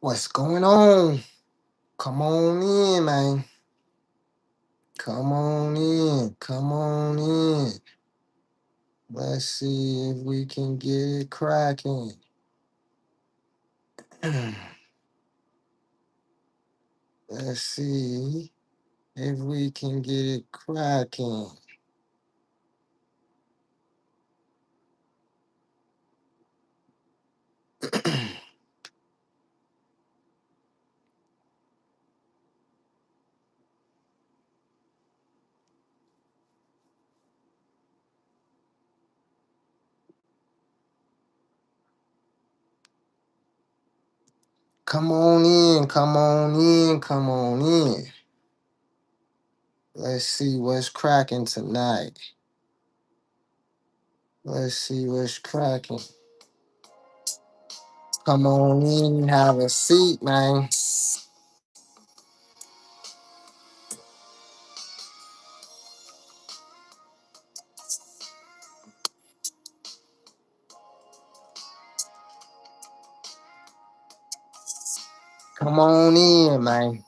What's going on? Come on in, man. Come on in. Come on in. Let's see if we can get it cracking. Let's see if we can get it cracking. Come on in. Come on in. Come on in. Let's see what's cracking tonight. Let's see what's cracking. Come on in. Have a seat, man. Come on in, man.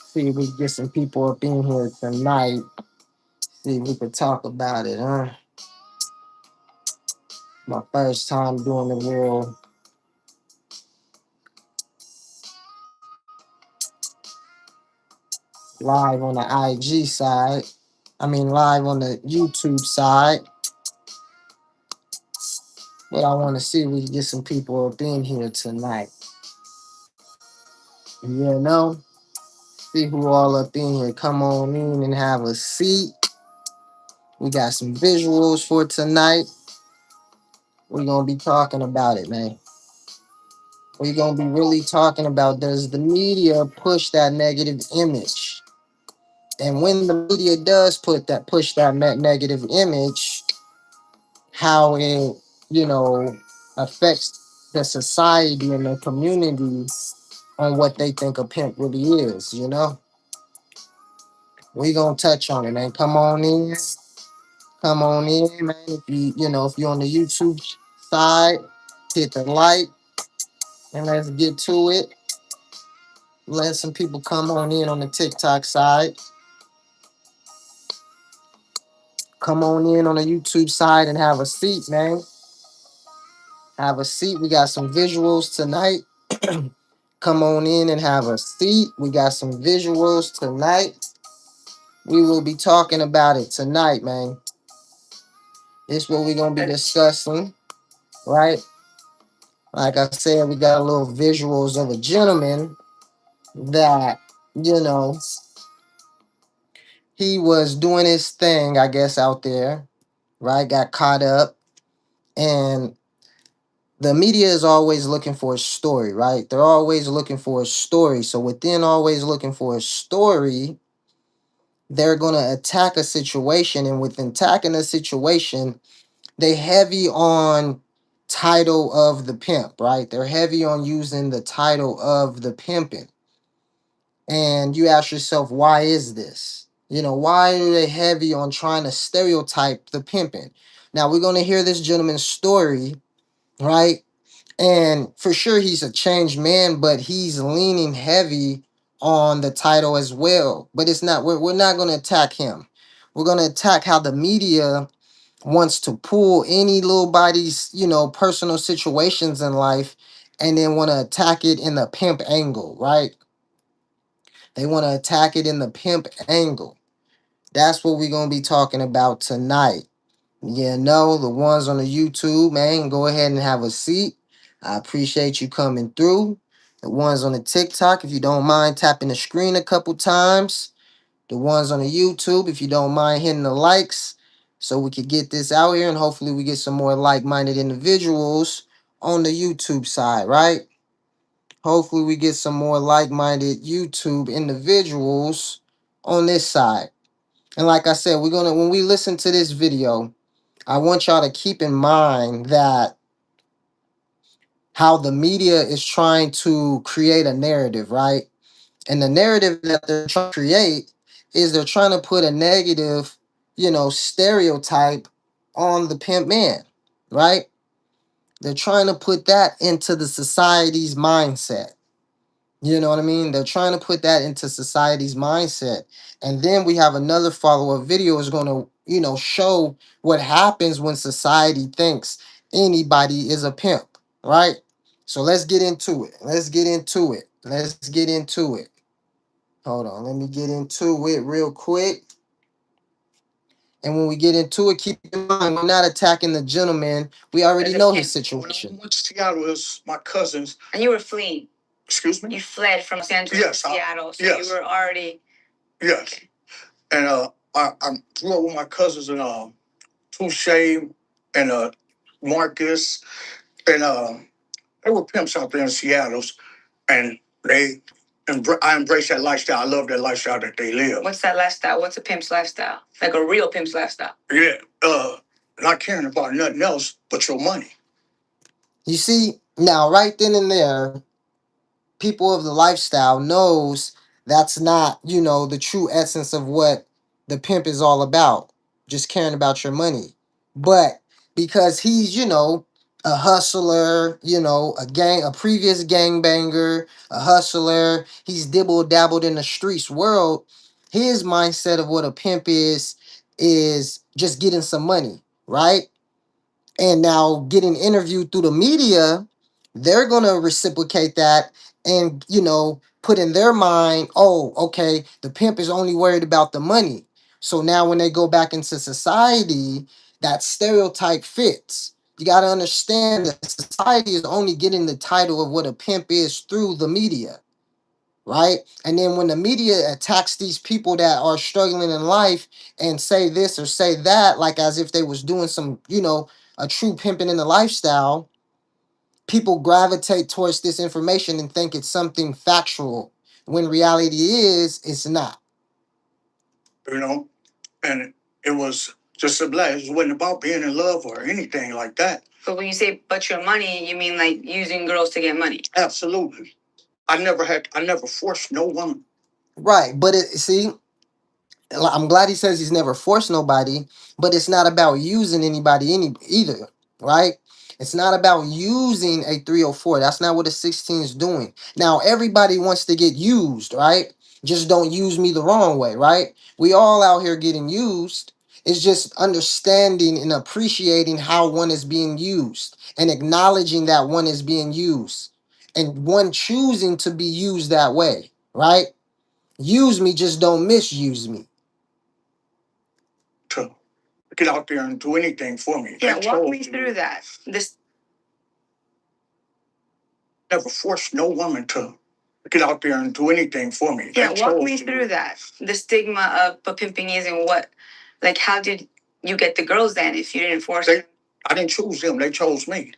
See if we can get some people up in here tonight. See if we could talk about it, huh? My first time doing the real live on the IG side. I mean, live on the YouTube side. But I want to see if we can get some people up in here tonight. You know? See who all up in here. Come on in and have a seat. We got some visuals for tonight. We're going to be talking about it, man. We're going to be really talking about, does the media push that negative image? And when the media does push that negative image, how it, you know, affects the society and the community on what they think a pimp really is, you know? We gonna touch on it, man. Come on in. Come on in, man. If you're on the YouTube side, hit the like and let's get to it. Let some people come on the TikTok side. Come on the YouTube side and have a seat, man. Have a seat. We got some visuals tonight. Come on in and have a seat. We got some visuals tonight. We will be talking about it tonight, man. This is what we're going to be discussing, right? Like I said, we got a little visuals of a gentleman that, you know, he was doing his thing, I guess, out there, right? Got caught up. And the media is always looking for a story, right? They're always looking for a story. So within always looking for a story, they're going to attack a situation. And with attacking a situation, they heavy on title of the pimp, right? They're heavy on using the title of the pimping. And you ask yourself, why is this? Why are they heavy on trying to stereotype the pimping? Now we're going to hear this gentleman's story, right? And for sure he's a changed man, but he's leaning heavy on the title as well. But it's not, we're not going to attack him. We're going to attack how the media wants to pull any little body's, personal situations in life and then want to attack it in the pimp angle, right? They want to attack it in the pimp angle. That's what we're going to be talking about tonight. The ones on the YouTube, man, go ahead and have a seat. I appreciate you coming through. The ones on the TikTok, if you don't mind tapping the screen a couple times. The ones on the YouTube, if you don't mind hitting the likes so we could get this out here and hopefully we get some more like-minded individuals on the YouTube side, right? Hopefully we get some more like-minded YouTube individuals on this side. And like I said, when we listen to this video, I want y'all to keep in mind that how the media is trying to create a narrative, right? And the narrative that they're trying to create is they're trying to put a negative, stereotype on the pimp man, right? They're trying to put that into the society's mindset. You know what I mean? They're trying to put that into society's mindset. And then we have another follow-up video is going to, show what happens when society thinks anybody is a pimp, right? So let's get into it. Let's get into it. Let's get into it. Hold on. Let me get into it real quick. And when we get into it, keep in mind, we're not attacking the gentleman. We already know his situation. When I went to Seattle, it was my cousins. And you were fleeing. Excuse me? You fled from Los Angeles to Seattle. So yes. You were already. Yes. Okay. And I grew up with my cousins and Touche and Marcus. And they were pimps out there in Seattle. And I embrace that lifestyle. I love that lifestyle that they live. What's that lifestyle? What's a pimp's lifestyle? Like a real pimp's lifestyle? Yeah. Not caring about nothing else but your money. You see, now right then and there, people of the lifestyle knows that's not, the true essence of what the pimp is all about. Just caring about your money. But because he's, a hustler, a previous gangbanger, a hustler, he's dibble dabbled in the streets world. His mindset of what a pimp is just getting some money, right? And now getting interviewed through the media, they're going to reciprocate that and, put in their mind, oh, okay, the pimp is only worried about the money. So now when they go back into society, that stereotype fits. You got to understand that society is only getting the title of what a pimp is through the media, right? And then when the media attacks these people that are struggling in life and say this or say that, like as if they was doing some, a true pimping in the lifestyle, people gravitate towards this information and think it's something factual, when reality is it's not. And it was just a blast. It wasn't about being in love or anything like that. But when you say but your money, you mean like using girls to get money? Absolutely. I never forced no woman. Right, but see, I'm glad he says he's never forced nobody, but it's not about using anybody either, right? It's not about using a 304. That's not what a 16 is doing. Now, everybody wants to get used, right? Just don't use me the wrong way, right? We all out here getting used. It's just understanding and appreciating how one is being used and acknowledging that one is being used and one choosing to be used that way, right? Use me, just don't misuse me. To get out there and do anything for me. Yeah, walk me through that. This never forced no woman to get out there and do anything for me. Yeah, walk me through that. The stigma of pimping is and what, like, how did you get the girls then if you didn't force them? I didn't choose them. They chose me.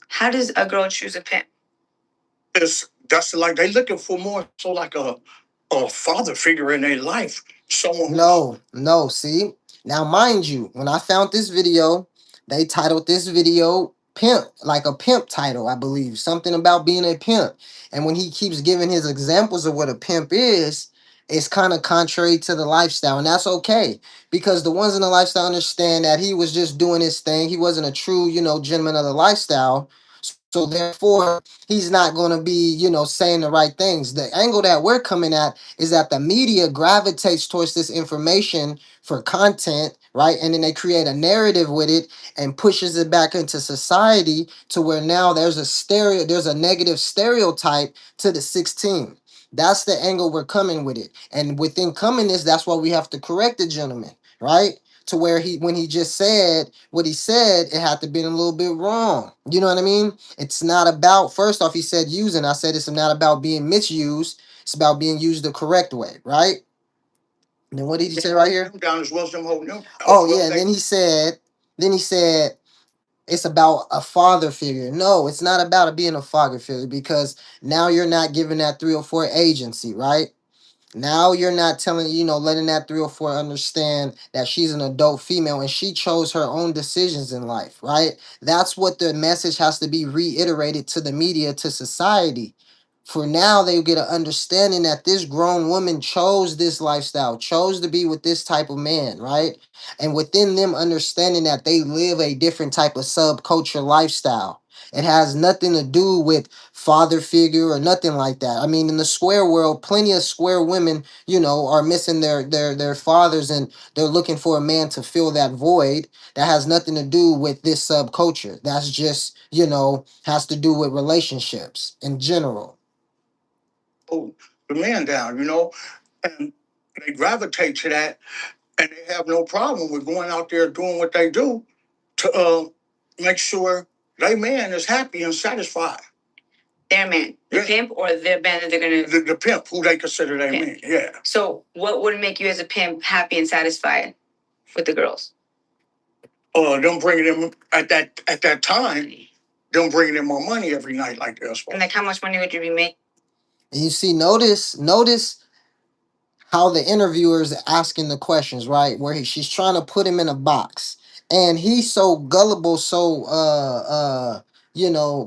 How does a girl choose a pimp? That's like they looking for more so like a father figure in their life. Someone. No. See, now mind you, when I found this video, they titled this video "Pimp," like a pimp title, I believe, something about being a pimp. And when he keeps giving his examples of what a pimp is, it's kind of contrary to the lifestyle, and that's okay because the ones in the lifestyle understand that he was just doing his thing. He wasn't a true, gentleman of the lifestyle. So therefore, he's not going to be, saying the right things. The angle that we're coming at is that the media gravitates towards this information for content, right? And then they create a narrative with it and pushes it back into society to where now there's a negative stereotype to the 16. That's the angle we're coming with it. And within coming this, that's why we have to correct the gentleman, right? To where when he just said what he said, it had to be a little bit wrong. You know what I mean? It's not about, first off, he said using. I said it's not about being misused. It's about being used the correct way, right? And then what did he say right here? Down as well as them holding them. Oh yeah. And then he said it's about a father figure. No, it's not about it being a father figure because now you're not giving that 304 agency, right? Now you're not telling, letting that 304 understand that she's an adult female and she chose her own decisions in life, right? That's what the message has to be reiterated to the media, to society. For now, they get an understanding that this grown woman chose this lifestyle, chose to be with this type of man, right? And within them understanding that they live a different type of subculture lifestyle. It has nothing to do with father figure or nothing like that. I mean, in the square world, plenty of square women, are missing their fathers, and they're looking for a man to fill that void. That has nothing to do with this subculture. That's just, has to do with relationships in general. Oh, the man down, and they gravitate to that, and they have no problem with going out there doing what they do to make sure their man is happy and satisfied. Their man, the pimp, or their man that they're gonna the pimp, who they consider their man. Yeah. So, what would make you as a pimp happy and satisfied with the girls? Them bringing them at that time, them bringing them more money every night like this. And like, how much money would you be making? And you see, notice how the interviewer is asking the questions, right? Where she's trying to put him in a box, and he's so gullible, so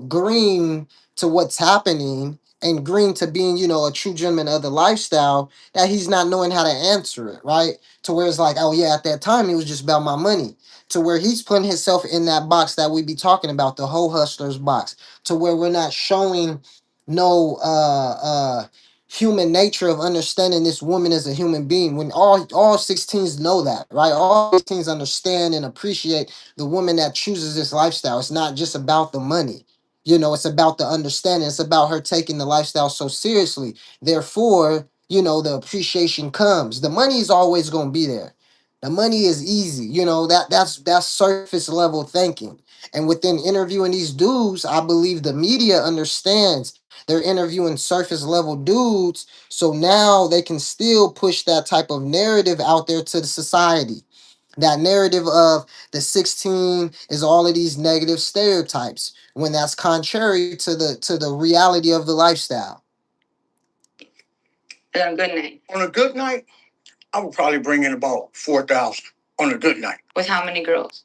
green to what's happening, and green to being, a true gentleman of the lifestyle, that he's not knowing how to answer it, right? To where it's like, oh yeah, at that time it was just about my money. To where he's putting himself in that box that we be talking about, the whole hustler's box. To where we're not showing no human nature of understanding this woman as a human being, when all 16s know that, right? All 16s understand and appreciate the woman that chooses this lifestyle. It's not just about the money. It's about the understanding. It's about her taking the lifestyle so seriously. Therefore, the appreciation comes. The money is always going to be there. The money is easy. That's surface level thinking. And within interviewing these dudes, I believe the media understands they're interviewing surface level dudes, so now they can still push that type of narrative out there to the society. That narrative of the 16 is all of these negative stereotypes, when that's contrary to the reality of the lifestyle. On a good night. On a good night, I would probably bring in about 4,000 on a good night. With how many girls?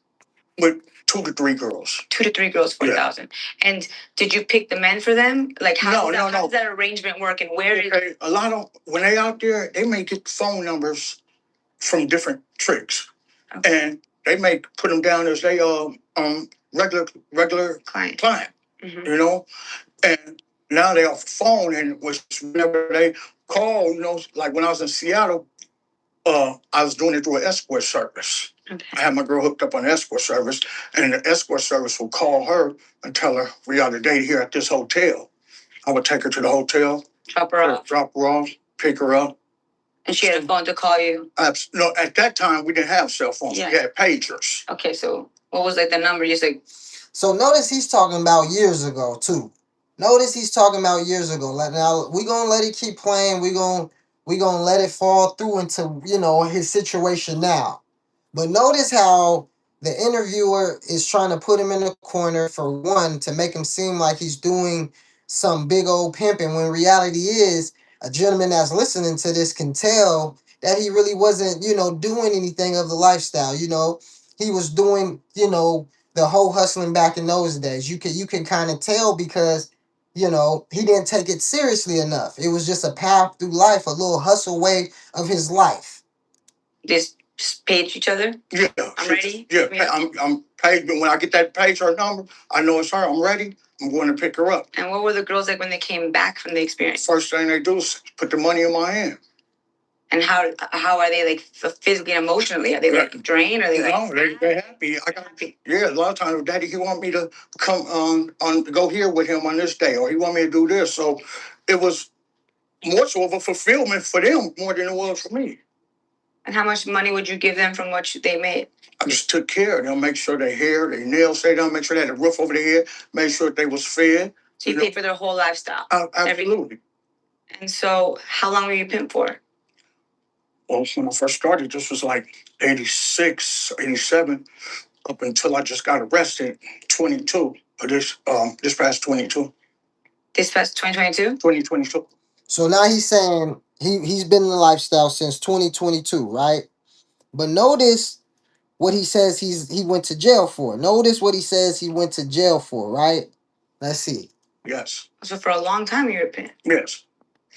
With 2 to 3 girls. 2 to 3 girls, 4,000. Yeah. And did you pick the men for them? Like, how does that arrangement work, and where did a lot of, when they out there, they may get phone numbers from different tricks. Okay. And they may put them down as they regular client. Mm-hmm. And now they off the phone, and whenever they call, like when I was in Seattle, I was doing it through an escort service. Okay. I had my girl hooked up on an escort service, and the escort service would call her and tell her, we are today here at this hotel. I would take her to the hotel, drop her off, pick her up. And she had a phone to call you? No, at that time, we didn't have cell phones. Yeah. We had pagers. Okay, so what was the number? You said. So notice he's talking about years ago, too. Notice he's talking about years ago. Now, we're going to let it keep playing. We're gonna let it fall through into, his situation now. But notice how the interviewer is trying to put him in a corner, for one, to make him seem like he's doing some big old pimping, when reality is, a gentleman that's listening to this can tell that he really wasn't, doing anything of the lifestyle. He was doing, the whole hustling back in those days. You can kind of tell, because he didn't take it seriously enough. It was just a path through life, a little hustle way of his life. Just page each other? Yeah. I'm ready? Yeah, I'm paid. When I get that page or number, I know it's her. I'm ready. I'm going to pick her up. And what were the girls like when they came back from the experience? First thing they do is put the money in my hand. And how are they, like, physically and emotionally? Are they like drained? Or are they like? No, they're happy. Yeah, a lot of times, Daddy, he want me to come on go here with him on this day, or he want me to do this. So it was more so of a fulfillment for them more than it was for me. And how much money would you give them from what they made? I just took care of them, make sure their hair, their nails stayed done, make sure they had a roof over their head, make sure they was fed. So you paid for their whole lifestyle? Absolutely. And so how long were you pimped for? Well, when I first started, this was like 86, 87, up until I just got arrested, 22. This past 22. This past 2022? 2022. So now he's saying he's been in the lifestyle since 2022, right? But notice what he says he went to jail for. Notice what he says he went to jail for, right? Let's see. Yes. So for a long time you were pimped? Yes.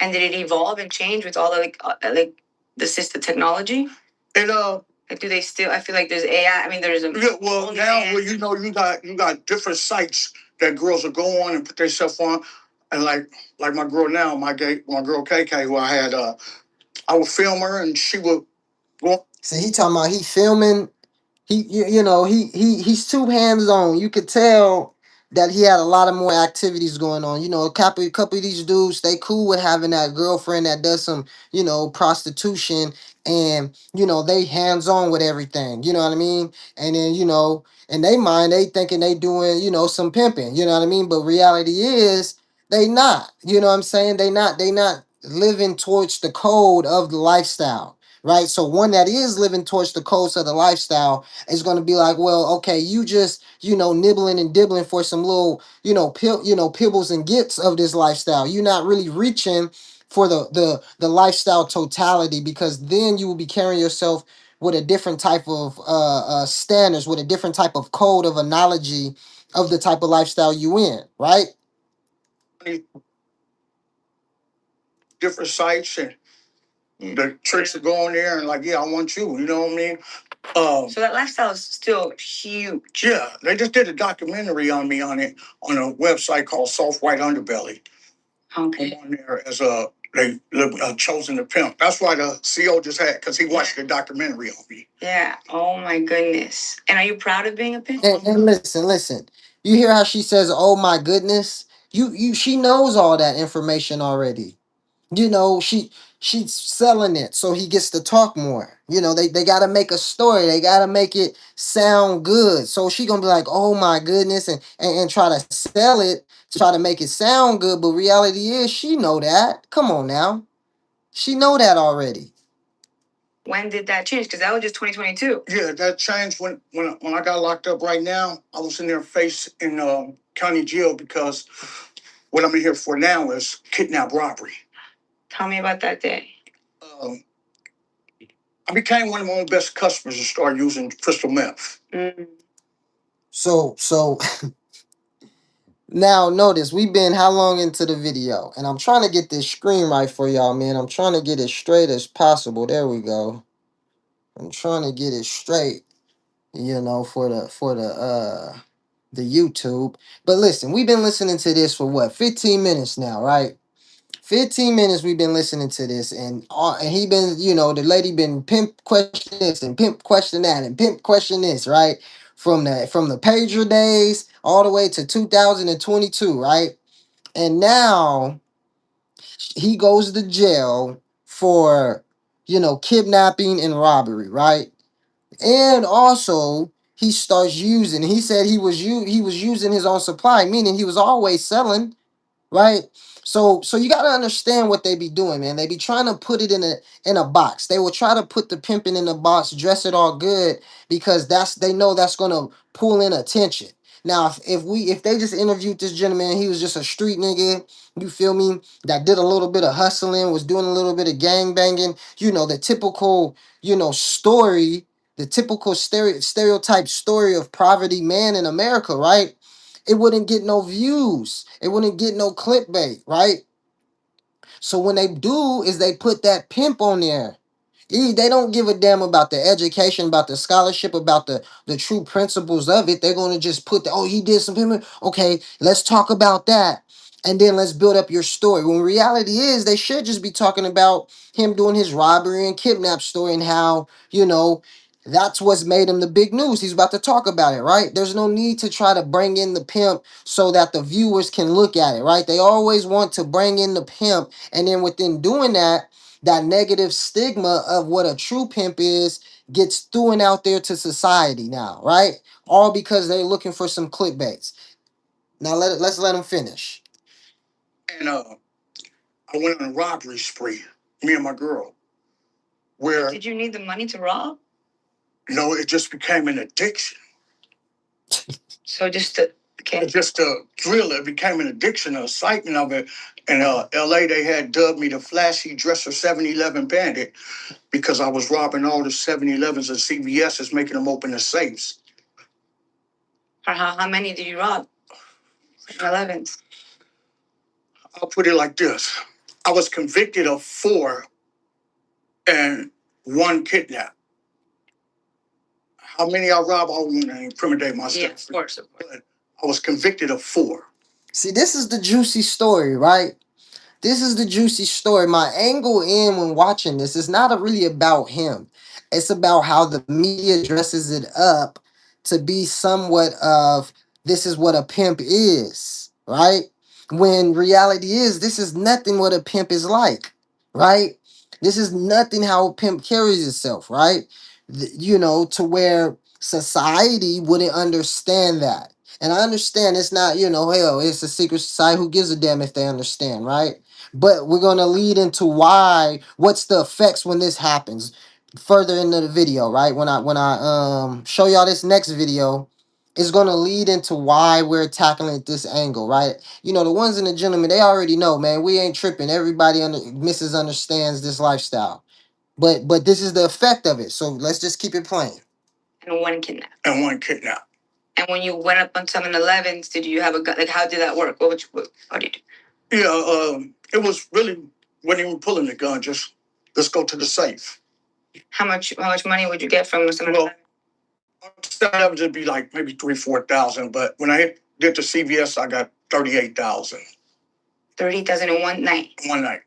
And did it evolve and change with all the like the assistive technology? And like, do they still? I feel like there's AI. I mean, there's a. Yeah, well, now, AI. Well, you got different sites that girls will go on and put themselves on, and like my girl now, my girl KK, who I had, I would film her and she would go. See, he talking about he filming. He's too hands on. You could tell that he had a lot of more activities going on. A couple of these dudes, they cool with having that girlfriend that does some, prostitution, and they hands on with everything. You know what I mean? And then in they mind, they thinking they doing some pimping. You know what I mean? But reality is they not. You know what I'm saying? They not living towards the code of the lifestyle. Right. So one that is living towards the codes of the lifestyle is going to be like, well, okay, you just, nibbling and dibbling for some little, pibbles and gits of this lifestyle. You're not really reaching for the lifestyle totality, because then you will be carrying yourself with a different type of standards, with a different type of code of analogy of the type of lifestyle you in, right? Different sites, and the tricks are going there and like, yeah, I want you. You know what I mean? So that lifestyle is still huge. Yeah, they just did a documentary on me on it on a website called Soft White Underbelly. Okay. I'm on there as they chosen to pimp. That's why the CO just had, because he watched the documentary on me. Yeah. Oh my goodness. And are you proud of being a pimp? And listen. You hear how she says, "Oh my goodness." She knows all that information already. She's selling it so he gets to talk more. They gotta make a story, they gotta make it sound good, so she gonna be like, oh my goodness, and try to sell it, try to make it sound good. But reality is, she know that. Come on now, she know that already. When did that change? Because that was just 2022. Yeah, that changed when I got locked up. Right now, I was in there in county jail because what I'm in here for now is kidnap robbery. Tell me about that day. Um, I became one of my own best customers and started using crystal meth. Mm. So now notice we've been how long into the video, and I'm trying to get this screen right for y'all, man. I'm trying to get it straight as possible. There we go. I'm trying to get it straight, for the YouTube. But listen, we've been listening to this for what, 15 minutes now, right? 15 minutes we've been listening to this, and he been, the lady been pimp question this and pimp question that and pimp question this, right? From the pager days all the way to 2022, right? And now he goes to jail for, kidnapping and robbery, right? And also he starts using. He said he was using his own supply, meaning he was always selling, right? So you gotta understand what they be doing, man. They be trying to put it in a box. They will try to put the pimping in the box, dress it all good, because they know that's gonna pull in attention. Now, if they just interviewed this gentleman, he was just a street nigga, you feel me, that did a little bit of hustling, was doing a little bit of gang banging, the typical, story, the typical stereotype story of poverty man in America, right? It wouldn't get no views. It wouldn't get no clickbait, right? So when they do is they put that pimp on there. They don't give a damn about the education, about the scholarship, about the true principles of it. They're going to just put oh, he did some pimping. Okay, let's talk about that. And then let's build up your story. When reality is, they should just be talking about him doing his robbery and kidnap story, and how, that's what's made him the big news. He's about to talk about it, right? There's no need to try to bring in the pimp so that the viewers can look at it, right? They always want to bring in the pimp, and then within doing that, that negative stigma of what a true pimp is gets thrown out there to society now, right? All because they're looking for some clickbaits. Now let's let them finish. And I went on a robbery spree, me and my girl. Where did you need the money to rob? No, it just became an addiction. So just a thrill, it became an addiction, an excitement of it. In LA, they had dubbed me the flashy dresser 7-Eleven bandit because I was robbing all the 7-Elevens and CVS's, making them open the safes. How many did you rob? 7-Elevens. I'll put it like this. I was convicted of 4 and 1 kidnap. How many I robbed? I want to incriminate myself. Yeah, of course. I was convicted of 4. See, this is the juicy story, right? This is the juicy story. My angle in when watching this is not really about him. It's about how the media dresses it up to be somewhat of this is what a pimp is, right? When reality is this is nothing what a pimp is like, right? This is nothing how a pimp carries itself, right? To where society wouldn't understand that. And I understand it's not, hell, it's a secret society. Who gives a damn if they understand, right? But we're gonna lead into what's the effects when this happens further into the video, right? When I show y'all this next video, it's gonna lead into why we're tackling it this angle, right? The ones in the gentlemen, they already know, man. We ain't tripping. Everybody misunderstands this lifestyle, but this is the effect of it. So let's just keep it plain. And one kidnap. And one kidnap. And when you went up on 7-Elevens, did you have a gun? Like, how did that work? How did you do? Yeah, it was really wasn't even pulling the gun. Just let's go to the safe. How much money would you get from 7-Eleven? That would just be like maybe 3,000-4,000. But when I did the CVS, I got 38,000. 30,000 in one night. One night.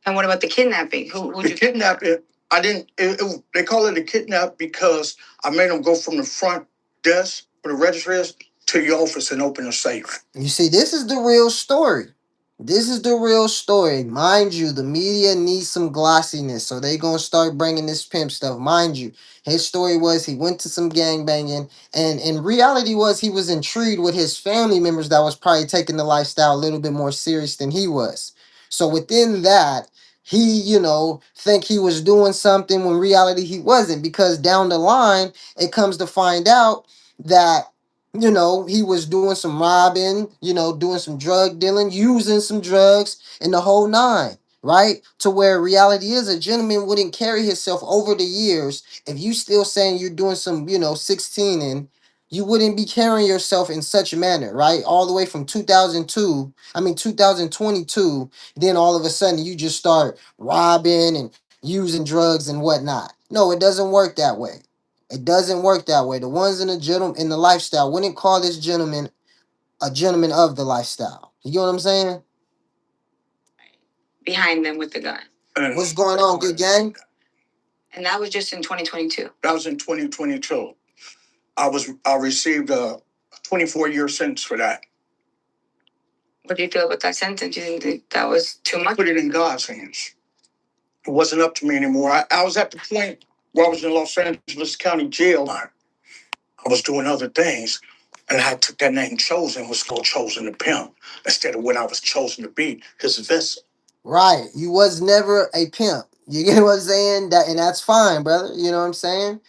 And what about the kidnapping? The kidnapping? I didn't. They call it a kidnap because I made them go from the front desk for the registers to your office and open a safe. You see, this is the real story. This is the real story. Mind you, the media needs some glossiness, so they gonna start bringing this pimp stuff. Mind you, his story was he went to some gang banging, and in reality was he was intrigued with his family members that was probably taking the lifestyle a little bit more serious than he was. So within that, he, think he was doing something when reality he wasn't, because down the line it comes to find out that he was doing some robbing, doing some drug dealing, using some drugs, and the whole nine, right? To where reality is a gentleman wouldn't carry himself over the years. If you still saying you're doing some, 16 and you wouldn't be carrying yourself in such a manner, right? All the way from 2022, then all of a sudden you just start robbing and using drugs and whatnot. No, it doesn't work that way. It doesn't work that way. The ones in the lifestyle wouldn't call this gentleman a gentleman of the lifestyle. You get what I'm saying? Behind them with the gun. What's going on, good gang? And that was just in 2022. That was in 2022. I received a 24-year sentence for that. What do you feel about that sentence? Do you think that was too much? Put it in God's hands. It wasn't up to me anymore. I was at the point where I was in Los Angeles County Jail. I was doing other things, and I took that name Chosen, was called Chosen the Pimp, instead of what I was chosen to be, his vessel. Right. You was never a pimp. You get what I'm saying? And that's fine, brother. You know what I'm saying?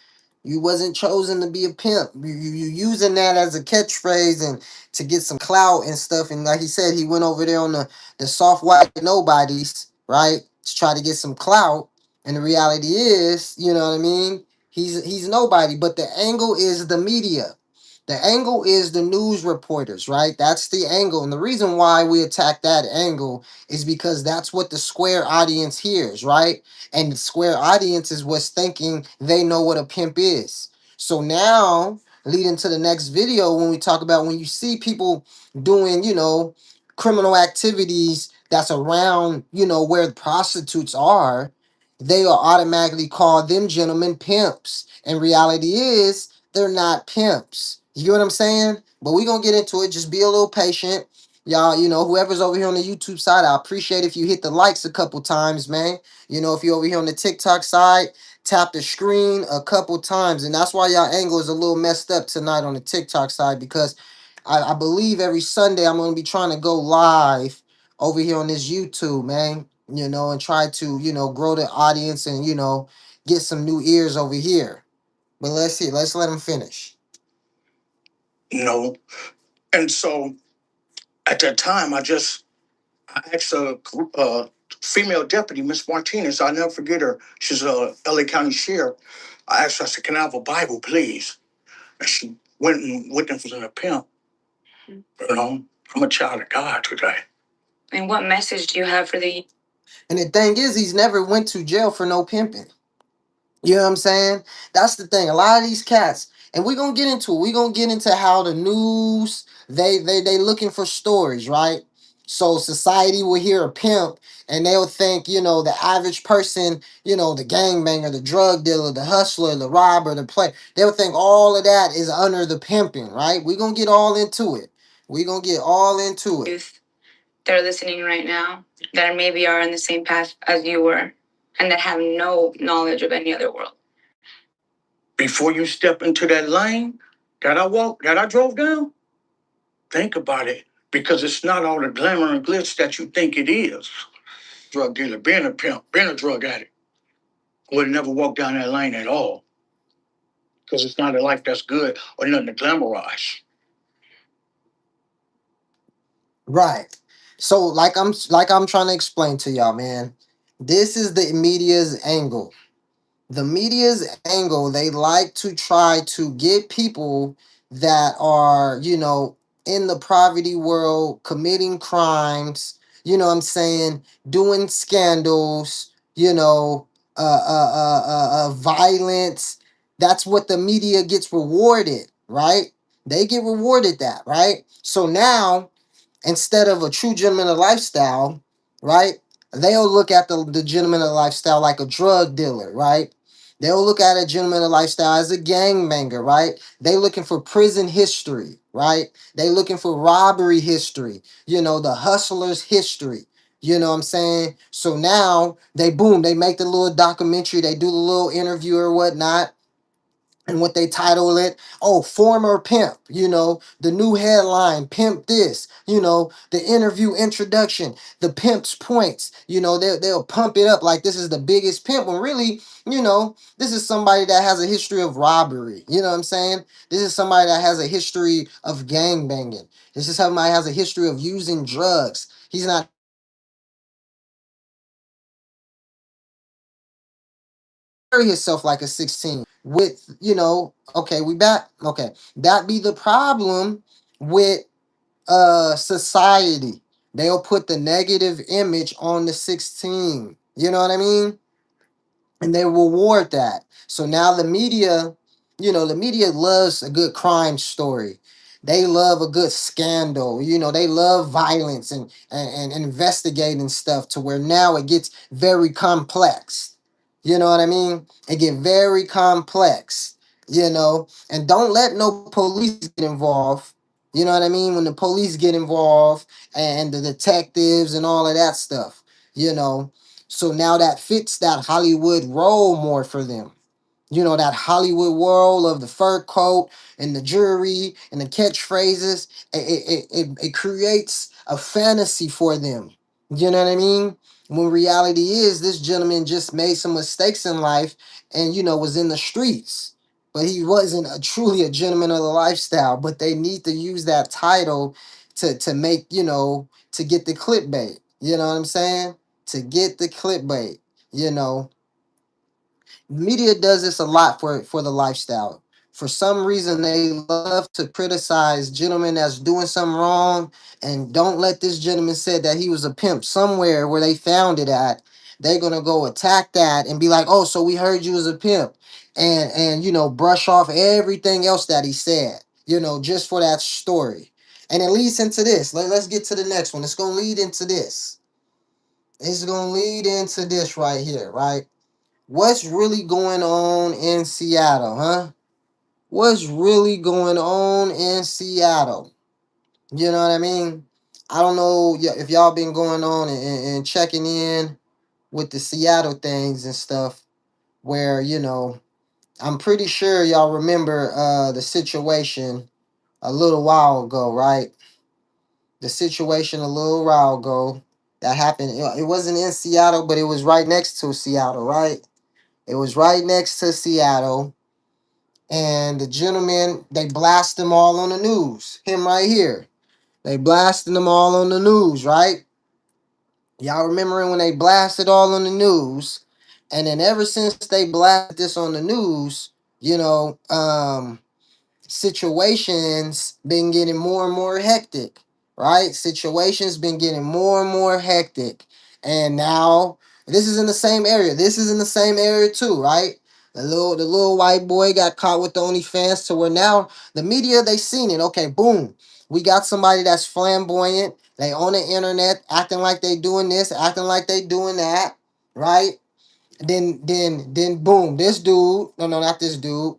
You wasn't chosen to be a pimp. You using that as a catchphrase and to get some clout and stuff. And like he said, he went over there on the soft white nobodies, right? To try to get some clout. And the reality is, you know what I mean? He's nobody. But the angle is the media. The angle is the news reporters, right? That's the angle. And the reason why we attack that angle is because that's what the square audience hears, right? And the square audience is what's thinking they know what a pimp is. So now, leading to the next video, when we talk about when you see people doing, criminal activities that's around, where the prostitutes are, they are automatically called them gentlemen pimps. And reality is they're not pimps. You get what I'm saying? But we're gonna get into it. Just be a little patient. Y'all, whoever's over here on the YouTube side, I appreciate if you hit the likes a couple times, man. If you're over here on the TikTok side, tap the screen a couple times. And that's why y'all angle is a little messed up tonight on the TikTok side, because I believe every Sunday I'm going to be trying to go live over here on this YouTube, man, and try to, grow the audience and, get some new ears over here. But let's see. Let's let him finish. No. And so at that time, I asked a female deputy, Miss Martinez. I'll never forget her. She's a LA County sheriff. I asked her, I said, can I have a Bible, please? And she went and witnessed in a pimp. I'm a child of God today. And what message do you have for the... And the thing is, he's never went to jail for no pimping. You know what I'm saying? That's the thing. A lot of these cats, And we're gonna get into it. We're gonna get into how the news, they looking for stories, right? So society will hear a pimp and they'll think, the average person, the gangbanger, the drug dealer, the hustler, the robber, the player, they'll think all of that is under the pimping, right? We're gonna get all into it. We're gonna get all into it. Youth that are listening right now that maybe are on the same path as you were and that have no knowledge of any other world. Before you step into that lane that I drove down, think about it, because it's not all the glamour and glitz that you think it is. Drug dealer, being a pimp, being a drug addict, would never walk down that lane at all, because it's not a life that's good or nothing to glamorize. Right. So like I'm trying to explain to y'all, man. This is the media's angle. The media's angle, they like to try to get people that are, in the poverty world, committing crimes, what I'm saying, doing scandals, violence. That's what the media gets rewarded, right? They get rewarded that, right? So now, instead of a true gentleman of lifestyle, right? They'll look at the gentleman of lifestyle like a drug dealer, right? They'll look at a gentleman of lifestyle as a gangbanger, right? They looking for prison history, right? They looking for robbery history, the hustler's history. You know what I'm saying? So now they make the little documentary, they do the little interview or whatnot, and what they title it, oh, former pimp, the new headline, pimp this, the interview introduction, the pimp's points, they'll pump it up like this is the biggest pimp, when really, this is somebody that has a history of robbery. You know what I'm saying? This is somebody that has a history of gang banging. This is somebody that has a history of using drugs. He's not carry himself like a 16 with, okay, we back. Okay. That be the problem with society. They'll put the negative image on the 16. You know what I mean? And they reward that. So now the media loves a good crime story. They love a good scandal. They love violence and investigating stuff to where now it gets very complex. You know what I mean? It get very complex, and don't let no police get involved. You know what I mean? When the police get involved and the detectives and all of that stuff, you know, so now that fits that Hollywood role more for them. That Hollywood world of the fur coat and the jewelry and the catchphrases. It creates a fantasy for them. You know what I mean? When reality is, this gentleman just made some mistakes in life and, was in the streets. But he wasn't truly a gentleman of the lifestyle. But they need to use that title to make, to get the clickbait. You know what I'm saying? To get the clickbait, you know. Media does this a lot for the lifestyle. For some reason, they love to criticize gentlemen that's doing something wrong, and don't let this gentleman say that he was a pimp somewhere where they found it at. They're gonna go attack that and be like, "Oh, so we heard you was a pimp," and brush off everything else that he said, just for that story. And it leads into this. Let's get to the next one. It's gonna lead into this. It's gonna lead into this right here, right? What's really going on in Seattle, huh? What's really going on in Seattle? You know what I mean? I don't know if y'all been going on and checking in with the Seattle things and stuff, where, I'm pretty sure y'all remember the situation a little while ago, right? The situation a little while ago that happened. It wasn't in Seattle, but it was right next to Seattle, right? It was right next to Seattle. And the gentleman, they blast them all on the news. Him right here. They blasting them all on the news, right? Y'all remembering when they blasted all on the news? And then ever since they blasted this on the news, situations been getting more and more hectic, right? Situations been getting more and more hectic. And now this is in the same area. This is in the same area too, right? The little white boy got caught with the OnlyFans to where now the media they seen it. Okay, boom. We got somebody that's flamboyant. They on the internet acting like they doing this, acting like they doing that, right? Then boom, this dude, no, not this dude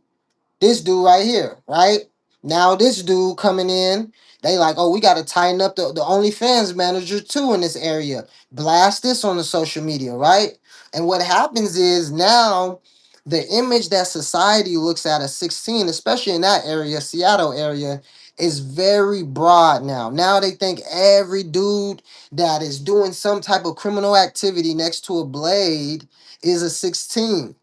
right here, right? Now this dude coming in, they like, oh, we gotta tighten up the OnlyFans manager too in this area. Blast this on the social media, right? And what happens is now the image that society looks at a 16, especially in that area, Seattle area, is very broad now. Now they think every dude that is doing some type of criminal activity next to a blade is a 16,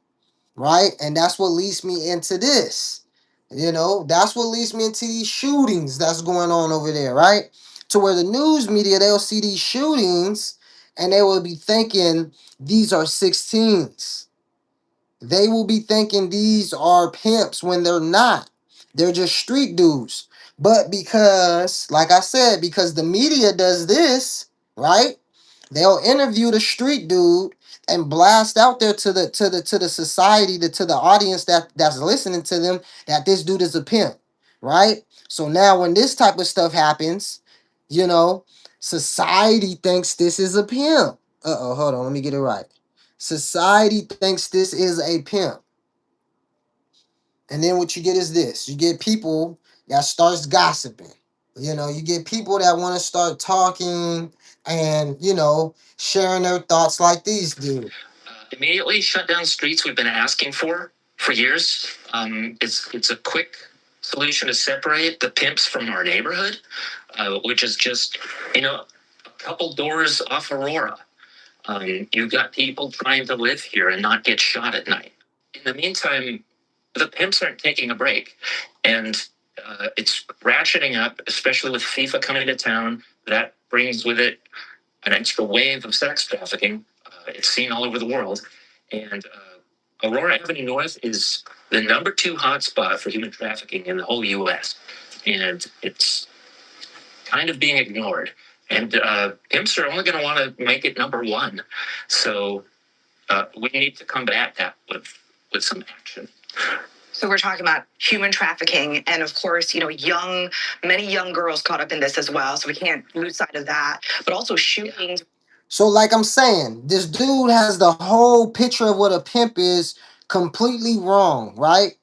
right? And that's what leads me into this. That's what leads me into these shootings that's going on over there, right? To where the news media, they'll see these shootings and they will be thinking these are 16s. They will be thinking these are pimps when they're not. They're just street dudes. But because, like I said, because the media does this, right? They'll interview the street dude and blast out there to the society, to the audience that's listening to them, that this dude is a pimp, right? So now when this type of stuff happens, you know, society thinks this is a pimp. Uh-oh, hold on, let me get it right. Society thinks this is a pimp. And then what you get is this. You get people that starts gossiping. You get people that want to start talking and, sharing their thoughts like these do. Immediately shut down streets we've been asking for years. It's a quick solution to separate the pimps from our neighborhood, which is just a couple doors off Aurora. You've got people trying to live here and not get shot at night. In the meantime, the pimps aren't taking a break, and it's ratcheting up, especially with FIFA coming to town. That brings with it an extra wave of sex trafficking. It's seen all over the world, and Aurora Avenue North is the number two hotspot for human trafficking in the whole U.S., and it's kind of being ignored. And pimps are only going to want to make it number one, so we need to combat that with some action. So we're talking about human trafficking, and of course, many young girls caught up in this as well. So we can't lose sight of that. But also shootings. So, like I'm saying, this dude has the whole picture of what a pimp is completely wrong, right?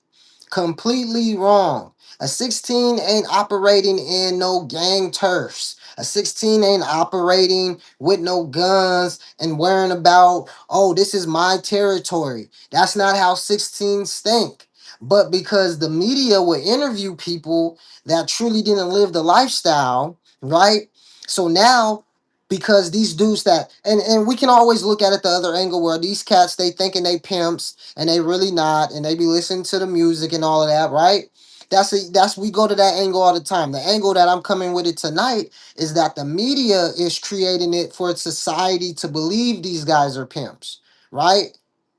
Completely wrong. A 16 ain't operating in no gang turfs. A 16 ain't operating with no guns and worrying about, oh, this is my territory. That's not how 16s think. But because the media would interview people that truly didn't live the lifestyle, right? So now, because these dudes and we can always look at it the other angle where these cats, they thinking they pimps and they really not, and they be listening to the music and all of that, right? That's we go to that angle all the time. The angle that I'm coming with it tonight is that the media is creating it for society to believe these guys are pimps, right?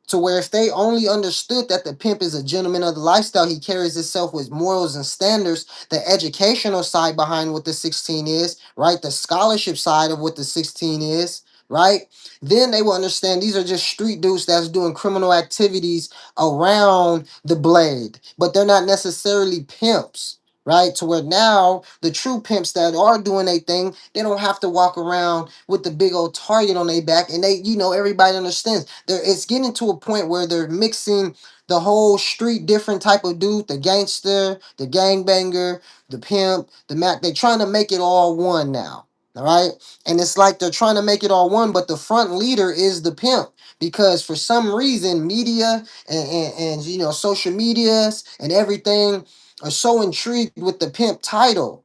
To where if they only understood that the pimp is a gentleman of the lifestyle, he carries himself with morals and standards, the educational side behind what the 16 is, right? The scholarship side of what the 16 is, right? Then they will understand these are just street dudes that's doing criminal activities around the blade, but they're not necessarily pimps, right? To where now the true pimps that are doing a thing, they don't have to walk around with the big old target on their back, and everybody understands. It's getting to a point where they're mixing the whole street different type of dude, the gangster, the gangbanger, the pimp, the mac. They're trying to make it all one now. All right. And it's like they're trying to make it all one, but the front leader is the pimp. Because for some reason, media and social medias and everything are so intrigued with the pimp title.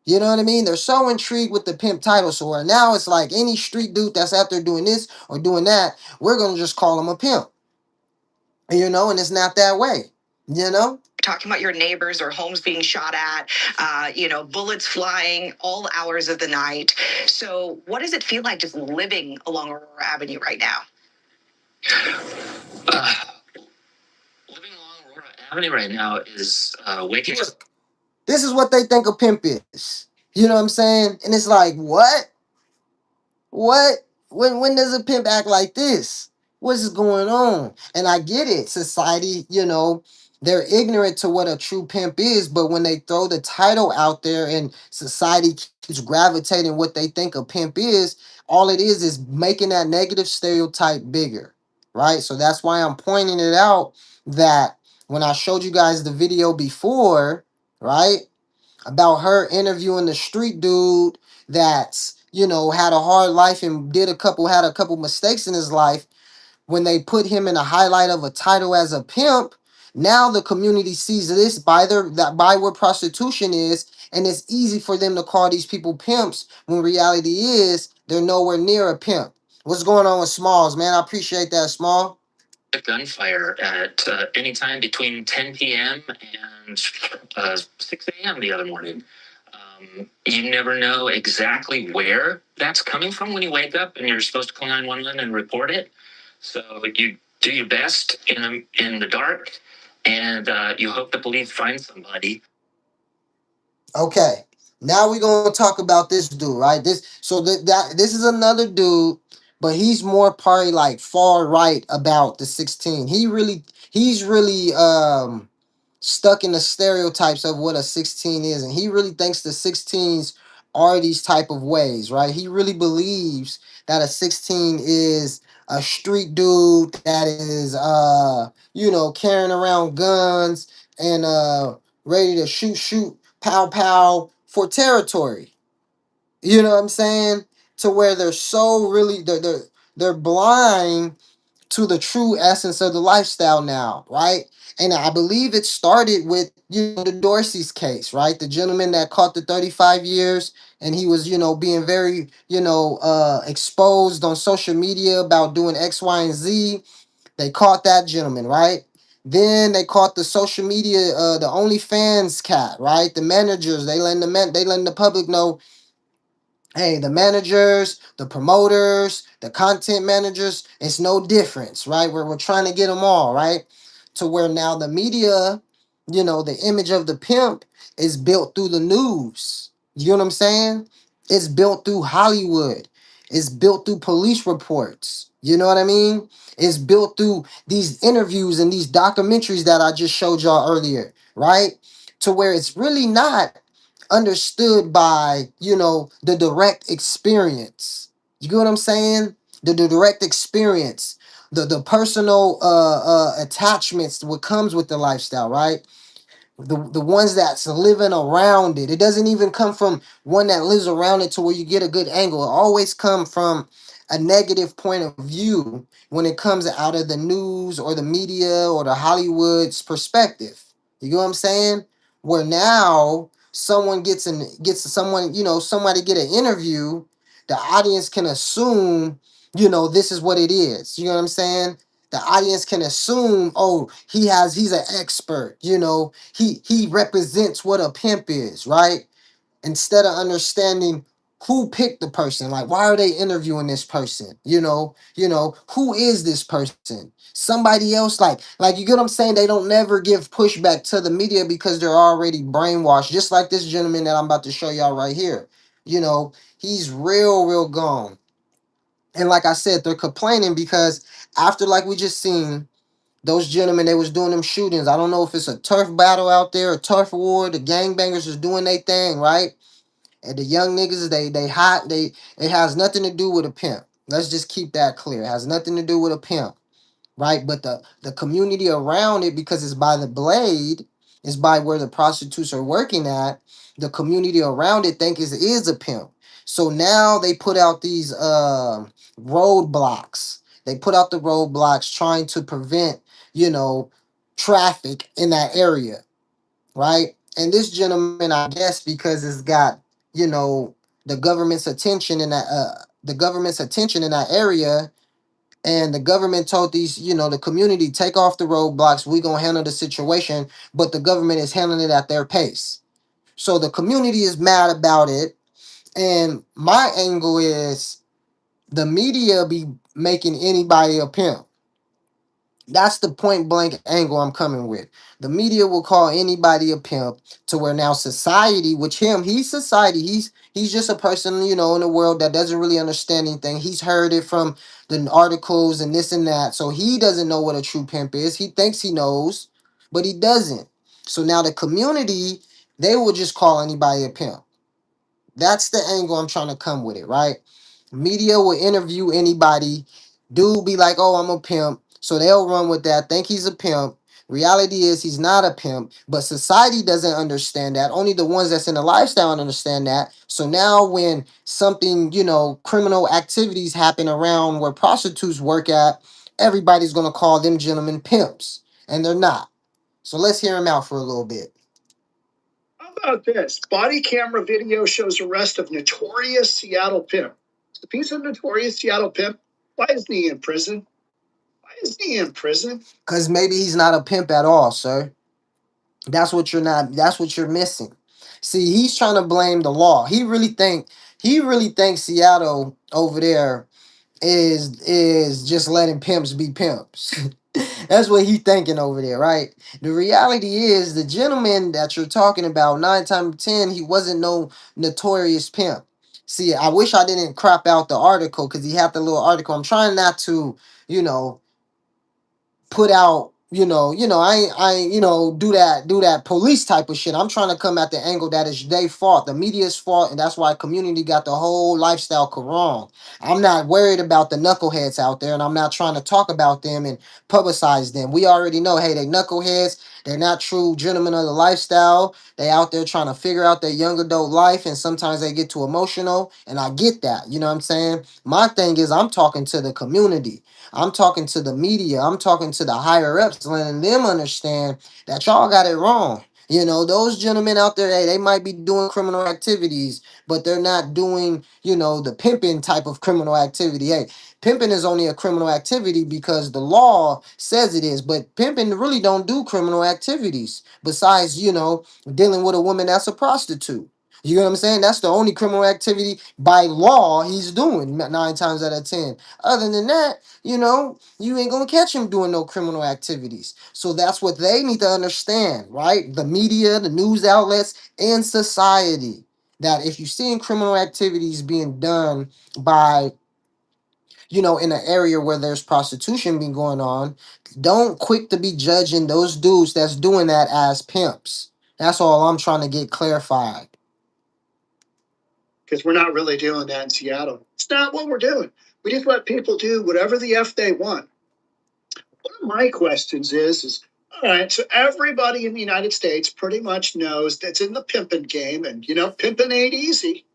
You know what I mean? They're so intrigued with the pimp title. So right now it's like any street dude that's out there doing this or doing that, we're gonna just call him a pimp. And it's not that way. Talking about your neighbors or homes being shot at, bullets flying all hours of the night. So, what does it feel like just living along Aurora Avenue right now? Uh, Living along Aurora Avenue right now is waking up. This is what they think a pimp is. You know what I'm saying? And it's like, what? What? When does a pimp act like this? What's going on? And I get it. Society, they're ignorant to what a true pimp is, but when they throw the title out there and society keeps gravitating what they think a pimp is, all it is making that negative stereotype bigger, right? So that's why I'm pointing it out that when I showed you guys the video before, right, about her interviewing the street dude that's had a hard life and had a couple mistakes in his life. When they put him in a highlight of a title as a pimp, now the community sees this by where prostitution is, and it's easy for them to call these people pimps when reality is they're nowhere near a pimp. What's going on with Smalls, man? I appreciate that, Small. Gunfire at any time between 10 p.m. and 6 a.m. the other morning. You never know exactly where that's coming from when you wake up, and you're supposed to call 911 and report it. So you do your best in the dark, and you hope the police find somebody. Okay, now we're gonna talk about this dude, right? This is another dude, but he's more probably like far right about the 16. He's really stuck in the stereotypes of what a 16 is, and he really thinks the 16s are these type of ways, right? He really believes that a 16 is a street dude that is carrying around guns and ready to shoot pow pow for territory. You know what I'm saying? To where they're so really they're blind to the true essence of the lifestyle now, right? And I believe it started with, the Dorsey's case, right? The gentleman that caught the 35 years, and he was, being very, exposed on social media about doing X, Y, and Z. They caught that gentleman, right? Then they caught the social media, the OnlyFans cat, right? The managers, they letting the public know, hey, the managers, the promoters, the content managers, it's no difference, right? We're trying to get them all, right? To where now the media, the image of the pimp is built through the news. You know what I'm saying? It's built through Hollywood. It's built through police reports. You know what I mean? It's built through these interviews and these documentaries that I just showed y'all earlier, right? To where it's really not understood by the direct experience. You get what I'm saying? The direct experience, the personal attachments what comes with the lifestyle, right? The ones that's living around it. It doesn't even come from one that lives around it to where you get a good angle. It always come from a negative point of view when it comes out of the news or the media or the Hollywood's perspective. You get what I'm saying? Where now gets someone, somebody get an interview, the audience can assume, this is what it is. You know what I'm saying? The audience can assume, oh, he's an expert, he represents what a pimp is, right? Instead of understanding who picked the person, like why are they interviewing this person, who is this person? Somebody else, like you get what I'm saying? They don't never give pushback to the media because they're already brainwashed, just like this gentleman that I'm about to show y'all right here. He's real gone. And like I said, they're complaining because after, like we just seen, those gentlemen, they was doing them shootings. I don't know if it's a turf battle out there, a turf war. The gangbangers is doing their thing, right? And the young niggas, they hot. It has nothing to do with a pimp. Let's just keep that clear. It has nothing to do with a pimp, right? But the community around it, because it's by the blade, is by where the prostitutes are working at. The community around it think is a pimp. So now they put out these roadblocks. They put out the roadblocks trying to prevent, you know, traffic in that area, right? And this gentleman, I guess, because it's got, you know, the government's attention in that area, and the government told these, the community, take off the roadblocks, we gonna handle the situation, but the government is handling it at their pace. So the community is mad about it, and my angle is the media be making anybody a pimp. That's the point blank angle I'm coming with. The media will call anybody a pimp, to where now society, which he's society, he's just a person, in the world that doesn't really understand anything. He's heard it from the articles and this and that. So he doesn't know what a true pimp is. He thinks he knows, but he doesn't. So now the community, they will just call anybody a pimp. That's the angle I'm trying to come with it, right? Media will interview anybody. Dude be like, oh, I'm a pimp. So they'll run with that, think he's a pimp. Reality is he's not a pimp, but society doesn't understand that. Only the ones that's in the lifestyle understand that. So now when something, criminal activities happen around where prostitutes work at, everybody's going to call them gentlemen pimps. And they're not. So let's hear him out for a little bit. How about this? Body camera video shows arrest of notorious Seattle pimp. If he's a notorious Seattle pimp, why isn't he in prison? Why isn't he in prison? Because maybe he's not a pimp at all, sir. That's what you're missing. See, he's trying to blame the law. He really thinks Seattle over there is just letting pimps be pimps. That's what he thinking over there, right? The reality is the gentleman that you're talking about, 9 times 10, he wasn't no notorious pimp. See, I wish I didn't crop out the article because he had the little article. I'm trying not to, you know, put out, do that police type of shit. I'm trying to come at the angle that is their fault, the media's fault, and that's why community got the whole lifestyle wrong. I'm not worried about the knuckleheads out there, and I'm not trying to talk about them and publicize them. We already know, hey, they knuckleheads. They're not true gentlemen of the lifestyle. They out there trying to figure out their young adult life, and sometimes they get too emotional, and I get that. You know what I'm saying? My thing is, I'm talking to the community. I'm talking to the media. I'm talking to the higher ups, letting them understand that y'all got it wrong. Those gentlemen out there, hey, they might be doing criminal activities, but they're not doing, the pimping type of criminal activity. Hey, pimping is only a criminal activity because the law says it is, but pimping really don't do criminal activities besides, dealing with a woman that's a prostitute. You know what I'm saying? That's the only criminal activity by law he's doing 9 times out of 10. Other than that, you ain't gonna catch him doing no criminal activities. So that's what they need to understand, right? The media, the news outlets, and society. That if you're seeing criminal activities being done by, in an area where there's prostitution being going on, don't quick to be judging those dudes that's doing that as pimps. That's all I'm trying to get clarified. Because we're not really doing that in Seattle. It's not what we're doing. We just let people do whatever the F they want. One of my questions is all right, so everybody in the United States pretty much knows that's in the pimping game, and pimping ain't easy.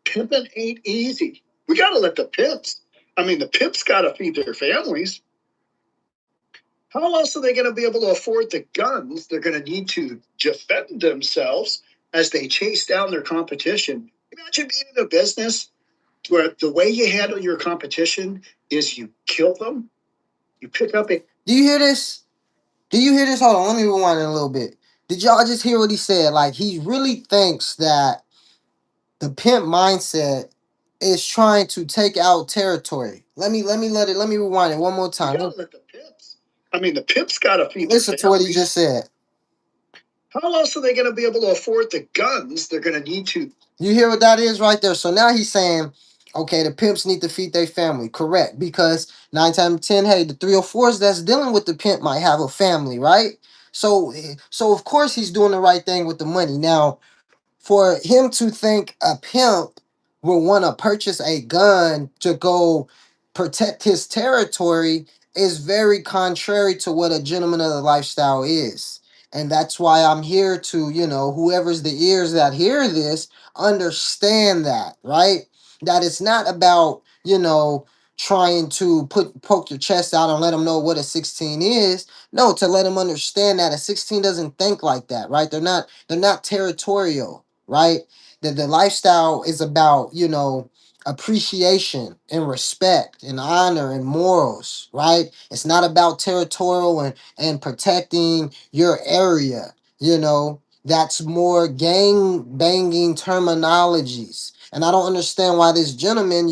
Pimping ain't easy. We gotta let the pimps. I mean, the pimps gotta feed their families. How else are they gonna be able to afford the guns they're gonna need to defend themselves as they chase down their competition? Imagine being in a business where the way you handle your competition is you kill them, you pick up a. Do you hear this? Do you hear this? Hold on, let me rewind it a little bit. Did y'all just hear what he said? Like, he really thinks that the pimp mindset is trying to take out territory. Let me rewind it one more time. You gotta let the pimps. I mean, the pimps gotta feed. Listen to what he just said. How else are they gonna be able to afford the guns they're gonna need to? You hear what that is right there? So now he's saying, okay, the pimps need to feed their family. Correct. Because 9 times 10, hey, the 304s that's dealing with the pimp might have a family, right? So of course he's doing the right thing with the money. Now, for him to think a pimp will want to purchase a gun to go protect his territory is very contrary to what a gentleman of the lifestyle is. And that's why I'm here to, whoever's the ears that hear this, understand that, right? That it's not about, trying to poke your chest out and let them know what a 16 is. No, to let them understand that a 16 doesn't think like that, right? They're not territorial, right? The lifestyle is about, appreciation and respect and honor and morals, right? It's not about territorial and protecting your area, That's more gang banging terminologies. And I don't understand why this gentleman,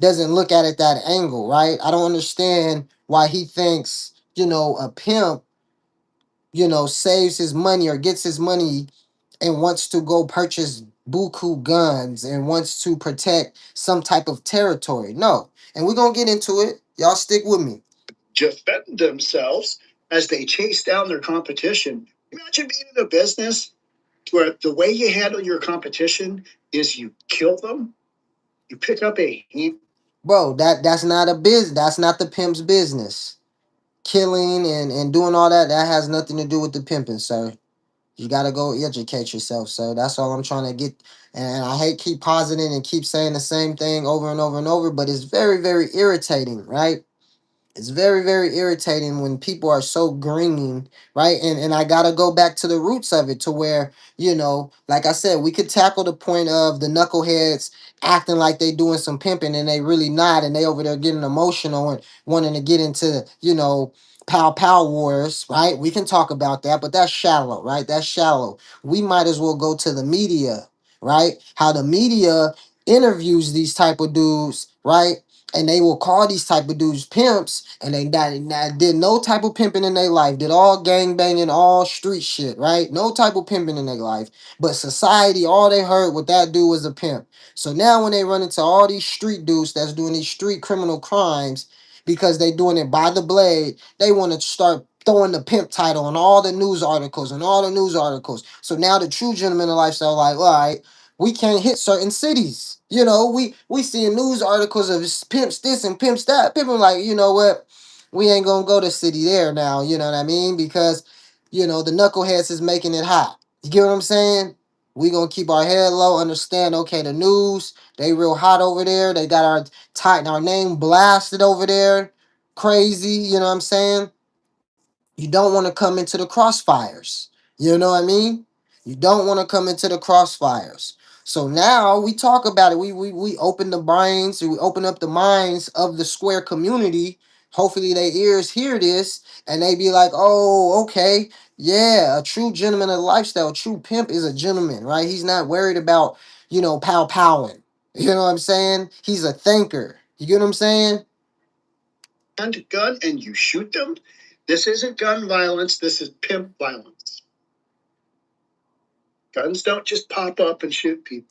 doesn't look at it that angle, right? I don't understand why he thinks a pimp, saves his money or gets his money and wants to go purchase buku guns and wants to protect some type of territory. No. And we're going to get into it. Y'all stick with me. Defend themselves as they chase down their competition. Imagine being in a business where the way you handle your competition is you kill them, you pick up a heap. Bro, that's not a business. That's not the pimp's business. Killing and doing all that, that has nothing to do with the pimping, sir. You gotta go educate yourself, sir. That's all I'm trying to get. And I hate keep positing and keep saying the same thing over and over and over, but it's very, very irritating, right? It's very, very irritating when people are so green, right? And I gotta go back to the roots of it to where, like I said, we could tackle the point of the knuckleheads acting like they doing some pimping and they really not, and they over there getting emotional and wanting to get into, pow pow wars, right? We can talk about that, but that's shallow, right? That's shallow. We might as well go to the media, right? How the media interviews these type of dudes, right? And they will call these type of dudes pimps, and they did no type of pimping in their life, did all gang banging, all street shit, right? No type of pimping in their life. But society, all they heard what that dude was a pimp. So now when they run into all these street dudes that's doing these street criminal crimes because they doing it by the blade, they want to start throwing the pimp title on all the news articles and all the news articles. So now the true gentleman of lifestyle like, all right, we can't hit certain cities. We see news articles of pimps this and pimps that. People like, you know what? We ain't gonna go to city there now. You know what I mean? Because the knuckleheads is making it hot. You get what I'm saying? We gonna keep our head low. Understand? Okay, the news they real hot over there. They got our name blasted over there. Crazy. You know what I'm saying? You don't want to come into the crossfires. You know what I mean? You don't want to come into the crossfires. So now we talk about it. We open the minds, we open up the minds of the square community. Hopefully their ears hear this and they be like, oh, okay. Yeah, a true gentleman of lifestyle, a true pimp is a gentleman, right? He's not worried about, pow powing. You know what I'm saying? He's a thinker. You get what I'm saying? And gun and you shoot them. This isn't gun violence. This is pimp violence. Guns don't just pop up and shoot people.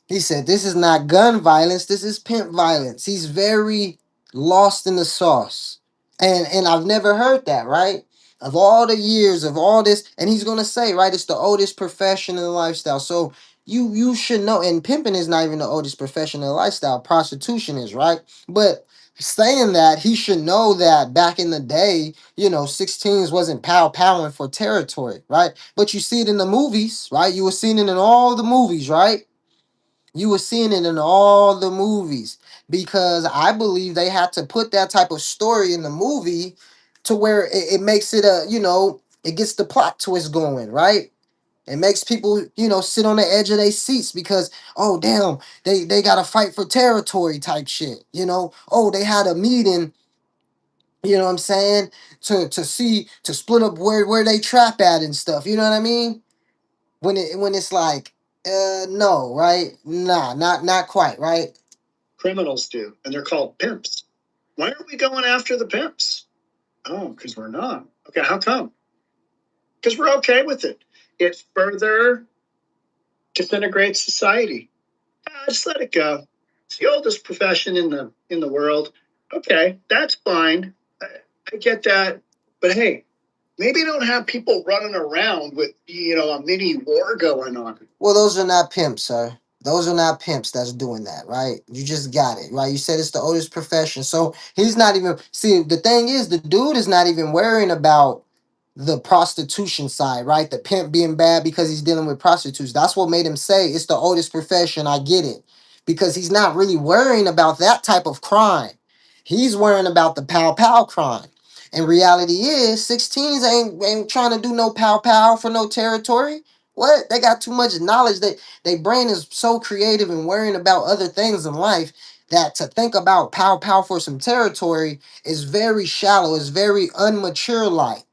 He said, this is not gun violence. This is pimp violence. He's very lost in the sauce. And I've never heard that, right? Of all the years of all this, and he's gonna say, right, it's the oldest profession in the lifestyle. So you should know, and pimping is not even the oldest profession in the lifestyle. Prostitution is, right? But saying that, he should know that back in the day, 16s wasn't pow powing for territory, right? But you see it in the movies, right? You were seeing it in all the movies, right? You were seeing it in all the movies because I believe they had to put that type of story in the movie to where it makes it it gets the plot twist going, right? It makes people, sit on the edge of their seats because, oh damn, they gotta fight for territory type shit. Oh, they had a meeting, what I'm saying, to split up where they trap at and stuff. You know what I mean? When it's like, no, right? Nah, not quite, right? Criminals do, and they're called pimps. Why aren't we going after the pimps? Oh, because we're not. Okay, how come? Because we're okay with it. It further disintegrates society. Just let it go. It's the oldest profession in the world. Okay, that's fine. I get that. But hey, maybe don't have people running around with a mini war going on. Well, those are not pimps, sir. Those are not pimps that's doing that, right? You just got it, right? You said it's the oldest profession. So he's not even see the thing is the dude is not even worrying about the prostitution side, right? The pimp being bad because he's dealing with prostitutes. That's what made him say it's the oldest profession. I get it. Because he's not really worrying about that type of crime. He's worrying about the pow pow crime. And reality is 16s ain't trying to do no pow pow for no territory. What? They got too much knowledge. Their brain is so creative and worrying about other things in life that to think about pow pow for some territory is very shallow. It's very unmature like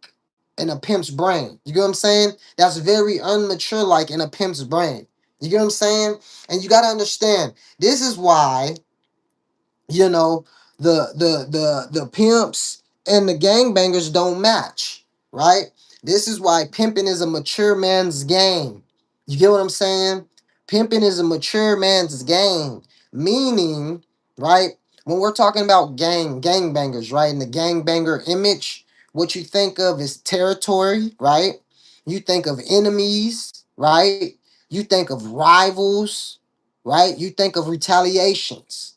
in a pimp's brain. You get what I'm saying? That's very unmature like in a pimp's brain. You get what I'm saying? And you gotta understand, this is why, you know, the pimps and the gangbangers don't match, right? This is why pimping is a mature man's game. You get what I'm saying? Pimping is a mature man's game, meaning, right? When we're talking about gangbangers, right? And the gangbanger image, what you think of is territory, right? You think of enemies, right? You think of rivals, right? You think of retaliations,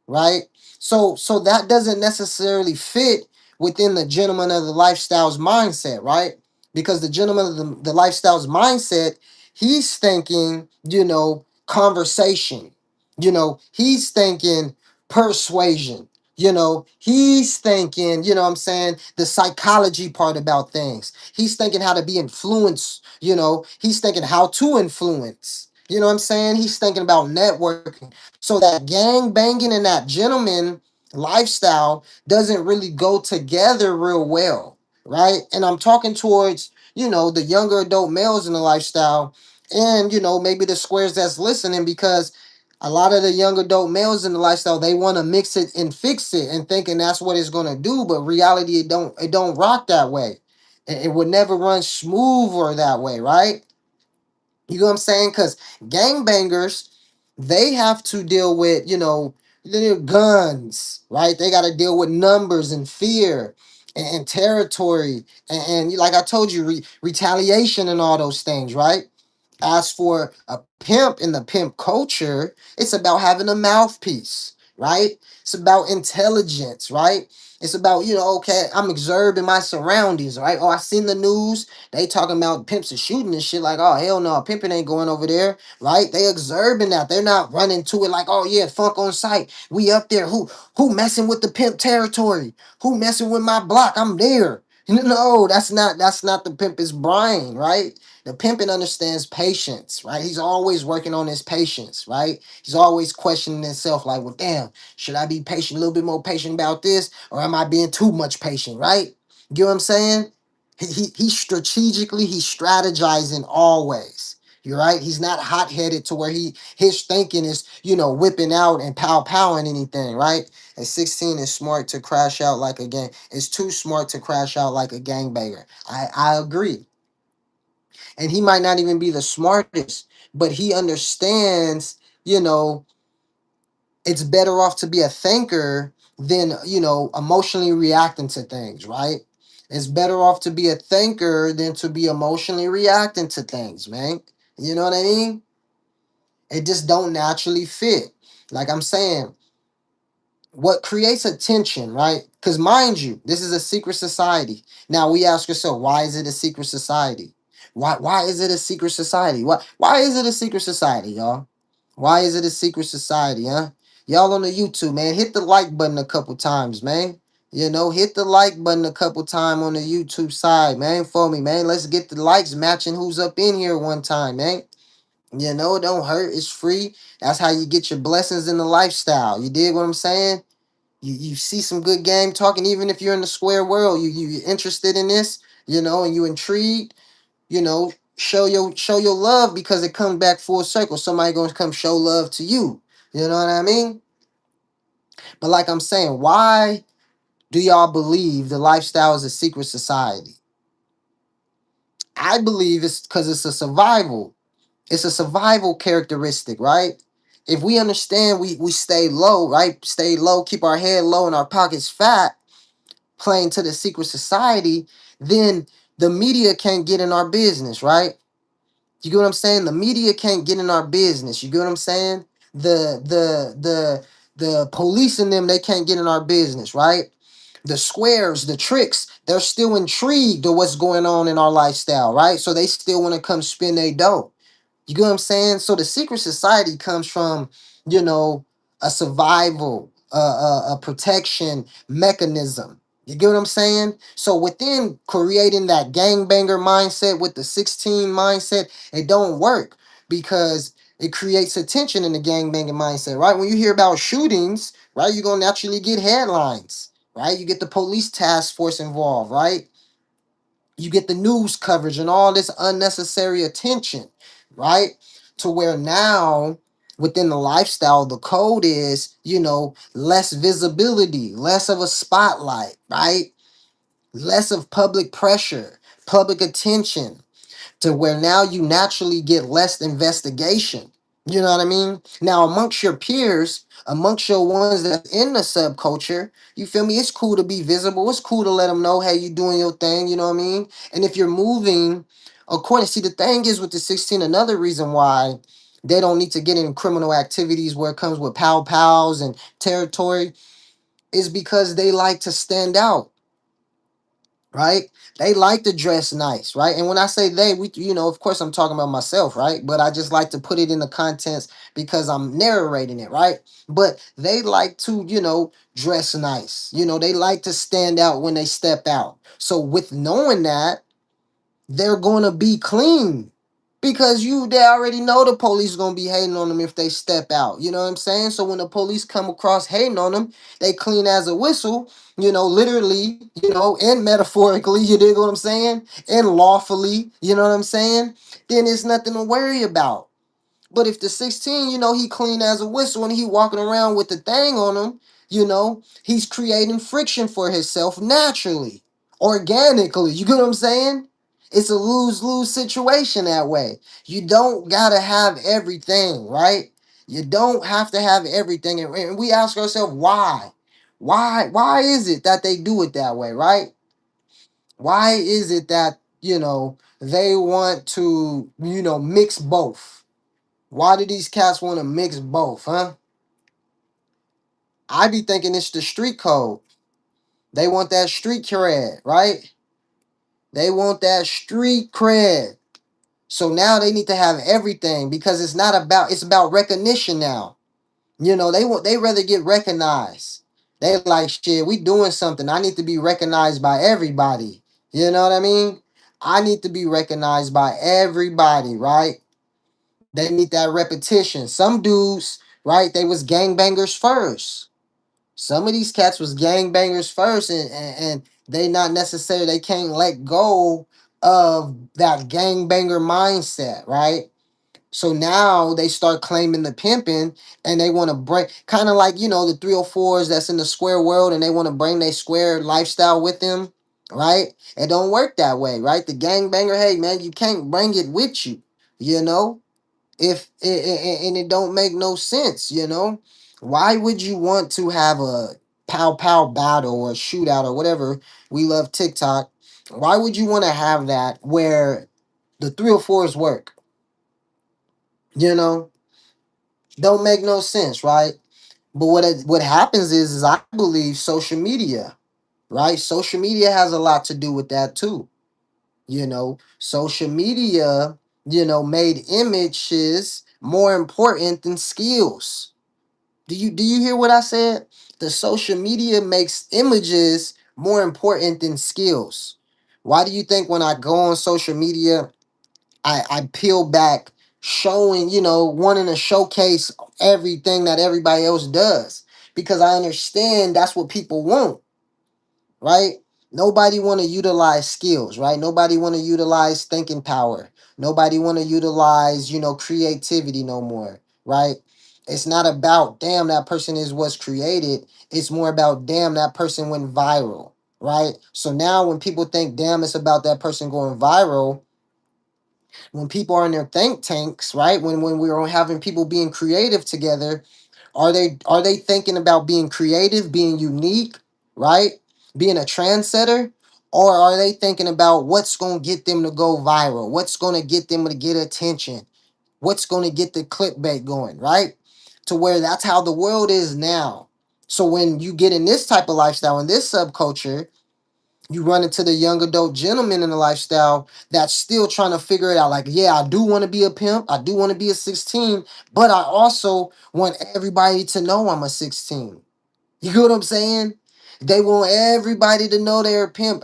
right? So that doesn't necessarily fit within the gentleman of the lifestyle's mindset, right? Because the gentleman of the lifestyle's mindset, he's thinking, conversation, he's thinking persuasion, he's thinking, what I'm saying, the psychology part about things. He's thinking how to be influenced, he's thinking how to influence. You know what I'm saying? He's thinking about networking. So that gang banging and that gentleman lifestyle doesn't really go together real well, right? And I'm talking towards, the younger adult males in the lifestyle and, maybe the squares that's listening because a lot of the young adult males in the lifestyle, they want to mix it and fix it and thinking that's what it's going to do, but reality it don't rock that way. It would never run smooth or that way, right? You know what I'm saying? Because gangbangers, they have to deal with, their guns, right? They got to deal with numbers and fear and territory. And like I told you, retaliation and all those things, right? As for a pimp in the pimp culture, it's about having a mouthpiece, right? It's about intelligence, right? It's about, okay, I'm observing my surroundings, right? Oh, I seen the news. They talking about pimps are shooting and shit. Like, oh, hell no, pimping ain't going over there, right? They observing that. They're not running to it like, oh yeah, funk on sight. We up there. Who messing with the pimp territory? Who messing with my block? I'm there. No, that's not the pimp's brain, right? The pimpin' understands patience, right? He's always working on his patience, right? He's always questioning himself, like, well, damn, should I be patient, a little bit more patient about this, or am I being too much patient, right? You get what I'm saying? He strategically, he's strategizing always. You're right. He's not hot headed to where his thinking is, whipping out and powing anything, right? At 16, it's smart to crash out like a gang. It's too smart to crash out like a gangbanger. I agree, and he might not even be the smartest, but he understands, you know, it's better off to be a thinker than, emotionally reacting to things, right? It's better off to be a thinker than to be emotionally reacting to things, man. You know what I mean? It just don't naturally fit. Like I'm saying, what creates a tension, right? Because mind you, this is a secret society. Now we ask ourselves, why is it a secret society? Why is it a secret society? Why is it a secret society, y'all? Why is it a secret society, huh? Y'all on the YouTube, man, hit the like button a couple times, man. Hit the like button a couple times on the YouTube side, man, for me, man. Let's get the likes matching who's up in here one time, man. It don't hurt. It's free. That's how you get your blessings in the lifestyle. You dig what I'm saying? You see some good game talking, even if you're in the square world, you're interested in this, and you intrigued, show your love because it comes back full circle. Somebody gonna come show love to you. You know what I mean? But like I'm saying, why do y'all believe the lifestyle is a secret society? I believe it's because it's a survival. It's a survival characteristic, right? If we understand we stay low, right? Stay low, keep our head low and our pockets fat, playing to the secret society, then the media can't get in our business, right? You get what I'm saying? The media can't get in our business. You get what I'm saying? The police and them, they can't get in our business, right? The squares, the tricks, they're still intrigued of what's going on in our lifestyle, right? So they still want to come spend their dough. You get what I'm saying? So the secret society comes from, you know, a survival, a protection mechanism. You get what I'm saying? So within creating that gangbanger mindset with the 16 mindset, it don't work because it creates a tension in the gangbanging mindset, right? When you hear about shootings, right, you're gonna naturally get headlines, right? You get the police task force involved, right? You get the news coverage and all this unnecessary attention, right? To where now within the lifestyle, the code is, less visibility, less of a spotlight, right? less of public pressure, public attention, to where now you naturally get less investigation. You know what I mean? Now, amongst your peers, amongst your ones that's in the subculture, you feel me? It's cool to be visible. It's cool to let them know, hey, you doing your thing. You know what I mean? And if you're moving according, see, the thing is with the 16, another reason why they don't need to get in criminal activities where it comes with pals and territory is because they like to stand out, right? They like to dress nice, right? And when I say they, we, of course, I'm talking about myself, right? But I just like to put it in the contents because I'm narrating it, right? But they like to, dress nice. They like to stand out when they step out. So with knowing that, they're gonna be clean because they already know the police gonna be hating on them if they step out. You know what I'm saying? So when the police come across hating on them, they clean as a whistle. Literally, and metaphorically. You dig what I'm saying? And lawfully. You know what I'm saying? Then it's nothing to worry about. But if the 16, he clean as a whistle and he walking around with the thing on him, he's creating friction for himself naturally, organically. You get what I'm saying? It's a lose-lose situation that way. You don't gotta have everything, right? You don't have to have everything. And we ask ourselves why? Why is it that they do it that way, right? Why is it that, they want to, mix both? Why do these cats want to mix both, huh? I be thinking it's the street code. They want that street cred, right? They want that street cred. So now they need to have everything because it's about recognition now. They rather get recognized. They like shit, we doing something. I need to be recognized by everybody. You know what I mean? I need to be recognized by everybody, right? They need that repetition. Some dudes, right, they was gangbangers first. Some of these cats was gangbangers first, and they not necessarily, they can't let go of that gangbanger mindset, right? So now they start claiming the pimping and they want to bring kind of like, the 304s that's in the square world and they want to bring their square lifestyle with them, right? It don't work that way, right? The gangbanger, hey man, you can't bring it with you, you know? If and it don't make no sense. Why would you want to have a pow battle or a shootout or whatever? We love TikTok. Why would you want to have that where the 304s work? you know don't make no sense, right? But what happens is I believe social media, right? Social media has a lot to do with that too. Social media, made images more important than skills. Do you hear what I said? The social media makes images more important than skills. Why do you think when I go on social media, I peel back showing, wanting to showcase everything that everybody else does? Because I understand that's what people want, right? Nobody want to utilize skills, right? Nobody want to utilize thinking power. Nobody want to utilize, creativity no more, right? It's not about damn that person is what's created. It's more about damn that person went viral, right? So now when people think damn it's about that person going viral, when people are in their think tanks, right? When we're having people being creative together, are they thinking about being creative, being unique, right? Being a trendsetter? Or are they thinking about what's going to get them to go viral? What's going to get them to get attention? What's going to get the clickbait going, right? To where that's how the world is now. So when you get in this type of lifestyle, in this subculture, you run into the young adult gentleman in the lifestyle that's still trying to figure it out. Like, yeah, I do want to be a pimp. I do want to be a 16, but I also want everybody to know I'm a 16. You get what I'm saying? They want everybody to know they're a pimp.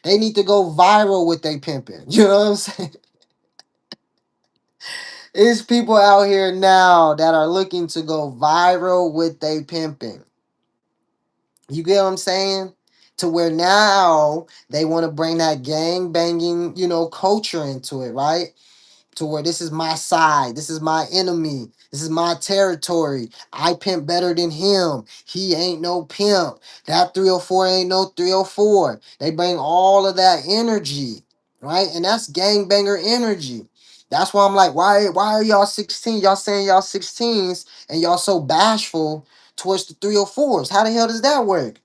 They need to go viral with their pimping. You know what I'm saying? It's people out here now that are looking to go viral with their pimping. You get what I'm saying? To where now they want to bring that gang banging, culture into it, right? to where this is my side, this is my enemy, this is my territory. I pimp better than him. He ain't no pimp. That 304 ain't no 304. They bring all of that energy, right? And that's gangbanger energy. That's why I'm like, why are y'all 16? Y'all saying y'all 16s and y'all so bashful towards the 304s. How the hell does that work?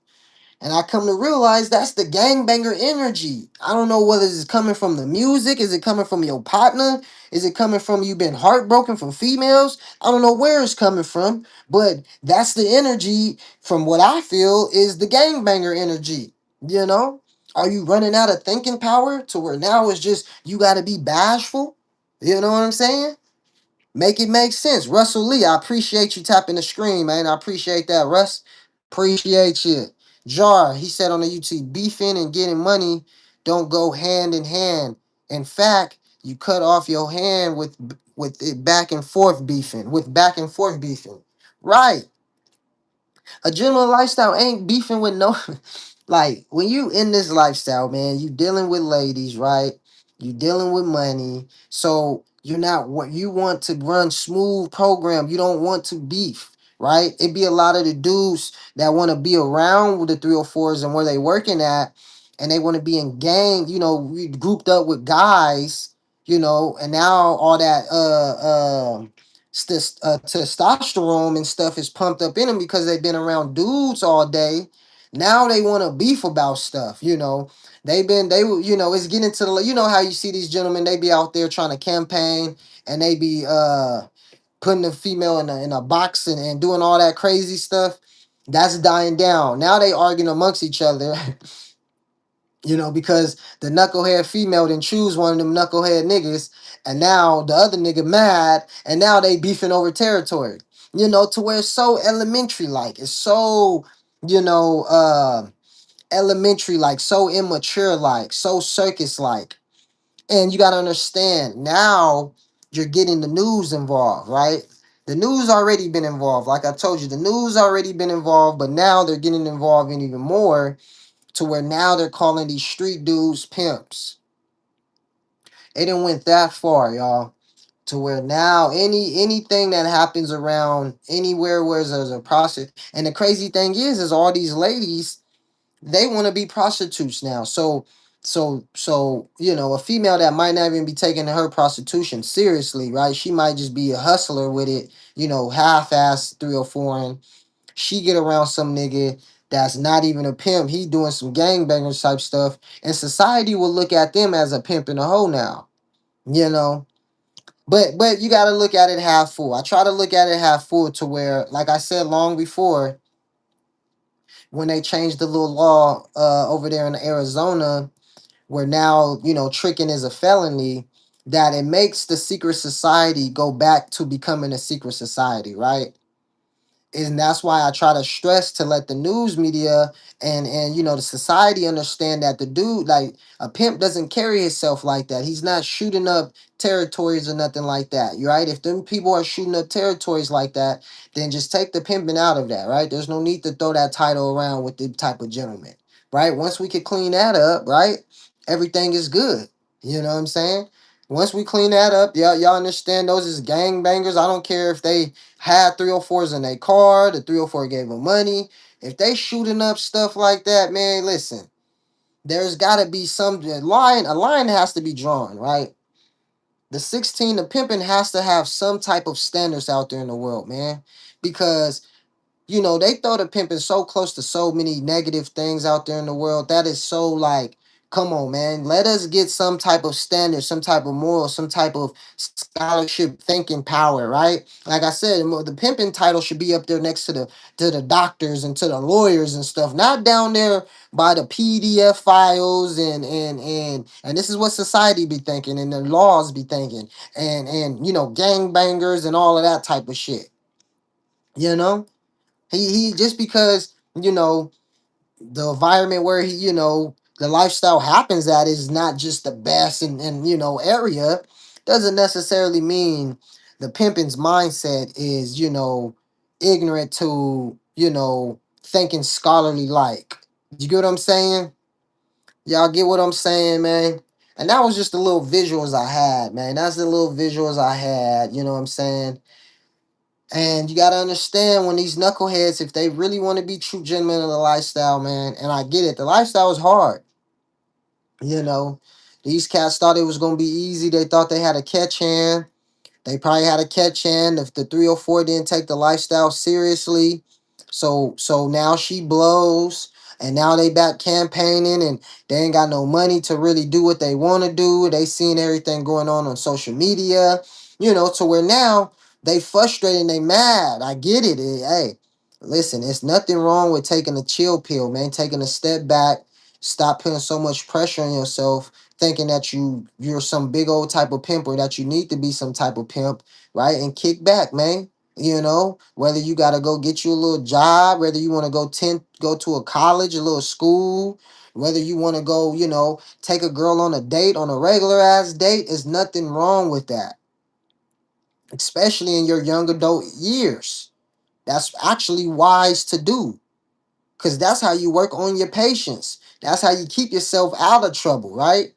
And I come to realize that's the gangbanger energy. I don't know whether it's coming from the music. Is it coming from your partner? Is it coming from you been heartbroken from females? I don't know where it's coming from, but that's the energy from what I feel is the gangbanger energy. You know? Are you running out of thinking power to where now it's just you gotta be bashful? You know what I'm saying? Make it make sense. Russell Lee, I appreciate you tapping the screen, man. I appreciate that, Russ. Appreciate you. Jar, he said on the YouTube, beefing and getting money don't go hand in hand. In fact, you cut off your hand with it back and forth beefing, with back and forth beefing. Right. A gentleman lifestyle ain't beefing with no like when you in this lifestyle, man, you dealing with ladies, right? You dealing with money. So you're not what you want to run smooth program. You don't want to beef, right? It be a lot of the dudes that want to be around with the 304s and where they working at, and they want to be in gang, we grouped up with guys, and now all that testosterone and stuff is pumped up in them because they've been around dudes all day. Now they want to beef about stuff. It's getting to the, how you see these gentlemen, they be out there trying to campaign, and they be putting the female in a box and doing all that crazy stuff. That's dying down. Now they arguing amongst each other. Because the knucklehead female didn't choose one of them knucklehead niggas, and now the other nigga mad, and now they beefing over territory. To where it's so elementary, like it's so, you know, uh, elementary, like so immature, like so circus, like. And you gotta understand now you're getting the news involved, right? The news already been involved. Like I told you, the news already been involved, but now they're getting involved in even more to where now they're calling these street dudes pimps. It didn't went that far, y'all. To where now anything that happens around anywhere where there's a prostitute, and the crazy thing is all these ladies, they want to be prostitutes now. So a female that might not even be taking her prostitution seriously, right? She might just be a hustler with it, half-ass 304, she get around some nigga that's not even a pimp. He doing some gangbanger type stuff, and society will look at them as a pimp in a hoe now. You know, but you got to look at it half full. I try to look at it half full to where, like I said long before, when they changed the little law over there in Arizona, where now tricking is a felony, that it makes the secret society go back to becoming a secret society, right? And that's why I try to stress to let the news media and the society understand that the dude, like, a pimp doesn't carry himself like that. He's not shooting up territories or nothing like that. You right? If them people are shooting up territories like that, then just take the pimping out of that, right? There's no need to throw that title around with the type of gentleman, right? Once we could clean that up, right, everything is good. You know what I'm saying? Once we clean that up, y'all understand those is gangbangers. I don't care if they had 304s in their car, the 304 gave them money. If they shooting up stuff like that, man, listen, there's got to be some line. A line has to be drawn, right? The 16, the pimping has to have some type of standards out there in the world, man, because they throw the pimping so close to so many negative things out there in the world. That is so like, come on, man. Let us get some type of standard, some type of moral, some type of scholarship thinking power, right? Like I said, the pimping title should be up there next to the doctors and to the lawyers and stuff, not down there by the PDF files and this is what society be thinking and the laws be thinking and gangbangers and all of that type of shit. You know? He just because the environment where the lifestyle happens at is not just the best and area, doesn't necessarily mean the pimping's mindset is ignorant to thinking scholarly like. You get what I'm saying? Y'all get what I'm saying, man? And that was just the little visuals I had, man. That's the little visuals I had, you know what I'm saying? And you gotta understand when these knuckleheads, if they really want to be true gentlemen of the lifestyle, man, and I get it, the lifestyle is hard. You know, these cats thought it was gonna be easy. They thought they had a catch hand. They probably had a catch hand if the 304 didn't take the lifestyle seriously. So now she blows, and now they back campaigning, and they ain't got no money to really do what they want to do. They seeing everything going on social media, to where now they frustrated and they mad. I get it. Hey, listen, it's nothing wrong with taking a chill pill, man. Taking a step back, stop putting so much pressure on yourself, thinking that you're some big old type of pimp or that you need to be some type of pimp, right? And kick back, man. Whether you gotta go get you a little job, whether you want to go to a college, a little school, whether you want to go, take a girl on a date, on a regular ass date, is nothing wrong with that. Especially in your young adult years. That's actually wise to do. Cause that's how you work on your patience. That's how you keep yourself out of trouble, right?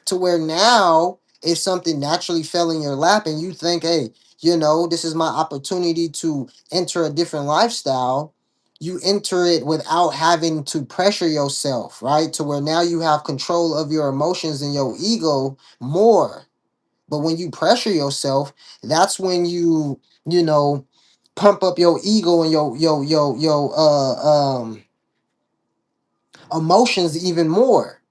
To where now if something naturally fell in your lap and you think, hey, this is my opportunity to enter a different lifestyle, you enter it without having to pressure yourself, right? To where now you have control of your emotions and your ego more. But when you pressure yourself, that's when you pump up your ego and your emotions even more.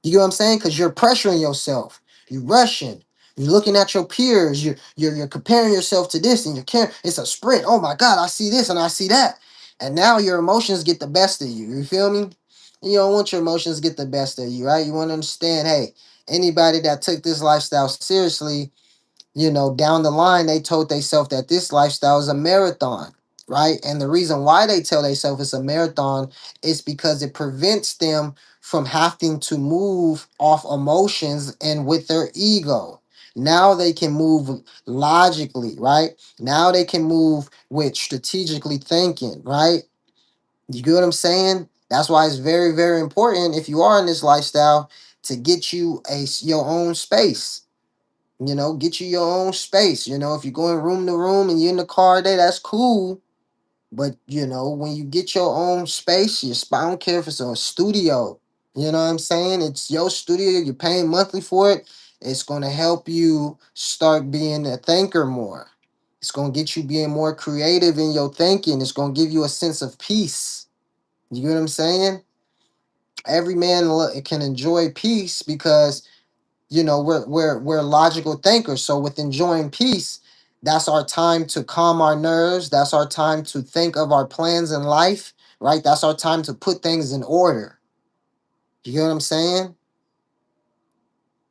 You get what I'm saying? Because you're pressuring yourself. You're rushing. You're looking at your peers. You're comparing yourself to this, and it's a sprint. Oh my God, I see this and I see that, and now your emotions get the best of you. You feel me? You don't want your emotions to get the best of you, right? You want to understand. Hey, anybody that took this lifestyle seriously, down the line, they told themselves that this lifestyle is a marathon, right? And the reason why they tell themselves it's a marathon is because it prevents them from having to move off emotions and with their ego. Now they can move logically, right? Now they can move with strategically thinking, right? You get what I'm saying? That's why it's very, very important if you are in this lifestyle to get you your own space. Get you your own space. If you're going room to room and you're in the car a day, that's cool. But when you get your own space, your spot, I don't care if it's a studio. You know what I'm saying? It's your studio. You're paying monthly for it. It's gonna help you start being a thinker more. It's gonna get you being more creative in your thinking. It's gonna give you a sense of peace. You get what I'm saying? Every man can enjoy peace because we're logical thinkers. So with enjoying peace, that's our time to calm our nerves. That's our time to think of our plans in life, right? That's our time to put things in order. You get what I'm saying?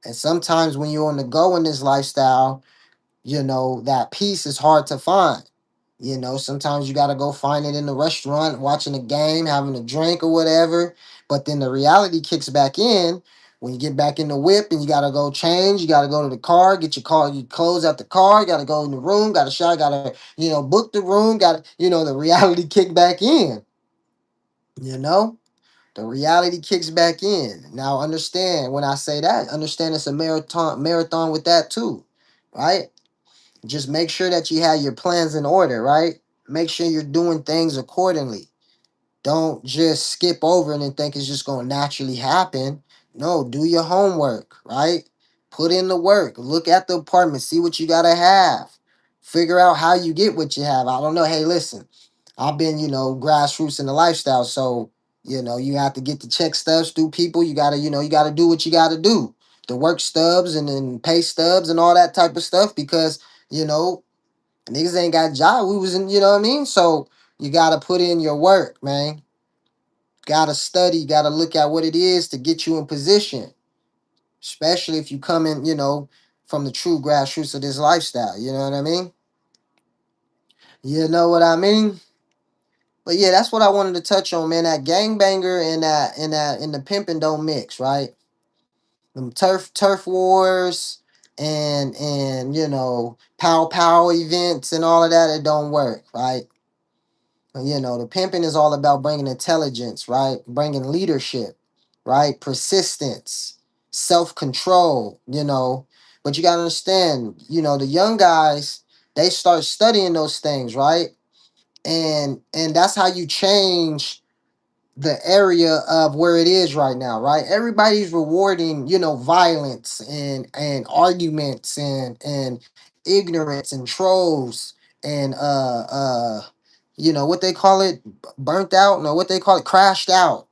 And sometimes when you're on the go in this lifestyle, that peace is hard to find. Sometimes you got to go find it in the restaurant, watching a game, having a drink or whatever. But then the reality kicks back in when you get back in the whip and you got to go change. You got to go to the car, get your clothes out the car. You got to go in the room, got to shower, got to, book the room, got to, the reality kick back in, you know? The reality kicks back in. Now understand when I say that, understand it's a marathon with that too, right? Just make sure that you have your plans in order, right? Make sure you're doing things accordingly. Don't just skip over it and think it's just going to naturally happen. No, do your homework, right? Put in the work. Look at the apartment. See what you got to have. Figure out how you get what you have. I don't know. Hey, listen, I've been, grassroots in the lifestyle. So, you have to get the check stubs through people. You got to, you got to do what you got to do. The work stubs and then pay stubs and all that type of stuff because, niggas ain't got a job. We was in, you know what I mean? So you got to put in your work, man. Gotta study, gotta look at what it is to get you in position. Especially if you come in, from the true grassroots of this lifestyle. You know what I mean? You know what I mean? But yeah, that's what I wanted to touch on, man. That gangbanger and the pimping don't mix, right? Them turf wars and pow events and all of that, it don't work, right? The pimping is all about bringing intelligence, right? Bringing leadership, right? Persistence. self-control, But you gotta understand, the young guys, they start studying those things, right? And that's how you change the area of where it is right now, right? Everybody's rewarding, violence and arguments and ignorance and trolls and what they call it, burnt out, no, what they call it, crashed out.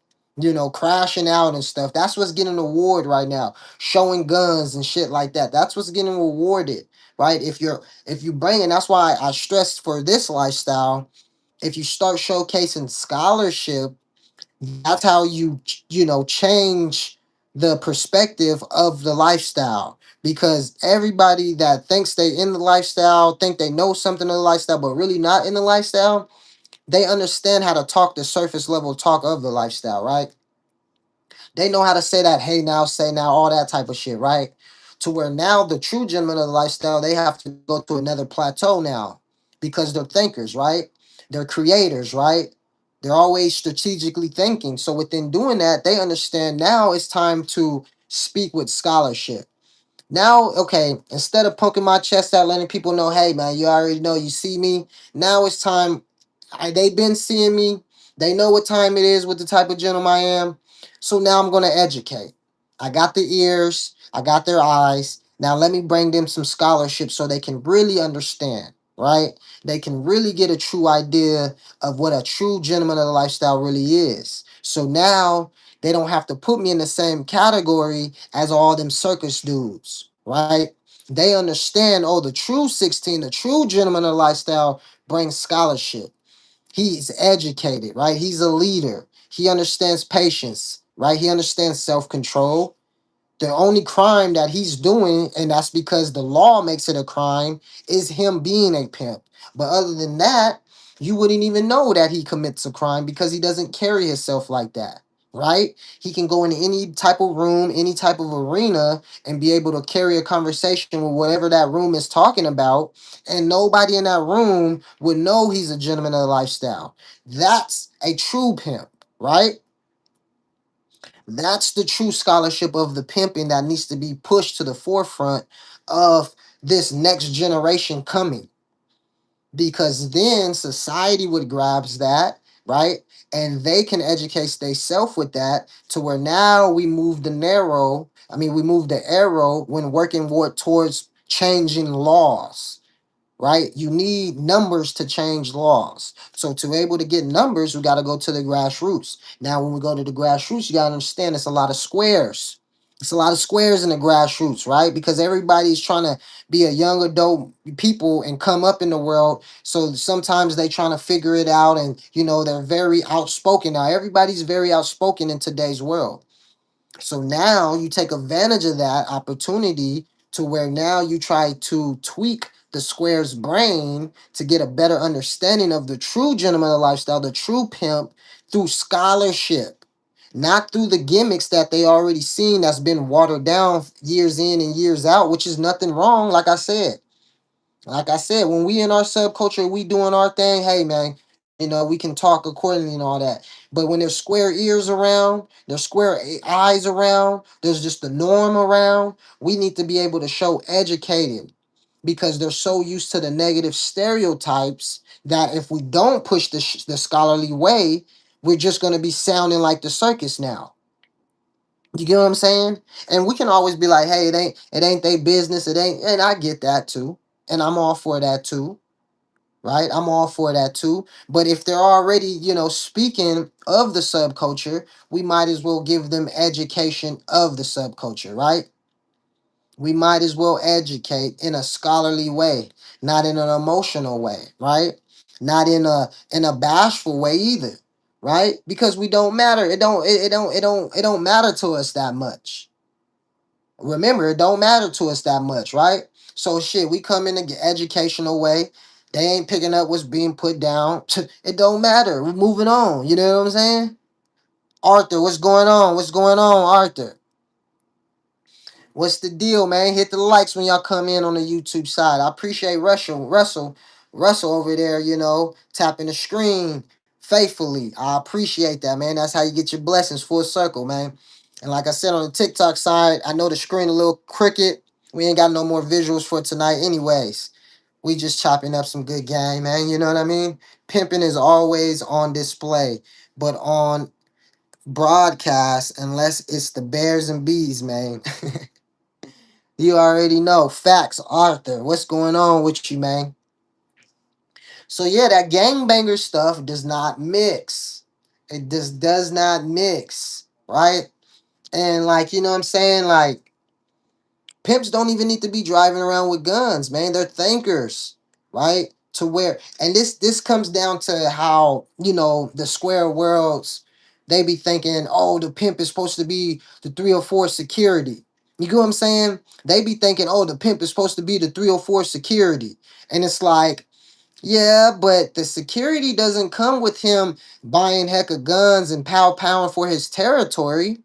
Crashing out and stuff. That's what's getting award right now. Showing guns and shit like that. That's what's getting rewarded, right? If you bring, and that's why I stressed for this lifestyle. If you start showcasing scholarship, that's how change the perspective of the lifestyle, because everybody that thinks they in the lifestyle think they know something of the lifestyle but really not in the lifestyle, they understand how to talk the surface level talk of the lifestyle, right? They know how to say that, hey now, say now, all that type of shit, right? To where now the true gentlemen of the lifestyle, they have to go to another plateau now, because they're thinkers, right? They're creators, right? They're always strategically thinking. So within doing that, they understand now it's time to speak with scholarship. Now, okay, instead of poking my chest out, letting people know, hey man, you already know, you see me. Now it's time. They been seeing me. They know what time it is with the type of gentleman I am. So now I'm gonna educate. I got the ears. I got their eyes. Now let me bring them some scholarship so they can really understand, right? They can really get a true idea of what a true gentleman of the lifestyle really is. So now they don't have to put me in the same category as all them circus dudes, right? They understand, oh, the true 16, the true gentleman of the lifestyle brings scholarship. He's educated, right? He's a leader. He understands patience, right? He understands self-control. The only crime that he's doing, and that's because the law makes it a crime, is him being a pimp. But other than that, you wouldn't even know that he commits a crime because he doesn't carry himself like that, right? He can go in any type of room, any type of arena, and be able to carry a conversation with whatever that room is talking about, and nobody in that room would know he's a gentleman of the lifestyle. That's a true pimp, right? That's the true scholarship of the pimping that needs to be pushed to the forefront of this next generation coming. Because then society would grabs that, right? And they can educate themselves with that, to where now we move the arrow when working towards changing laws, right? You need numbers to change laws. So to able to get numbers, we got to go to the grassroots. Now, when we go to the grassroots, you got to understand it's a lot of squares. It's a lot of squares in the grassroots, right? Because everybody's trying to be a young adult people and come up in the world. So sometimes they trying to figure it out, and they're very outspoken. Now everybody's very outspoken in today's world. So now you take advantage of that opportunity, to where now you try to tweak the square's brain to get a better understanding of the true gentleman of lifestyle, the true pimp, through scholarship, not through the gimmicks that they already seen that's been watered down years in and years out, which is nothing wrong. Like I said, when we in our subculture, we doing our thing. Hey, man, we can talk accordingly and all that. But when there's square ears around, there's square eyes around, there's just the norm around. We need to be able to show educated, because they're so used to the negative stereotypes that if we don't push the scholarly way, we're just going to be sounding like the circus now. You get what I'm saying? And we can always be like, hey, it ain't their business. It ain't, and I get that too. And I'm all for that too. Right? I'm all for that too. But if they're already, speaking of the subculture, we might as well give them education of the subculture, right? We might as well educate in a scholarly way, not in an emotional way, right? Not in a bashful way either, right? Because we don't matter. It don't matter to us that much. Remember, it don't matter to us that much, right? So shit, we come in an educational way. They ain't picking up what's being put down. It don't matter. We're moving on. You know what I'm saying? Arthur, what's going on? What's going on, Arthur? What's the deal, man? Hit the likes when y'all come in on the YouTube side. I appreciate Russell over there, tapping the screen faithfully. I appreciate that, man. That's how you get your blessings full circle, man. And like I said on the TikTok side, I know the screen a little crooked. We ain't got no more visuals for tonight, anyways. We just chopping up some good game, man. You know what I mean? Pimping is always on display, but on broadcast, unless it's the Bears and Bees, man. You already know. Facts, Arthur. What's going on with you, man? So yeah, that gangbanger stuff does not mix. It just does not mix, right? And like, you know what I'm saying? Like, pimps don't even need to be driving around with guns, man. They're thinkers, right? To where, and this comes down to how, you know, the square worlds, they be thinking, oh, the pimp is supposed to be the 304 security. You get what I'm saying? They be thinking, oh, the pimp is supposed to be the 304 security. And it's like, yeah, but the security doesn't come with him buying heck of guns and pow for his territory.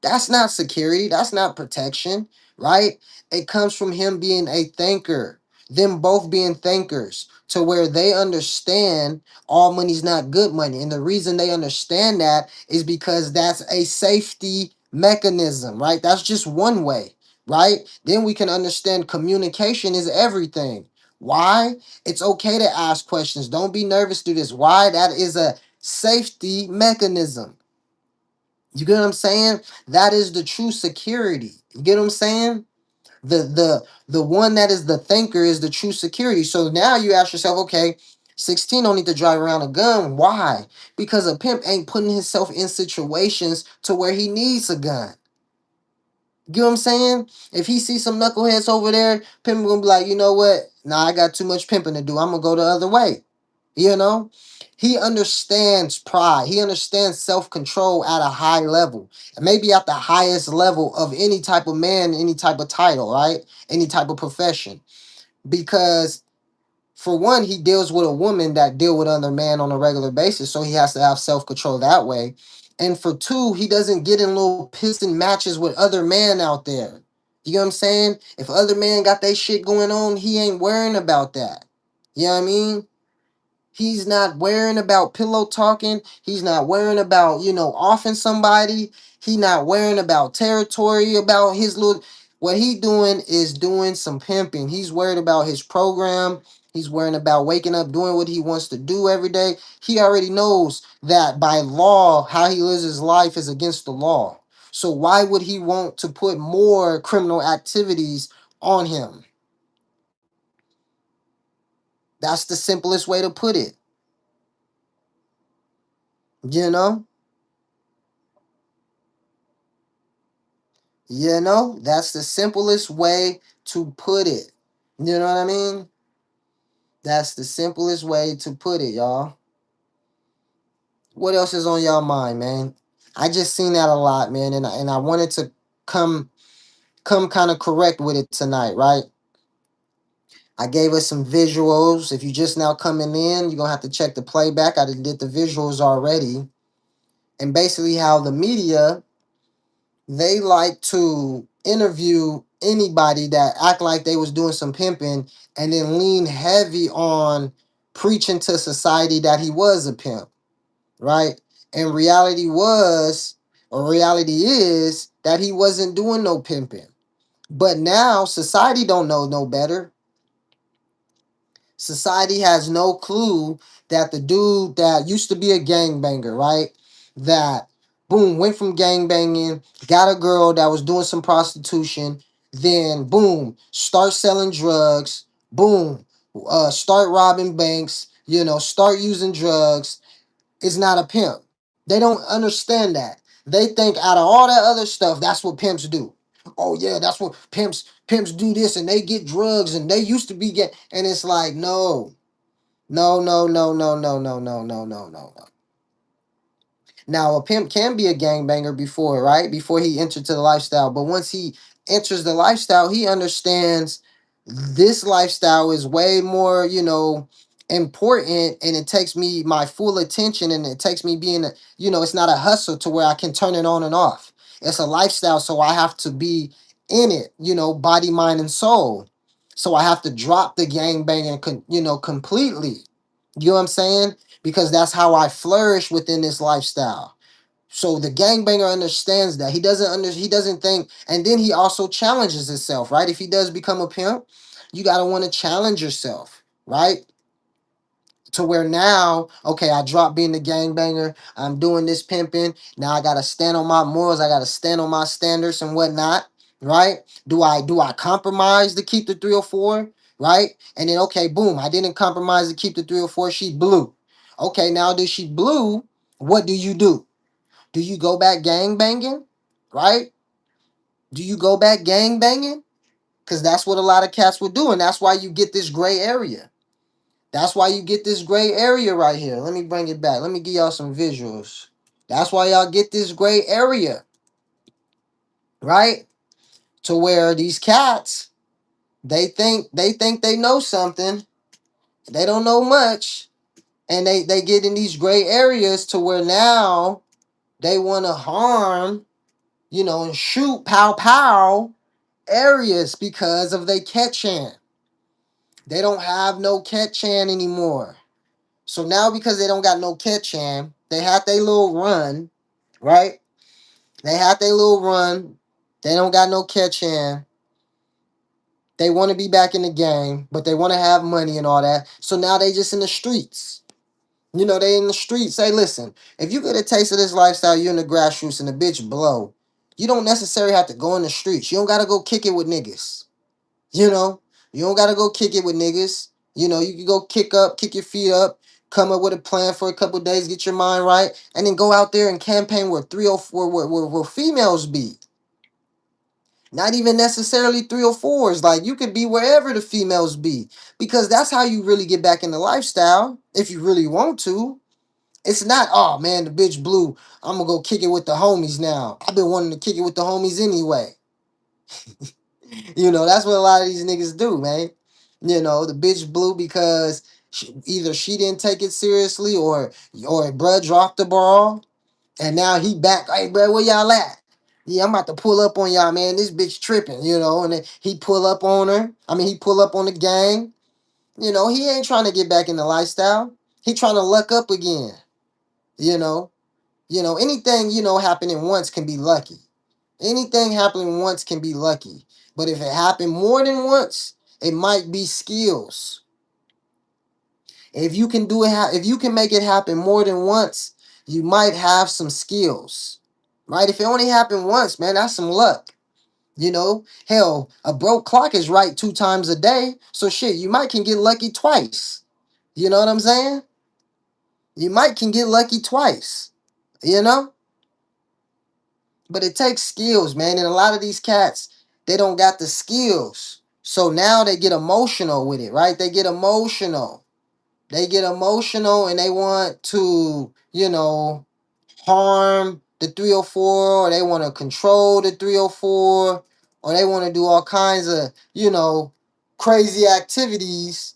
That's not security. That's not protection, right? It comes from him being a thinker, them both being thinkers, to where they understand all money's not good money. And the reason they understand that is because that's a safety mechanism, right? That's just one way, right? Then we can understand communication is everything. Why? It's okay to ask questions. Don't be nervous to this. Why? That is a safety mechanism. You get what I'm saying? That is the true security. You get what I'm saying? The one that is the thinker is the true security. So now you ask yourself, okay, 16 don't need to drive around a gun. Why? Because a pimp ain't putting himself in situations to where he needs a gun. You know what I'm saying? If he sees some knuckleheads over there, pimp gonna be like, you know what? Nah, I got too much pimping to do. I'm gonna go the other way. You know? He understands pride. He understands self-control at a high level. And maybe at the highest level of any type of man, any type of title, right? Any type of profession. Because for one, he deals with a woman that deal with other man on a regular basis, so he has to have self control that way. And for two, he doesn't get in little piston matches with other men out there. You know what I'm saying? If other men got their shit going on, he ain't worrying about that. You know what I mean? He's not worrying about pillow talking. He's not worrying about, you know, offing somebody. He not worrying about territory, about his little. What he doing is doing some pimping. He's worried about his program. He's worrying about waking up, doing what he wants to do every day. He already knows that by law, how he lives his life is against the law. So why would he want to put more criminal activities on him? That's the simplest way to put it. You know? That's the simplest way to put it. You know what I mean? That's the simplest way to put it, y'all. What else is on y'all mind, man? I just seen that a lot, man, and I wanted to come kind of correct with it tonight, right? I gave us some visuals. If you just now coming in, you're gonna have to check the playback. I did the visuals already. And basically how the media, they like to interview anybody that act like they was doing some pimping and then lean heavy on preaching to society that he was a pimp, right? And reality is that he wasn't doing no pimping. But now society don't know no better. Society has no clue that the dude that used to be a gangbanger, right? That boom, went from gangbanging, got a girl that was doing some prostitution, then boom, start selling drugs, boom, start robbing banks, start using drugs, is not a pimp. They don't understand that. They think out of all that other stuff, that's what pimps do. Oh yeah, that's what pimps do this and they get drugs and they used to be get and it's like no. No, no, no, no, no, no, no, no, no, no, no. Now, a pimp can be a gangbanger before, right? Before he entered to the lifestyle. But once he enters the lifestyle, he understands this lifestyle is way more, important. And it takes me my full attention and it takes me being, it's not a hustle to where I can turn it on and off. It's a lifestyle. So I have to be in it, body, mind, and soul. So I have to drop the gangbanging, completely. You know what I'm saying? Because that's how I flourish within this lifestyle. So the gangbanger understands that. He doesn't think, and then he also challenges himself, right? If he does become a pimp, you gotta want to challenge yourself, right? To where now, okay, I dropped being the gangbanger. I'm doing this pimping. Now I gotta stand on my morals. I gotta stand on my standards and whatnot. Right? Do I compromise to keep the 304? Right? And then okay, boom, I didn't compromise to keep the 304. She blew. Okay, now that she blew, what do you do? Do you go back gang banging? Right? Do you go back gang banging? Because that's what a lot of cats would do, and that's why you get this gray area. That's why you get this gray area right here. Let me bring it back. Let me give y'all some visuals. That's why y'all get this gray area, right? To where these cats, they think they know something. They don't know much. And they get in these gray areas to where now they want to harm, and shoot pow pow areas because of they catchan. They don't have no catchan anymore. So now because they don't got no catchan, they had their little run, right? They had their little run. They don't got no catchan. They want to be back in the game, but they want to have money and all that. So now they just in the streets. They in the streets. Say, listen, if you get a taste of this lifestyle, you're in the grassroots and the bitch blow. You don't necessarily have to go in the streets. You don't gotta go kick it with niggas. You know, you don't gotta go kick it with niggas. You can go kick your feet up, come up with a plan for a couple days, get your mind right, and then go out there and campaign where 304 where females be. Not even necessarily 304s. Like you could be wherever the females be. Because that's how you really get back in the lifestyle, if you really want to. It's not, oh man, the bitch blew. I'm gonna go kick it with the homies now. I've been wanting to kick it with the homies anyway. That's what a lot of these niggas do, man. The bitch blew because either she didn't take it seriously or bruh dropped the ball and now he back. Hey, bruh, where y'all at? Yeah, I'm about to pull up on y'all, man. This bitch tripping, and then he pull up on her. I mean, he pull up on the gang. He ain't trying to get back in the lifestyle. He trying to luck up again. You know, anything happening once can be lucky. Anything happening once can be lucky. But if it happened more than once, it might be skills. If you can do it, if you can make it happen more than once, you might have some skills, right? If it only happened once, man, that's some luck. Hell, a broke clock is right 2 times a day. So shit, you might can get lucky twice. You know what I'm saying? You might can get lucky twice. You know? But it takes skills, man. And a lot of these cats, they don't got the skills. So now they get emotional with it, right? They get emotional. They get emotional and they want to, harm the 304, or they want to control the 304, or they want to do all kinds of, crazy activities.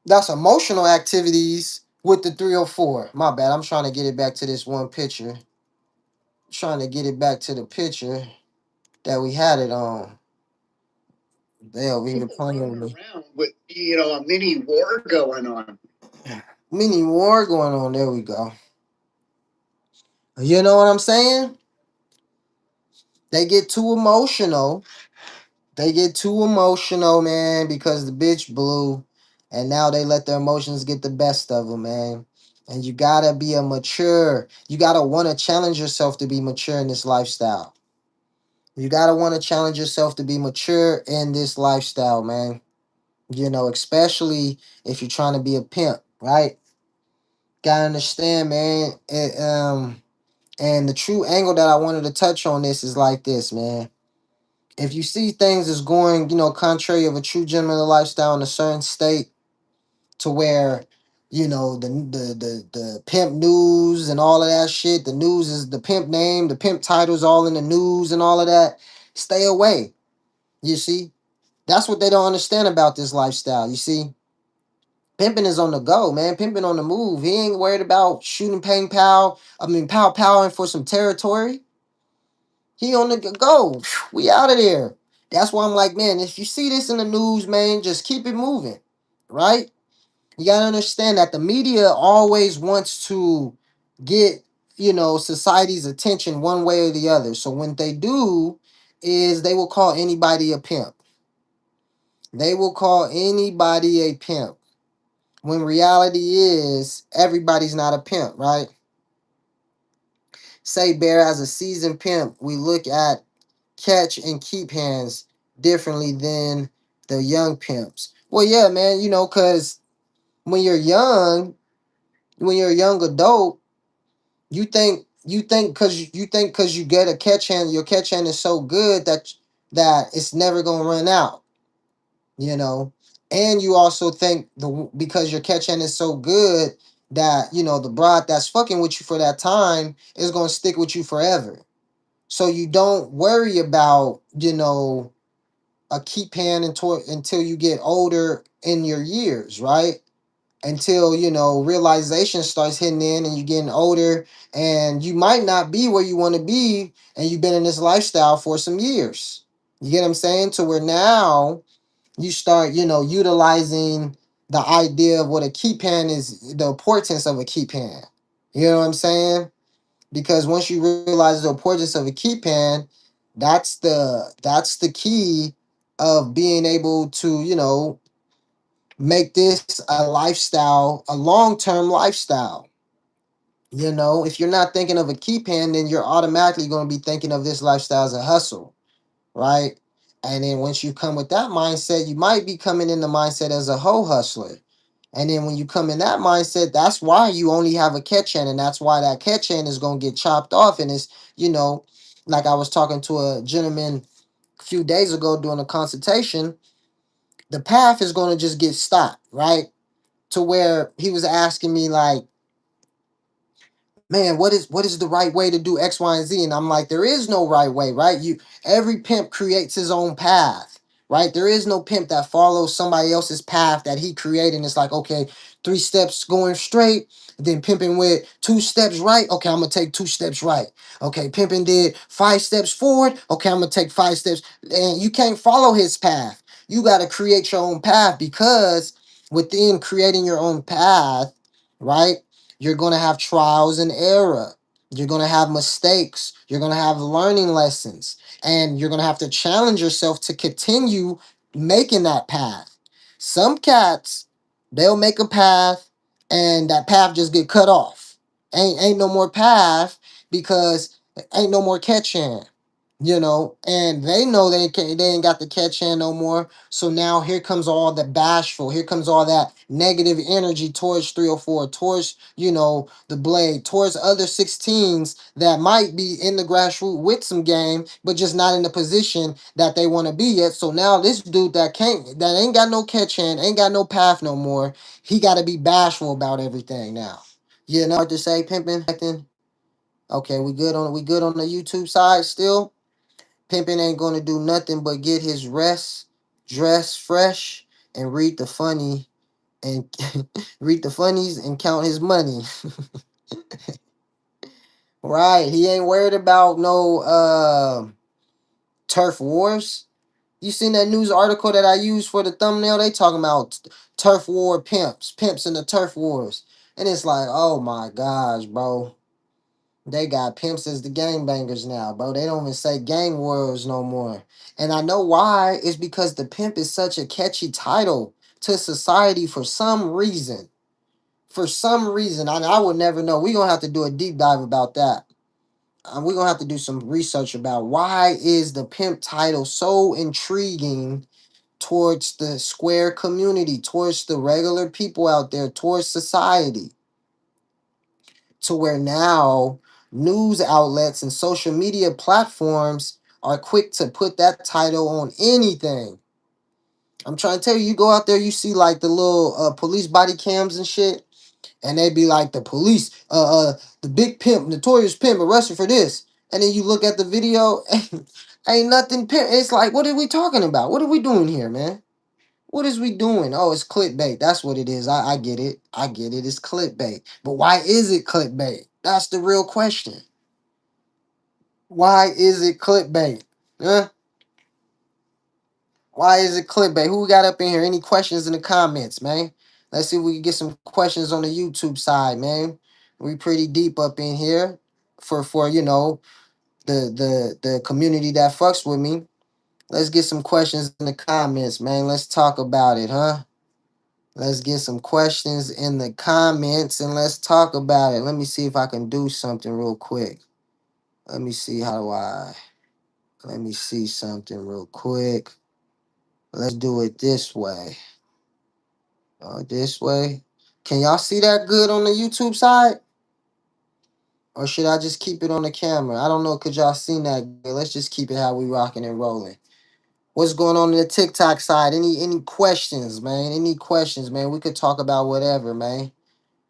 That's emotional activities with the 304. My bad. I'm trying to get it back to this one picture. Trying to get it back to the picture that we had it on. They over here playing with me. Around with a mini war going on. Mini war going on. There we go. You know what I'm saying? They get too emotional. They get too emotional, man, because the bitch blew, and now they let their emotions get the best of them, man. And you gotta be a mature. You gotta want to challenge yourself to be mature in this lifestyle. You gotta want to challenge yourself to be mature in this lifestyle, man. Especially if you're trying to be a pimp, right? Gotta understand, man. And the true angle that I wanted to touch on this is like this, man. If you see things as going, contrary of a true gentleman lifestyle in a certain state, to where, the pimp news and all of that shit, the news is the pimp name, the pimp titles all in the news and all of that. Stay away. You see, that's what they don't understand about this lifestyle. You see, pimping is on the go, man. Pimping on the move. He ain't worried about shooting pow powing for some territory. He on the go. We out of there. That's why I'm like, man, if you see this in the news, man, just keep it moving. Right? You gotta understand that the media always wants to get society's attention one way or the other. So when they do is they will call anybody a pimp. They will call anybody a pimp. When reality is everybody's not a pimp, right? Say Bear, as a seasoned pimp, we look at catch and keep hands differently than the young pimps. Well, yeah, man, cause when you're young, when you're a young adult, you think because you get a catch hand, your catch hand is so good that it's never gonna run out, you know. And you also think because your catch hand is so good that the broad that's fucking with you for that time is gonna stick with you forever. So you don't worry about a keep hand until you get older in your years, right? Until realization starts hitting in and you're getting older, and you might not be where you want to be, and you've been in this lifestyle for some years. You get what I'm saying? To where now you start utilizing the idea of what a keep hand is, the importance of a keep hand. You know what I'm saying? Because once you realize the importance of a keep hand, that's the key of being able to make this a lifestyle, a long-term lifestyle. If you're not thinking of a keep hand, then you're automatically going to be thinking of this lifestyle as a hustle, right? And then once you come with that mindset, you might be coming in the mindset as a hoe hustler. And then when you come in that mindset, that's why you only have a catch hand, and that's why that catch hand is going to get chopped off. And it's, like I was talking to a gentleman a few days ago doing a consultation, the path is going to just get stopped, right? To where he was asking me like, man, what is the right way to do X, Y, and Z? And I'm like, there is no right way, right? Every pimp creates his own path, right? There is no pimp that follows somebody else's path that he created. And it's like, okay, 3 steps going straight, then pimping with 2 steps right. Okay, I'm gonna take 2 steps right. Okay, pimping did 5 steps forward. Okay, I'm gonna take 5 steps. And you can't follow his path. You gotta create your own path, because within creating your own path, right? You're going to have trials and error. You're going to have mistakes. You're going to have learning lessons. And you're going to have to challenge yourself to continue making that path. Some cats, they'll make a path and that path just get cut off. Ain't no more path because ain't no more catching. And they know they ain't got the catch hand no more. So now here comes all the bashful, here comes all that negative energy towards 304, towards the blade, towards other 16s that might be in the grassroots with some game, but just not in the position that they want to be yet. So now this dude that ain't got no catch hand, ain't got no path no more, he got to be bashful about everything now. Hard to say, pimping. Okay, we good on the YouTube side still. Pimping ain't gonna do nothing but get his rest, dress fresh, and and read the funnies and count his money. Right. He ain't worried about no turf wars. You seen that news article that I used for the thumbnail? They talking about turf war pimps in the turf wars. And it's like, oh my gosh, bro. They got pimps as the gangbangers now, bro. They don't even say gang wars no more. And I know why. It's because the pimp is such a catchy title to society for some reason. For some reason. I would never know. We're going to have to do a deep dive about that. We're going to have to do some research about why is the pimp title so intriguing towards the square community, towards the regular people out there, towards society, to where now news outlets and social media platforms are quick to put that title on anything. I'm trying to tell you, you go out there, you see like the little police body cams and shit, and they be like the police, the big pimp, notorious pimp arrested for this, and then you look at the video, ain't nothing pimp. It's like, what are we talking about? What are we doing here, man? What is we doing? Oh, it's clickbait. That's what it is. I get it. I get it. It's clickbait. But why is it clickbait? That's the real question. Why is it clickbait? Huh? Why is it clickbait? Who we got up in here? Any questions in the comments, man? Let's see if we can get some questions on the YouTube side, man. We pretty deep up in here. for the community that fucks with me. Let's get some questions in the comments, man. Let's talk about it, huh? Let's get some questions in the comments and let's talk about it. Let me see if I can do something real quick. Let me see how do I. Let me see something real quick. Let's do it this way. This way. Can y'all see that good on the YouTube side? Or should I just keep it on the camera? I don't know. Could y'all seen that good? Let's just keep it how we rocking and rolling. What's going on the TikTok side? Any questions, man? Any questions, man? We could talk about whatever, man.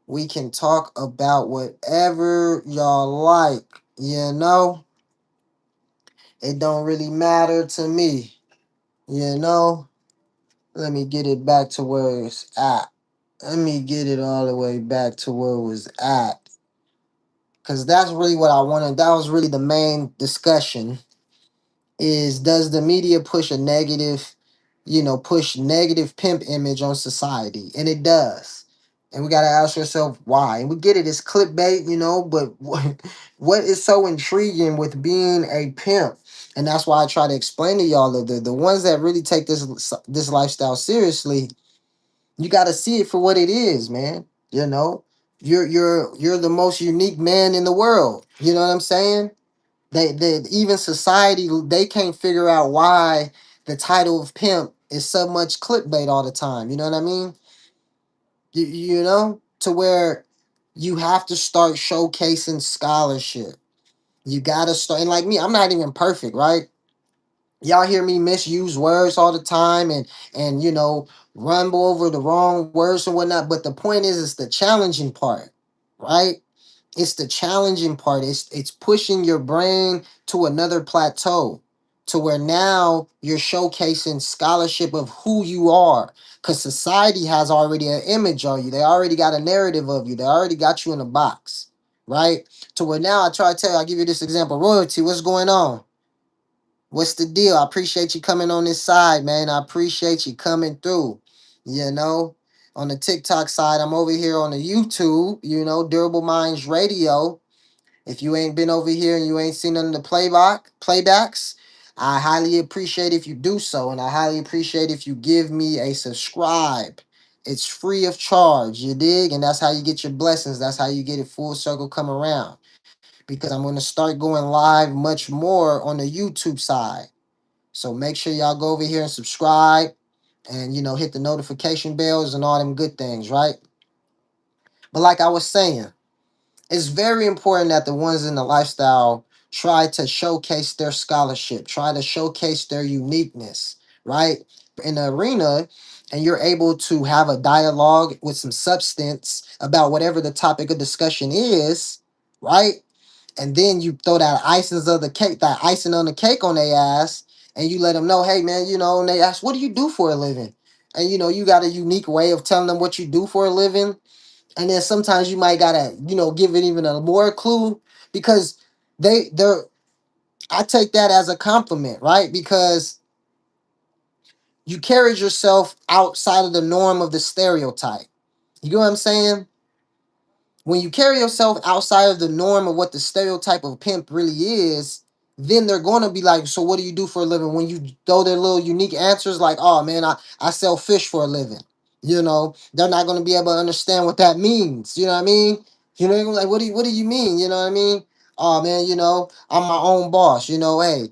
We can talk about whatever y'all like. You know, it don't really matter to me. You know, let me get it back to where it's at. Let me get it all the way back to where it was at. Because that's really what I wanted. That was really the main discussion is does the media push a negative, push negative pimp image on society? And it does. And we got to ask ourselves why. And we get it, it's clickbait, but what is so intriguing with being a pimp? And that's why I try to explain to y'all the ones that really take this lifestyle seriously, you got to see it for what it is, man. You know, you're the most unique man in the world. You know what I'm saying? They even society, they can't figure out why the title of pimp is so much clickbait all the time. You know what I mean? To where you have to start showcasing scholarship. You gotta start, and like me, I'm not even perfect, right? Y'all hear me misuse words all the time and rumble over the wrong words and whatnot. But the point is, it's the challenging part, right? It's the challenging part. It's pushing your brain to another plateau to where now you're showcasing scholarship of who you are. Because society has already an image of you. They already got a narrative of you. They already got you in a box, right? To where now I try to tell you, I'll give you this example. Royalty, what's going on? What's the deal? I appreciate you coming on this side, man. I appreciate you coming through. You know, on the TikTok side, I'm over here on the YouTube, Durable Minds Radio. If you ain't been over here and you ain't seen none of the playbacks, I highly appreciate if you do so. And I highly appreciate if you give me a subscribe. It's free of charge, you dig? And that's how you get your blessings. That's how you get it full circle come around. Because I'm going to start going live much more on the YouTube side. So make sure y'all go over here and subscribe and, hit the notification bells and all them good things, right? But like I was saying, it's very important that the ones in the lifestyle try to showcase their scholarship, try to showcase their uniqueness, right? In the arena, and you're able to have a dialogue with some substance about whatever the topic of discussion is, right? And then you throw that icing on the cake on their ass, and you let them know, hey man, and they ask, what do you do for a living? And you got a unique way of telling them what you do for a living. And then sometimes you might gotta, give it even a more clue because they're I take that as a compliment, right? Because you carried yourself outside of the norm of the stereotype. You get what I'm saying? When you carry yourself outside of the norm of what the stereotype of pimp really is, then they're going to be like, so what do you do for a living? When you throw their little unique answers like, oh man, I sell fish for a living. They're not going to be able to understand what that means. You know what I mean? Like, what do you mean? You know what I mean? Oh man, I'm my own boss. Hey,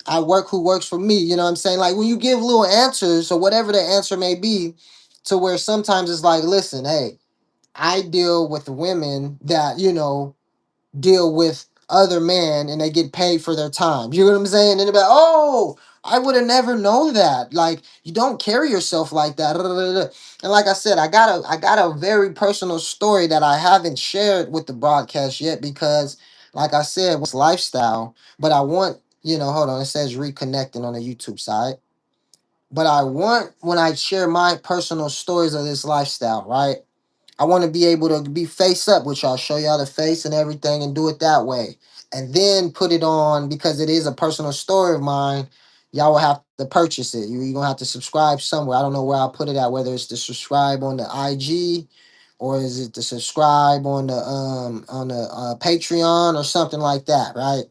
I work who works for me. You know what I'm saying? Like when you give little answers or whatever the answer may be, to where sometimes it's like, listen, hey, I deal with women that, deal with other men and they get paid for their time. You know what I'm saying? And they're like, oh, I would have never known that. Like, you don't carry yourself like that. And like I said, I got a very personal story that I haven't shared with the broadcast yet because, like I said, it's lifestyle. But I want, hold on, it says reconnecting on the YouTube side. But I want when I share my personal stories of this lifestyle, right? I want to be able to be face up with y'all, show y'all the face and everything, and do it that way. And then put it on because it is a personal story of mine. Y'all will have to purchase it. You're going to have to subscribe somewhere. I don't know where I'll put it at, whether it's to subscribe on the IG or is it to subscribe on the Patreon or something like that, right?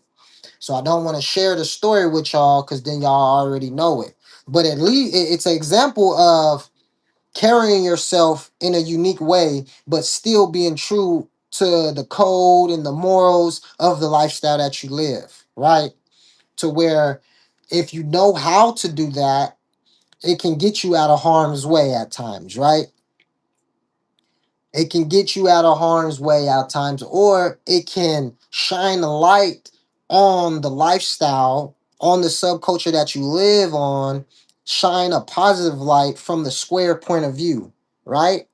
So I don't want to share the story with y'all because then y'all already know it. But at least it's an example of carrying yourself in a unique way, but still being true to the code and the morals of the lifestyle that you live, right? To where if you know how to do that, it can get you out of harm's way at times, right? It can get you out of harm's way at times, or it can shine a light on the lifestyle, on the subculture that you live on, shine a positive light from the square point of view, right?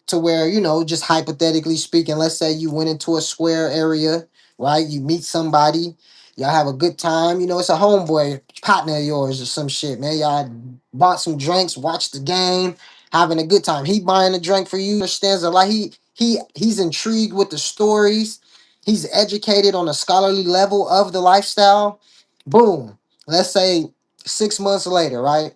To where, just hypothetically speaking, let's say you went into a square area, right? You meet somebody, y'all have a good time, it's a homeboy partner of yours or some shit, man. Y'all bought some drinks, watched the game, having a good time. He buying a drink for you, understands a lot. He's intrigued with the stories. He's educated on a scholarly level of the lifestyle. Boom. Let's say 6 months later, right?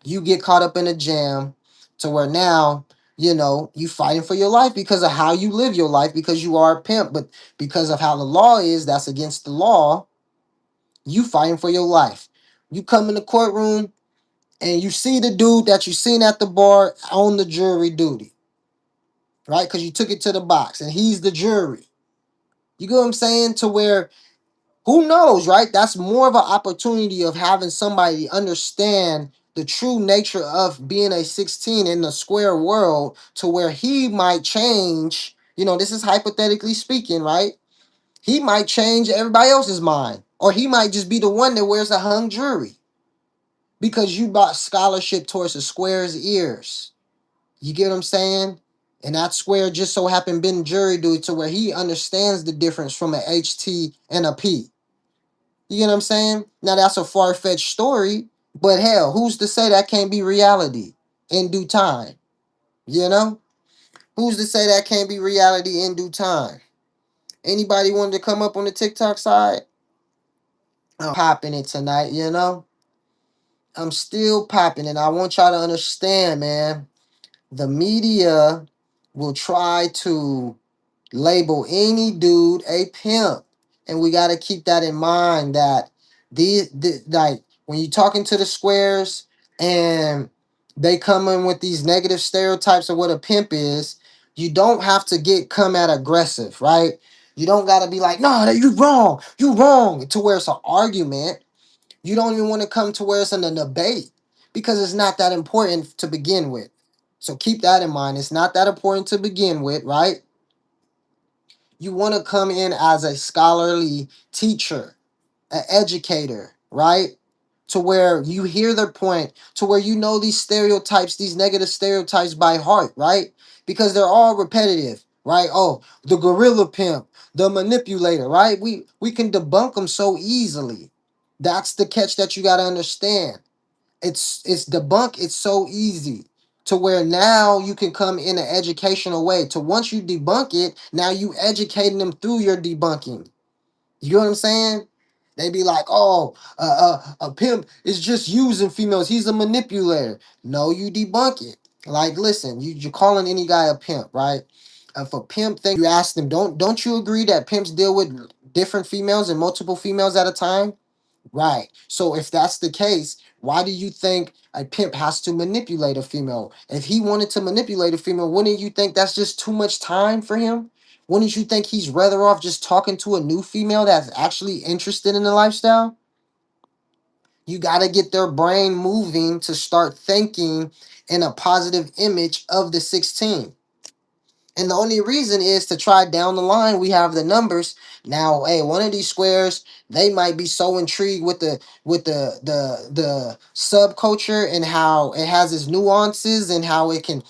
You get caught up in a jam to where now you fighting for your life because of how you live your life, because you are a pimp, but because of how the law is, that's against the law. You fighting for your life. You come in the courtroom and you see the dude that you seen at the bar on the jury duty, right? Because you took it to the box and he's the jury. You get what I'm saying? To where, who knows, right? That's more of an opportunity of having somebody understand the true nature of being a 16 in the square world, to where he might change. This is hypothetically speaking, right? He might change everybody else's mind, or he might just be the one that wears a hung jury because you brought scholarship towards the square's ears. You get what I'm saying? And that square just so happened been jury duty to where he understands the difference from an HT and a P. You get what I'm saying? Now that's a far-fetched story, but hell, who's to say that can't be reality in due time? You know? Who's to say that can't be reality in due time? Anybody wanted to come up on the TikTok side? I'm popping it tonight. I'm still popping it. I want y'all to understand, man. The media will try to label any dude a pimp, and we got to keep that in mind, that like when you talking to the squares and they come in with these negative stereotypes of what a pimp is, you don't have to come at aggressive, right? You don't got to be like, no, you wrong, to where it's an argument. You don't even want to come to where it's in a debate, because it's not that important to begin with. So keep that in mind. It's not that important to begin with, right? You want to come in as a scholarly teacher, an educator, right? To where you hear their point, to where you know these stereotypes, these negative stereotypes by heart, right? Because they're all repetitive, right? Oh, the gorilla pimp, the manipulator, right? We can debunk them so easily. That's the catch that you got to understand. It's debunk. It's so easy to where now you can come in an educational way. To once you debunk it, now you educating them through your debunking. You know what I'm saying? They be like, oh, a pimp is just using females. He's a manipulator. No, you debunk it. Like, listen, you're calling any guy a pimp, right? If a pimp thing, you ask them, don't you agree that pimps deal with different females and multiple females at a time? Right. So if that's the case, why do you think a pimp has to manipulate a female? If he wanted to manipulate a female, wouldn't you think that's just too much time for him? Wouldn't you think he's rather off just talking to a new female that's actually interested in the lifestyle? You got to get their brain moving to start thinking in a positive image of the 16. And the only reason is to try down the line. We have the numbers now. Hey, one of these squares, they might be so intrigued with the subculture and how it has its nuances and how it can,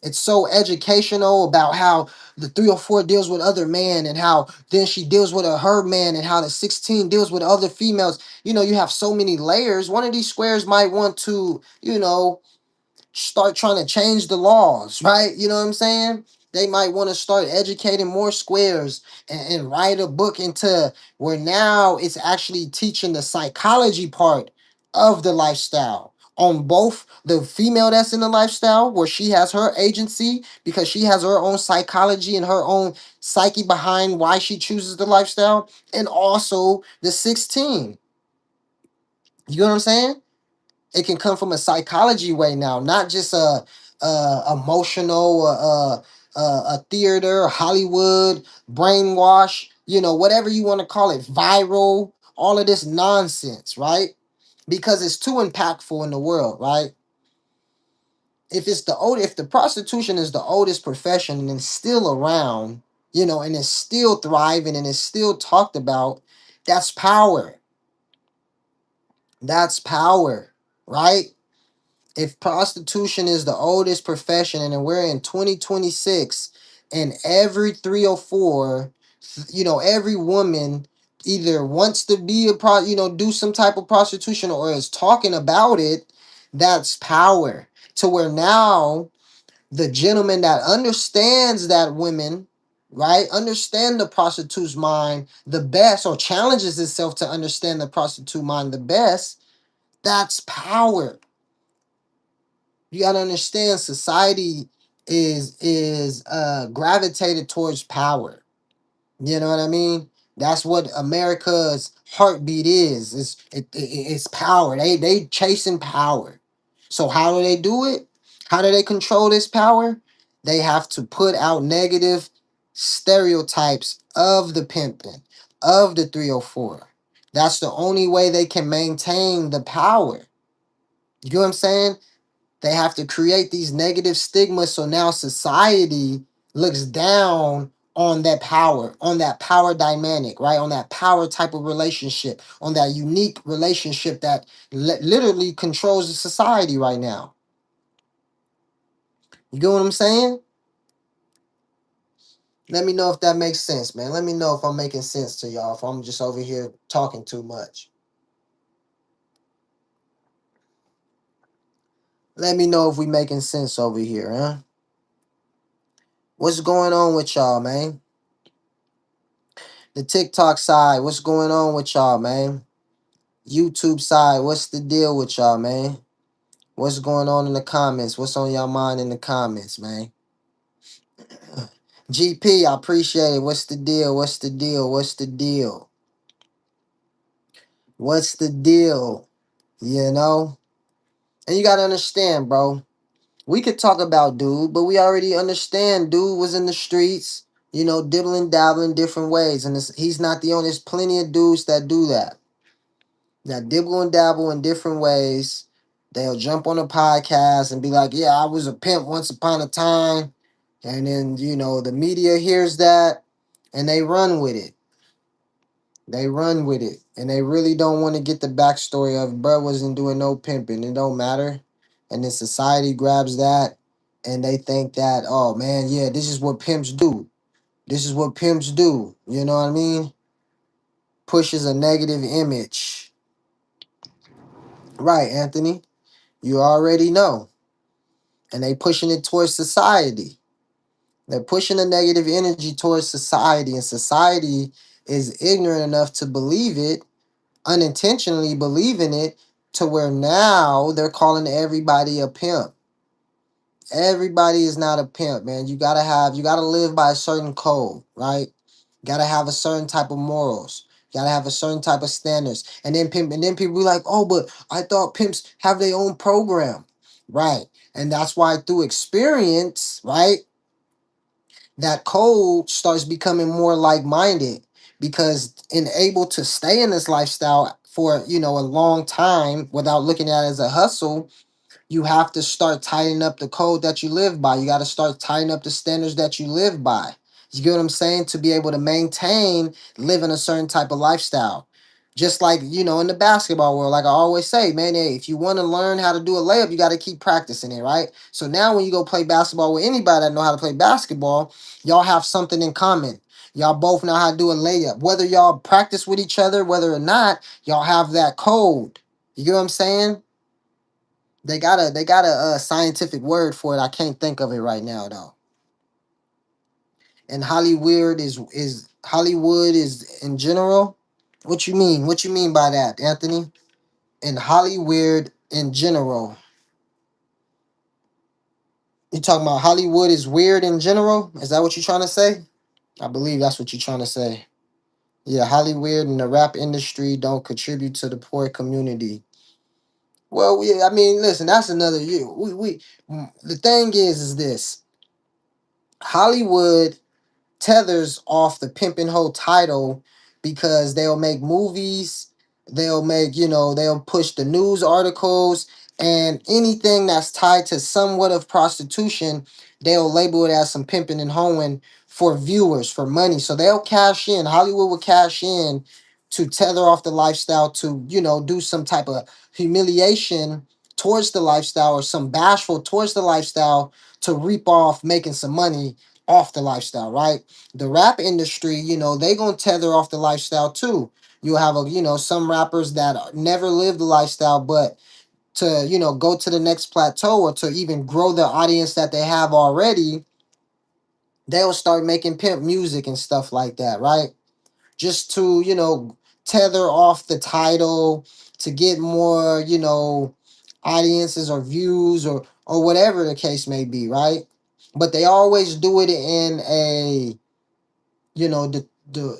it's so educational about how the 304 deals with other men and how then she deals with her man and how the 16 deals with other females. You have so many layers. One of these squares might want to, start trying to change the laws, right? You know what I'm saying? They might want to start educating more squares and write a book into where now it's actually teaching the psychology part of the lifestyle, on both the female that's in the lifestyle, where she has her agency because she has her own psychology and her own psyche behind why she chooses the lifestyle, and also the 16. You know what I'm saying? It can come from a psychology way now, not just a emotional, a theater, Hollywood, brainwash, whatever you want to call it, viral, all of this nonsense, right? Because it's too impactful in the world, right? If the prostitution is the oldest profession and it's still around, and it's still thriving and it's still talked about, that's power. That's power, right? If prostitution is the oldest profession and then we're in 2026 and every 3 or 4, every woman either wants to be do some type of prostitution or is talking about it, that's power. To where now the gentleman that understands that women, right, understand the prostitute's mind the best, or challenges itself to understand the prostitute mind the best, that's power. You gotta understand, society is gravitated towards power. You know what I mean? That's what America's heartbeat is. It's power. They chasing power. So how do they do it? How do they control this power? They have to put out negative stereotypes of the pimping, of the 304. That's the only way they can maintain the power. You know what I'm saying? They have to create these negative stigmas so now society looks down on that power dynamic, right? On that power type of relationship, on that unique relationship that literally controls the society right now. You get what I'm saying? Let me know if that makes sense, man. Let me know if I'm making sense to y'all, if I'm just over here talking too much. Let me know if we making sense over here, huh? What's going on with y'all, man? The TikTok side, what's going on with y'all, man? YouTube side, what's the deal with y'all, man? What's going on in the comments? What's on y'all mind in the comments, man? GP, I appreciate it. What's the deal? What's the deal? What's the deal? What's the deal? You know? And you gotta understand, bro. We could talk about dude, but we already understand dude was in the streets, dibbling dabbling different ways. And he's not the only, there's plenty of dudes that do that. That dibble and dabble in different ways. They'll jump on a podcast and be like, yeah, I was a pimp once upon a time. And then, the media hears that and they run with it. They run with it. And they really don't want to get the backstory of bro wasn't doing no pimping. It don't matter. And then society grabs that and they think that, oh man, yeah, this is what pimps do. This is what pimps do. You know what I mean? Pushes a negative image. Right, Anthony? You already know. And they pushing it towards society. They're pushing the negative energy towards society, and society is ignorant enough to believe it, unintentionally believing it, to where now they're calling everybody a pimp. Everybody is not a pimp, man. You gotta live by a certain code, right? You gotta have a certain type of morals. You gotta have a certain type of standards. And then people be like, oh, but I thought pimps have their own program. Right. And that's why through experience, right, that code starts becoming more like-minded, because in able to stay in this lifestyle for, a long time without looking at it as a hustle, you have to start tightening up the code that you live by. You got to start tightening up the standards that you live by. You get what I'm saying? To be able to maintain living a certain type of lifestyle. Just like, in the basketball world, like I always say, man, hey, if you want to learn how to do a layup, you got to keep practicing it, right? So now when you go play basketball with anybody that know how to play basketball, y'all have something in common. Y'all both know how to do a layup. Whether y'all practice with each other, whether or not, y'all have that code. You get what I'm saying? They got a scientific word for it. I can't think of it right now though. And Hollywood is in general. What you mean? What you mean by that, Anthony? And Hollywood in general. You talking about Hollywood is weird in general? Is that what you're trying to say? I believe that's what you're trying to say. Yeah, Hollywood and the rap industry don't contribute to the poor community. Well, I mean, listen, that's another you. The thing is this: Hollywood tethers off the pimpin' hoe title because they'll make movies, they'll make, they'll push the news articles, and anything that's tied to somewhat of prostitution, they'll label it as some pimping and hoeing for viewers, for money. So they'll cash in. Hollywood will cash in to tether off the lifestyle, to, do some type of humiliation towards the lifestyle, or some bashful towards the lifestyle, to reap off making some money off the lifestyle, right? The rap industry, they gonna tether off the lifestyle too. You'll have some rappers that never lived the lifestyle, but to, go to the next plateau, or to even grow the audience that they have already, they'll start making pimp music and stuff like that, right? Just to, tether off the title, to get more, audiences or views, or whatever the case may be, right? But they always do it in a, the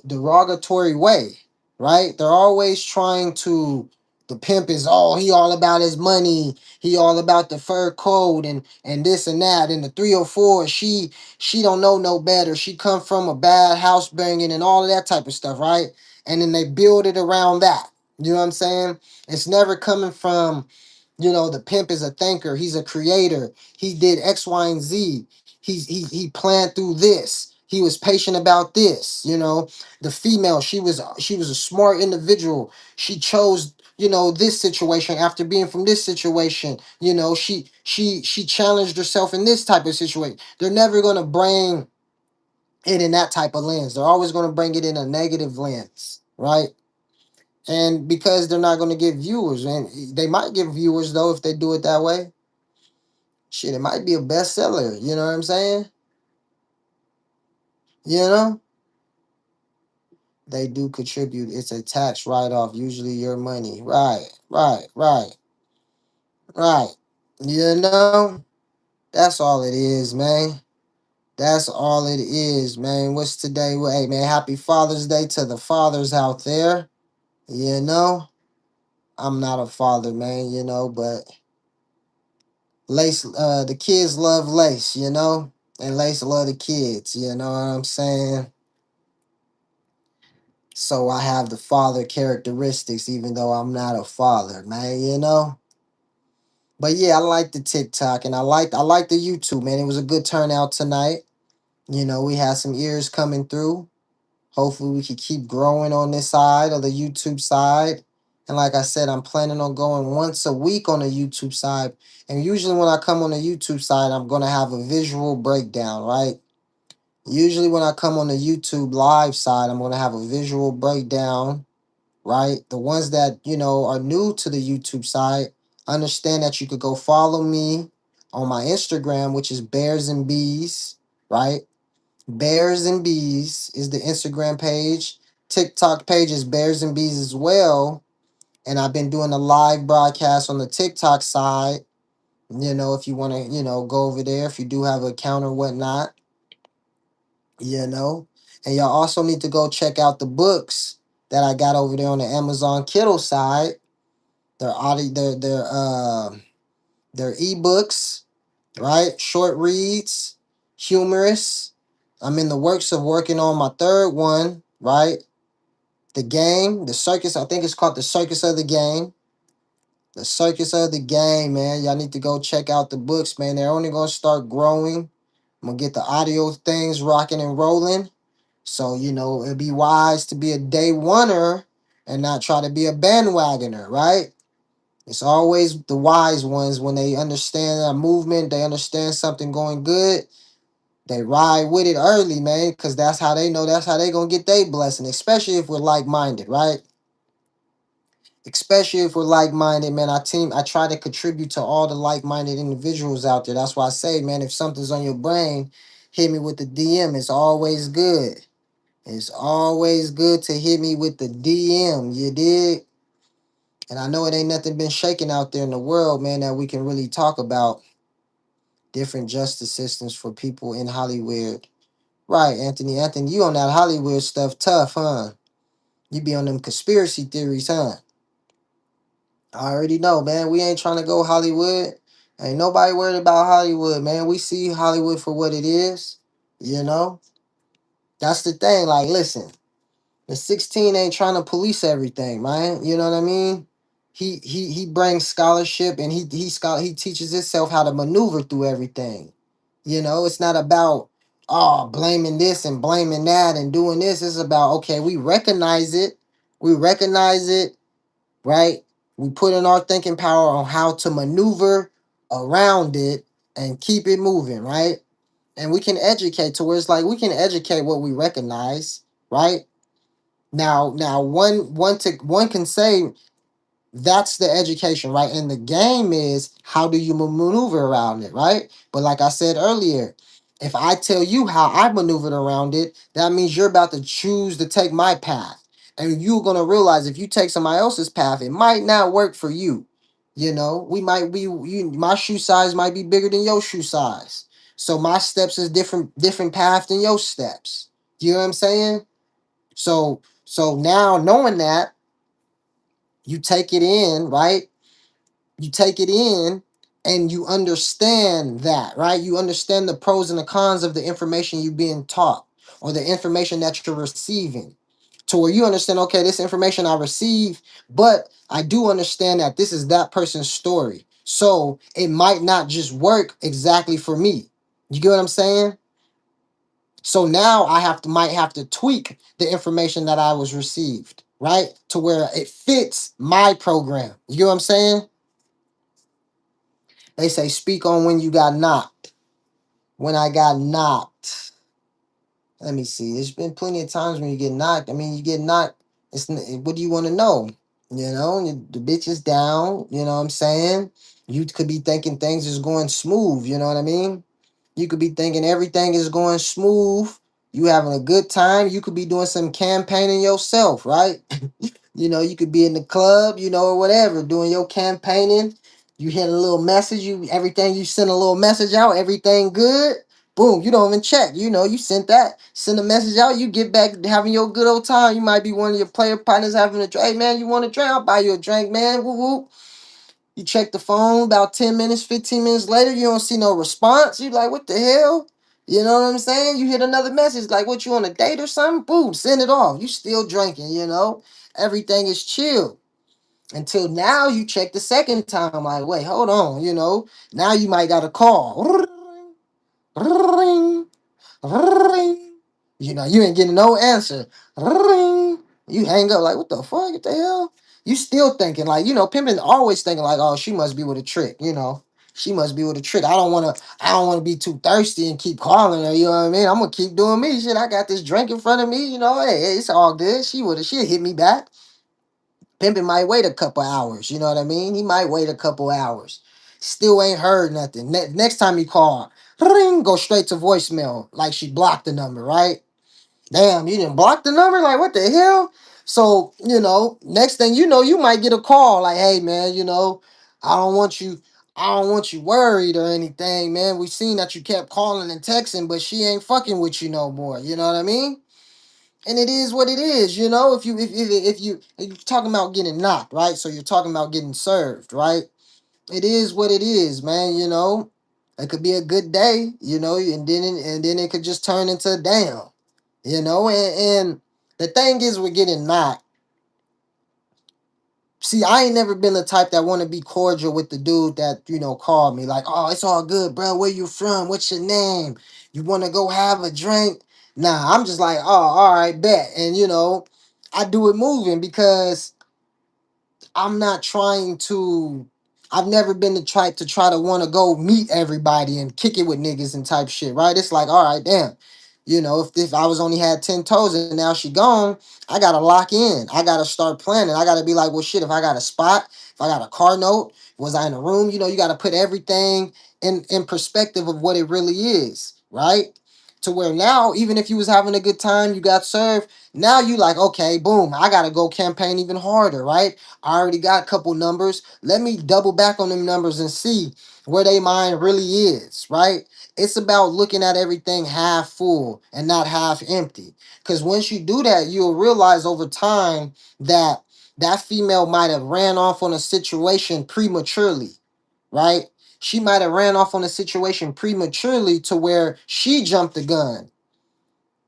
derogatory way, right? They're always trying to. The pimp is, oh, he all about his money, he all about the fur coat, and this and that, and the 304, she don't know no better, she come from a bad house banging and all of that type of stuff, right? And then they build it around that. You know what I'm saying? It's never coming from, the pimp is a thinker, he's a creator, he did X, Y, and Z. He planned through this. He was patient about this. The female, she was a smart individual. She chose, this situation after being from this situation. She challenged herself in this type of situation. They're never gonna bring it in that type of lens. They're always gonna bring it in a negative lens, right? And because they're not gonna get viewers, and they might get viewers though if they do it that way. Shit, it might be a bestseller. You know what I'm saying? You know, they do contribute. It's a tax write off, usually your money. Right, right, right, right. You know, that's all it is, man. That's all it is, man. What's today? Well, hey, man, happy Father's Day to the fathers out there. You know, I'm not a father, man, but Lace, the kids love Lace, and Lace love the kids, you know what I'm saying? So I have the father characteristics, even though I'm not a father, man. But yeah, I like the TikTok, and I like the YouTube, man. It was a good turnout tonight. We had some ears coming through. Hopefully we can keep growing on this side of the YouTube side. And like I said, I'm planning on going once a week on the YouTube side. And usually when I come on the YouTube side, I'm gonna have a visual breakdown, right? Usually when I come on the YouTube live side, I'm gonna have a visual breakdown, right? The ones that, are new to the YouTube side, understand that you could go follow me on my Instagram, which is Bears and Bees, right? Bears and Bees is the Instagram page. TikTok page is Bears and Bees as well. And I've been doing a live broadcast on the TikTok side. If you want to, go over there, if you do have an account or whatnot, you know. And y'all also need to go check out the books that I got over there on the Amazon Kindle side. They're audio, they're ebooks, right? Short reads, humorous. I'm in the works of working on my third one, right? The game, the circus, I think it's called the Circus of the Game. The Circus of the Game, man. Y'all need to go check out the books, man. They're only gonna start growing. I'm gonna get the audio things rocking and rolling. So, it'd be wise to be a day oneer and not try to be a bandwagoner, right? It's always the wise ones when they understand a movement, they understand something going good, they ride with it early, man, because that's how they know, that's how they gonna get their blessing, especially if we're like-minded, right? Especially if we're like-minded, man. I try to contribute to all the like-minded individuals out there. That's why I say, man, if something's on your brain, hit me with the DM. It's always good. It's always good to hit me with the DM. You dig? And I know it ain't nothing been shaking out there in the world, man, that we can really talk about different justice systems for people in Hollywood. Right, Anthony. Anthony, you on that Hollywood stuff tough, huh? You be on them conspiracy theories, huh? I already know, man. We ain't trying to go Hollywood. Ain't nobody worried about Hollywood, man. We see Hollywood for what it is. You know? That's the thing. Like, listen, the 16 ain't trying to police everything, man. You know what I mean? He brings scholarship and he teaches himself how to maneuver through everything. You know, it's not about blaming this and blaming that and doing this. It's about okay, we recognize it. We recognize it, right? We put in our thinking power on how to maneuver around it and keep it moving, right? And we can educate to where it's like we can educate what we recognize, right? Now one can say that's the education, right? And the game is how do you maneuver around it, right? But like I said earlier, if I tell you how I maneuvered around it, that means you're about to choose to take my path. And you're gonna realize if you take somebody else's path, it might not work for you. You know, we might be my shoe size might be bigger than your shoe size. So my steps is different path than your steps. You know what I'm saying? So now knowing that, you take it in, right? You take it in and you understand that, right? You understand the pros and the cons of the information you're being taught or the information that you're receiving. To where you understand, okay, this information I receive, but I do understand that this is that person's story. So it might not just work exactly for me. You get what I'm saying? So now I might have to tweak the information that I was received, right? To where it fits my program. You get what I'm saying? They say speak on when you got knocked. When I got knocked. Let me see. There's been plenty of times when you get knocked. I mean, you get knocked. What do you want to know? You know, the bitch is down. You know what I'm saying? You could be thinking things is going smooth. You know what I mean? You could be thinking everything is going smooth. You having a good time. You could be doing some campaigning yourself, right? You know, you could be in the club, you know, or whatever, doing your campaigning. You hit a little message, you send a little message out, everything good. Boom, you don't even check. You know, you sent that, send a message out, you get back to having your good old time. You might be one of your player partners having a drink. Hey man, you want a drink? I'll buy you a drink, man. Woo woo. You check the phone about 10 minutes, 15 minutes later, you don't see no response. You like, what the hell? You know what I'm saying? You hit another message, like, what, you on a date or something? Boom, send it off. You still drinking, you know? Everything is chill. Until now, you check the second time, like, wait, hold on, you know? Now you might got a call. Ring, ring. You know, you ain't getting no answer. Ring. You hang up like, what the fuck? What the hell? You still thinking like, you know, pimping always thinking like, oh, she must be with a trick, you know. She must be with a trick. I don't wanna be too thirsty and keep calling her, you know what I mean? I'm gonna keep doing me. Shit, I got this drink in front of me, you know. Hey, it's all good. She'll hit me back. Pimping might wait a couple hours, you know what I mean? He might wait a couple hours. Still ain't heard nothing. Next time you call, ring, go straight to voicemail. Like she blocked the number, right? Damn, you didn't block the number? Like, what the hell? So, you know, next thing you know, you might get a call like, hey man, you know, I don't want you, I don't want you worried or anything, man. We seen that you kept calling and texting, but she ain't fucking with you no more. You know what I mean? And it is what it is, you know. If you're talking about getting knocked, right? So you're talking about getting served, right? It is what it is, man. You know, it could be a good day, you know, and then it could just turn into a damn, you know. And the thing is, we're getting knocked. See, I ain't never been the type that want to be cordial with the dude that, you know, called me like, oh, it's all good, bro. Where you from? What's your name? You want to go have a drink? Nah, I'm just like, oh, all right, bet. And, you know, I do it moving because I'm not trying to. I've never been the type to try to want to go meet everybody and kick it with niggas and type shit, right? It's like, all right, damn. You know, if I was only had 10 toes and now she gone, I gotta lock in. I gotta start planning. I gotta be like, well, shit, if I got a spot, if I got a car note, was I in a room? You know, you gotta put everything in perspective of what it really is, right? to where now, even if you was having a good time, you got served. Now you like, okay, boom, I gotta go campaign even harder, right? I already got a couple numbers. Let me double back on them numbers and see where they mind really is, right? It's about looking at everything half full and not half empty. Because once you do that, you'll realize over time that that female might have ran off on a situation prematurely, right? She might have ran off on a situation prematurely to where she jumped the gun.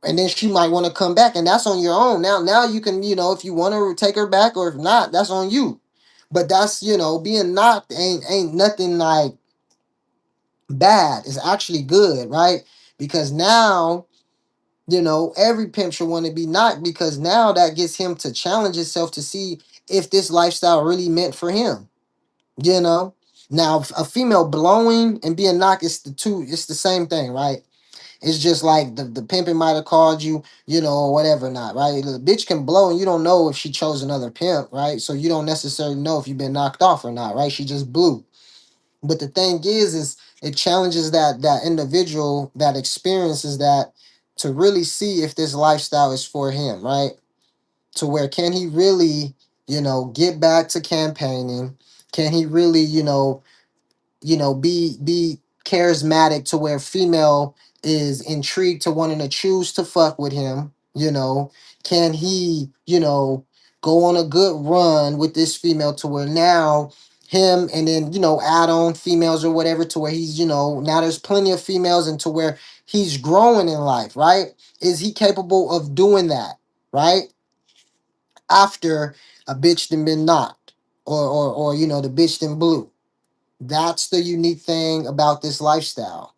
And then she might want to come back, and that's on your own. Now you can, if you want to take her back, or if not, that's on you. But that's, being knocked ain't nothing like bad. It's actually good, right? Because now, every pimp should want to be knocked, because now that gets him to challenge himself to see if this lifestyle really meant for him. You know, now a female blowing and being knocked is it's the same thing, right? It's just like the pimping might have called you, or whatever, not right. The bitch can blow and you don't know if she chose another pimp, right? So you don't necessarily know if you've been knocked off or not, right? She just blew. But the thing is it challenges that individual that experiences that to really see if this lifestyle is for him, right? To where can he really, get back to campaigning? Can he really, be charismatic to where female is intrigued to wanting to choose to fuck with him? Can he, go on a good run with this female to where now him and then, add on females or whatever to where he's, now there's plenty of females and to where he's growing in life, right? Is he capable of doing that, right? After a bitch then been knocked, or the bitch then blew. That's the unique thing about this lifestyle,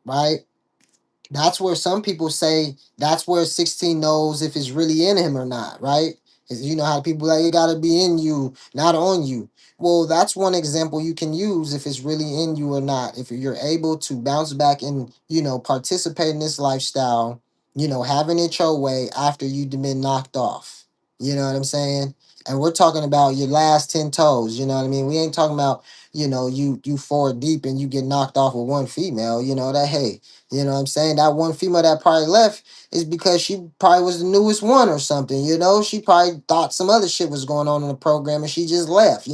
right? That's where some people say that's where 16 knows if it's really in him or not, right? Is how people like it gotta be in you, not on you. Well, that's one example you can use if it's really in you or not. If you're able to bounce back and, participate in this lifestyle, having it your way after you've been knocked off. You know what I'm saying? And we're talking about your last 10 toes, you know what I mean? We ain't talking about, you four deep and you get knocked off with one female, that hey, you know what I'm saying? That one female that probably left is because she probably was the newest one or something, She probably thought some other shit was going on in the program and she just left.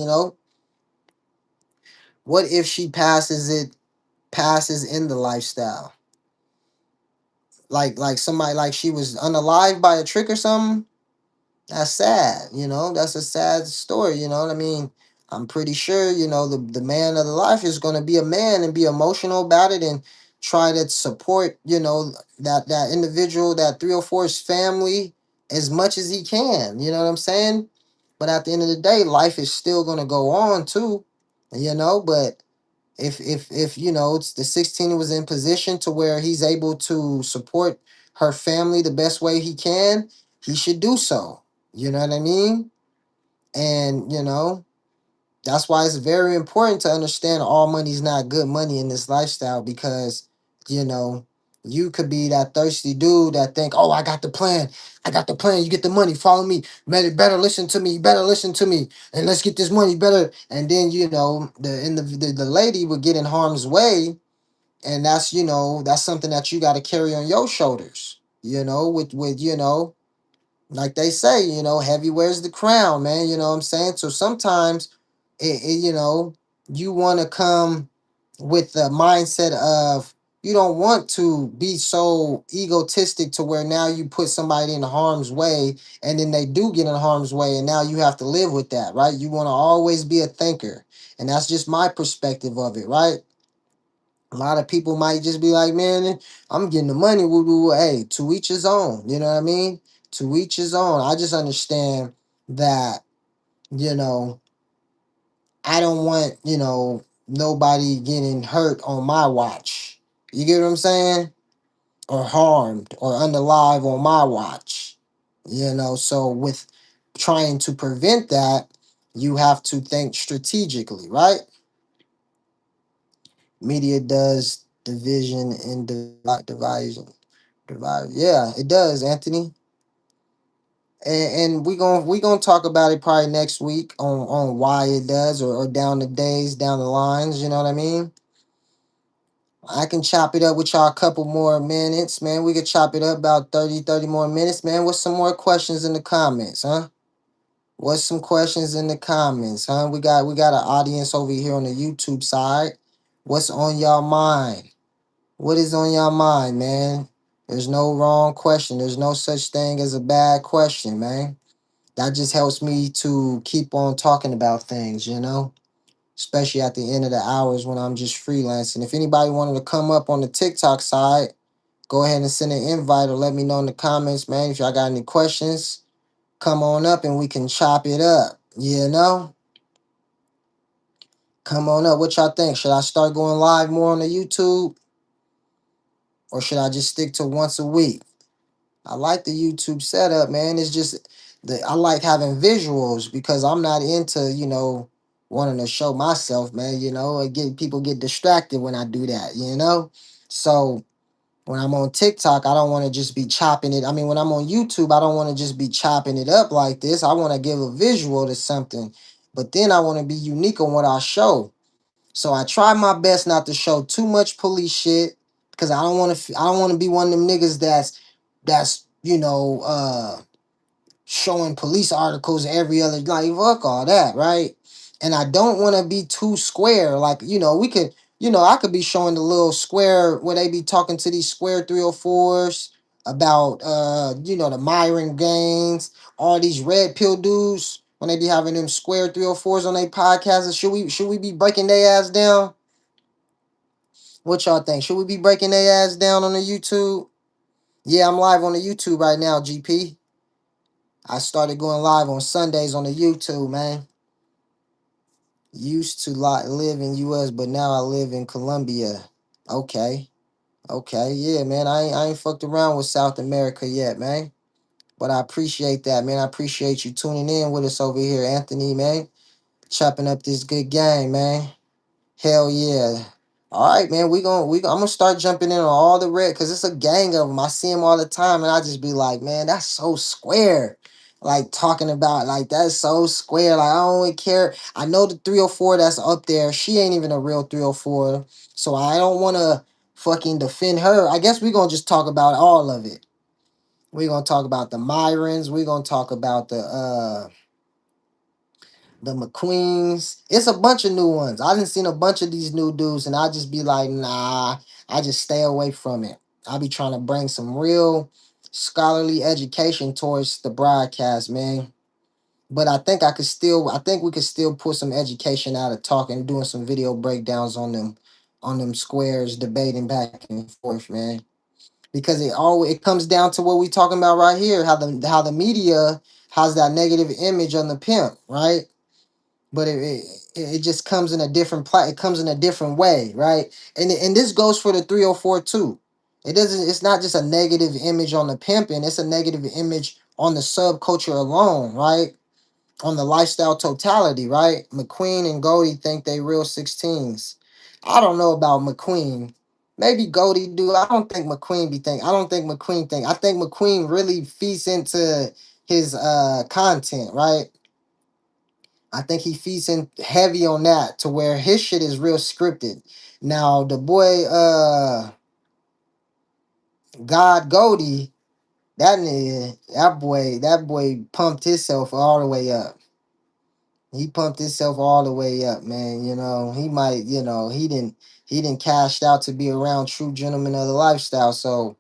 What if she passes in the lifestyle? Like somebody like she was unalived by a trick or something? That's sad, That's a sad story, you know what I mean? I'm pretty sure, the man of the life is gonna be a man and be emotional about it and try to support, that individual, that 304's family as much as he can. You know what I'm saying? But at the end of the day, life is still gonna go on too, but if it's the 16 was in position to where he's able to support her family the best way he can, he should do so. You know what I mean? And that's why it's very important to understand all money's not good money in this lifestyle, because you know you could be that thirsty dude that think, oh, I got the plan, you get the money, follow me, better listen to me, you better listen to me, and let's get this money better. And then the lady would get in harm's way, and that's something that you got to carry on your shoulders, with like they say, heavy wears the crown, man. You know what I'm saying? So sometimes, you want to come with the mindset of you don't want to be so egotistic to where now you put somebody in harm's way and then they do get in harm's way and now you have to live with that, right? You want to always be a thinker. And that's just my perspective of it, right? A lot of people might just be like, man, I'm getting the money. Woo, woo, woo. Hey, to each his own. You know what I mean? To each his own. I just understand that, you know, I don't want, nobody getting hurt on my watch. You get what I'm saying? Or harmed or unalive on my watch. So with trying to prevent that, you have to think strategically, right? Media does division and division. Yeah, it does, Anthony. And we gonna talk about it probably next week on why it does, or down the days, down the lines, you know what I mean? I can chop it up with y'all a couple more minutes, man. We could chop it up about 30 more minutes, man. What's some more questions in the comments, huh? What's some questions in the comments, huh? We got an audience over here on the YouTube side. What's on y'all mind? What is on your mind, man? There's no wrong question. There's no such thing as a bad question, man. That just helps me to keep on talking about things, especially at the end of the hours when I'm just freelancing. If anybody wanted to come up on the TikTok side, go ahead and send an invite or let me know in the comments, man. If y'all got any questions, come on up and we can chop it up. Come on up. What y'all think? Should I start going live more on the YouTube or should I just stick to once a week? I like the YouTube setup, man. It's just I like having visuals because I'm not into, wanting to show myself, man. People get distracted when I do that. So when I'm on TikTok, I don't want to just be chopping it. I mean, when I'm on YouTube, I don't want to just be chopping it up like this. I want to give a visual to something, but then I want to be unique on what I show. So I try my best not to show too much police shit because I don't want to. I don't want to be one of them niggas that's showing police articles every other, like, fuck all that, right? And I don't want to be too square. Like, we could, I could be showing the little square where they be talking to these square 304s about the Myron gangs, all these red pill dudes when they be having them square 304s on their podcasts. Should we be breaking their ass down? What y'all think? Should we be breaking their ass down on the YouTube? Yeah, I'm live on the YouTube right now, GP. I started going live on Sundays on the YouTube, man. Used to live in US, but now I live in Colombia. Okay. Okay. Yeah, man. I ain't fucked around with South America yet, man. But I appreciate that, man. I appreciate you tuning in with us over here, Anthony, man. Chopping up this good game, man. Hell yeah. All right, man. I'm gonna start jumping in on all the red because it's a gang of them. I see them all the time, and I just be like, man, that's so square. Like talking about like that's so square. Like I don't really care. I know the 304 that's up there. She ain't even a real 304, so I don't want to fucking defend her. I guess we're gonna just talk about all of it. We're gonna talk about the Myrons. We're gonna talk about the McQueens. It's a bunch of new ones. I done seen a bunch of these new dudes, and I just be like, nah, I just stay away from it. I be trying to bring some real scholarly education towards the broadcast, man. But I think we could still put some education out of talking, doing some video breakdowns on them squares, debating back and forth, man. Because it comes down to what we talking about right here, how the media has that negative image on the pimp, right? But it just comes in a different it comes in a different way, right? And this goes for the 304 too. It's not just a negative image on the pimping, it's a negative image on the subculture alone, right? On the lifestyle totality, right? McQueen and Goldie think they real 16s. I don't know about McQueen. Maybe Goldie do. I don't think McQueen think. I think McQueen really feeds into his content, right? I think he feeds in heavy on that to where his shit is real scripted. Now the boy God Goldie, that boy pumped himself all the way up. He pumped himself all the way up, man. He might, he didn't cashed out to be around true gentlemen of the lifestyle. So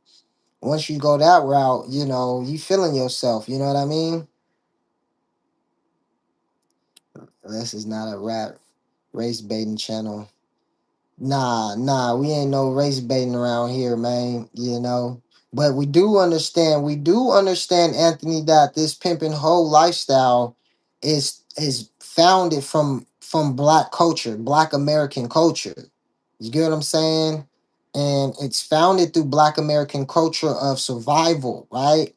once you go that route, you feeling yourself. You know what I mean? This is not a rap race baiting channel. Nah, we ain't no race baiting around here, man. But we do understand, Anthony, that this pimping whole lifestyle is founded from black culture, black American culture. You get what I'm saying? And it's founded through black American culture of survival, right?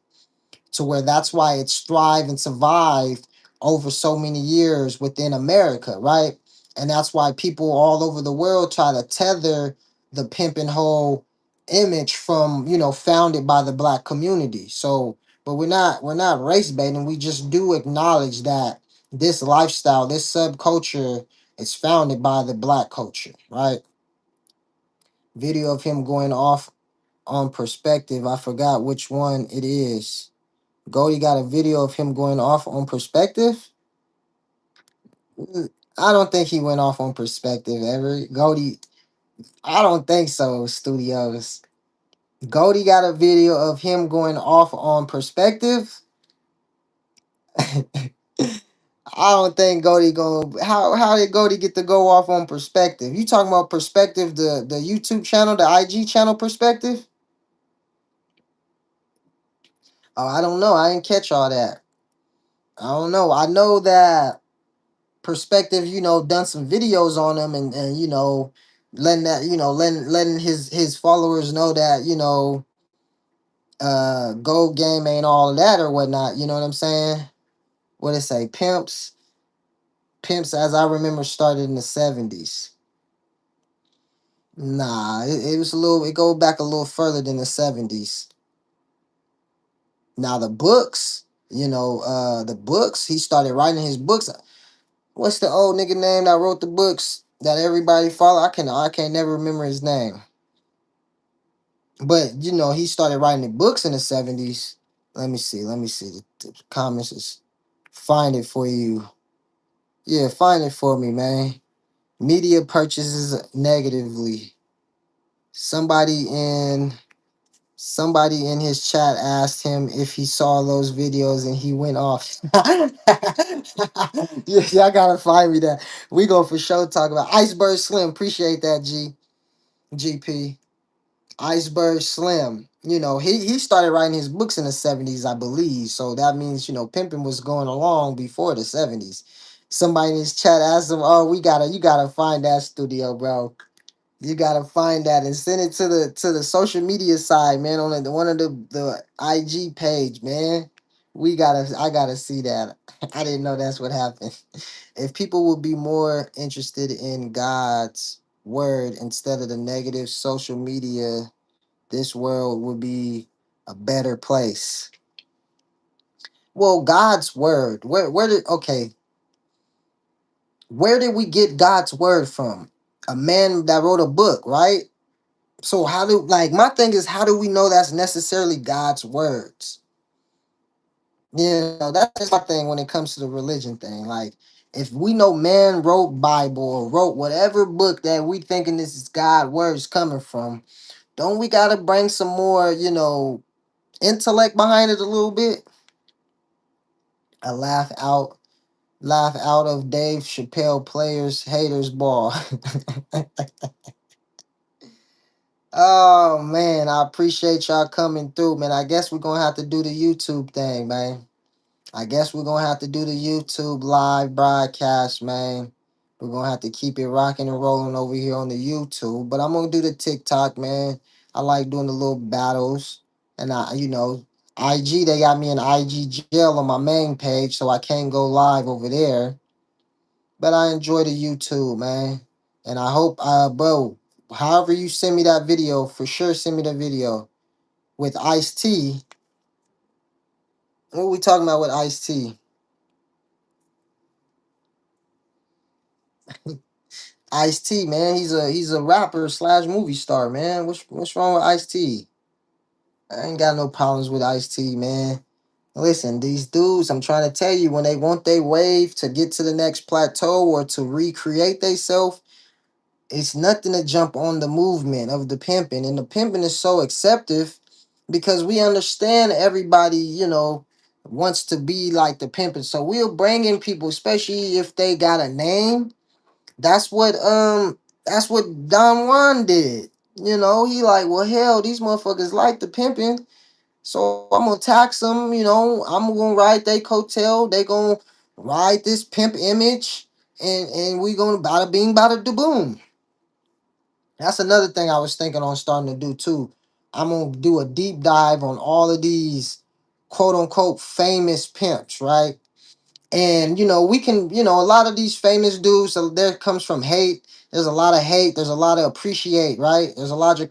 To where that's why it's thrived and survived over so many years within America, right? And that's why people all over the world try to tether the pimp and hoe image from, founded by the black community. So, but we're not race baiting. We just do acknowledge that this lifestyle, this subculture is founded by the black culture, right? Video of him going off on perspective. I forgot which one it is. Goldie got a video of him going off on perspective. I don't think he went off on perspective ever. Goldie, I don't think so. Studios. Goldie got a video of him going off on perspective. I don't think Goldie going. How did Goldie get to go off on perspective? You talking about perspective, the YouTube channel, the IG channel perspective? Oh, I don't know. I didn't catch all that. I don't know. I know that perspective, done some videos on him and letting that, letting his followers know that, gold game ain't all of that or whatnot. You know what I'm saying? What it say? Pimps, as I remember, started in the 70s. Nah, it was a little. It go back a little further than the 70s. Now the books, the books. He started writing his books. What's the old nigga name that wrote the books that everybody follow? I can't never remember his name. But he started writing the books in the 70s. Let me see. Let me see. The comments is find it for you. Yeah, find it for me, man. Media purchases negatively. Somebody in Somebody in his chat asked him if he saw those videos and he went off. Yeah, y'all gotta find me that. We go for sure talk about Iceberg Slim. Appreciate that, GP. Iceberg Slim. He started writing his books in the 70s, I believe. So that means, pimping was going along before the 70s. Somebody in his chat asked him, "Oh, you gotta find that studio, bro. You gotta find that and send it to the social media side, man. On one of the IG page, man. I gotta see that. I didn't know that's what happened. If people would be more interested in God's word instead of the negative social media, this world would be a better place. Well, God's word. Where did we get God's word from? A man that wrote a book, right? So my thing is, how do we know that's necessarily God's words? That's my thing when it comes to the religion thing. Like, if we know man wrote Bible or wrote whatever book that we thinking this is God words coming from, don't we gotta bring some more, intellect behind it a little bit? A laugh out of Dave Chappelle players haters ball. Oh man, I appreciate y'all coming through, man. I guess we're gonna have to do the YouTube thing, man. I guess we're gonna have to do the YouTube live broadcast, man. We're gonna have to keep it rocking and rolling over here on the YouTube. But I'm gonna do the TikTok, man. I like doing the little battles. And IG, they got me in IG jail on my main page, so I can't go live over there. But I enjoy the YouTube, man. And I hope, bro, however you send me that video, for sure send me the video with Ice T. What we talking about with Ice T? Ice T, man, he's a rapper slash movie star, man. What's wrong with Ice T? I ain't got no problems with Ice T, man. Listen, these dudes, I'm trying to tell you, when they want their wave to get to the next plateau or to recreate themselves, it's nothing to jump on the movement of the pimping. And the pimping is so acceptive because we understand everybody, wants to be like the pimping. So we'll bring in people, especially if they got a name. That's what Don Juan did. He like, well, hell, these motherfuckers like the pimping. So I'm gonna tax them, I'm gonna ride they coattail, they gonna ride this pimp image, and we gonna bada bing bada da boom. That's another thing I was thinking on starting to do too. I'm gonna do a deep dive on all of these quote unquote famous pimps, right? And we can, a lot of these famous dudes, so there comes from hate. There's a lot of hate. There's a lot of appreciate, right? There's a lot of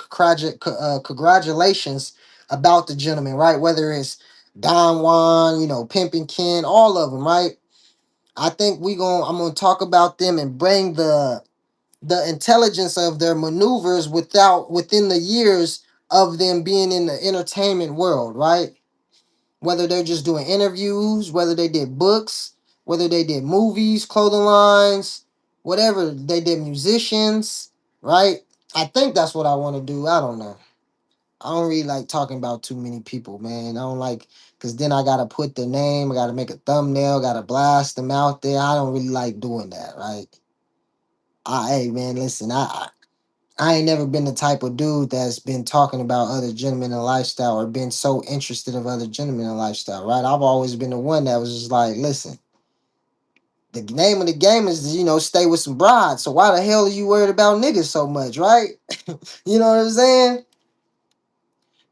congratulations about the gentleman, right? Whether it's Don Juan, Pimpin' Ken, all of them, right? I think I'm gonna talk about them and bring the intelligence of their maneuvers within the years of them being in the entertainment world, right? Whether they're just doing interviews, whether they did books, whether they did movies, clothing lines, whatever they did, musicians, right? I think that's what I want to do. I don't know. I don't really like talking about too many people, man. I don't like, because then I gotta put the name, I gotta make a thumbnail, gotta blast them out there. I don't really like doing that, right? Hey man, listen, I ain't never been the type of dude that's been talking about other gentlemen and lifestyle or been so interested of other gentlemen and lifestyle, right? I've always been the one that was just like, listen, the name of the game is to, stay with some broads. So why the hell are you worried about niggas so much, right? You know what I'm saying?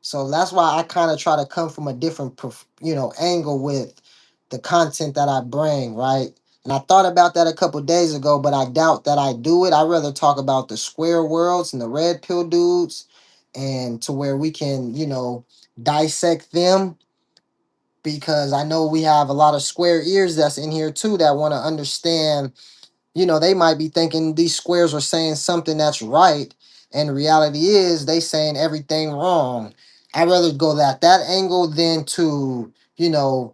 So that's why I kind of try to come from a different, angle with the content that I bring, right? And I thought about that a couple days ago, but I doubt that I do it. I'd rather talk about the square worlds and the red pill dudes, and to where we can, dissect them, because I know we have a lot of square ears that's in here too that want to understand. They might be thinking these squares are saying something that's right, and the reality is they saying everything wrong. I'd rather go that angle than to,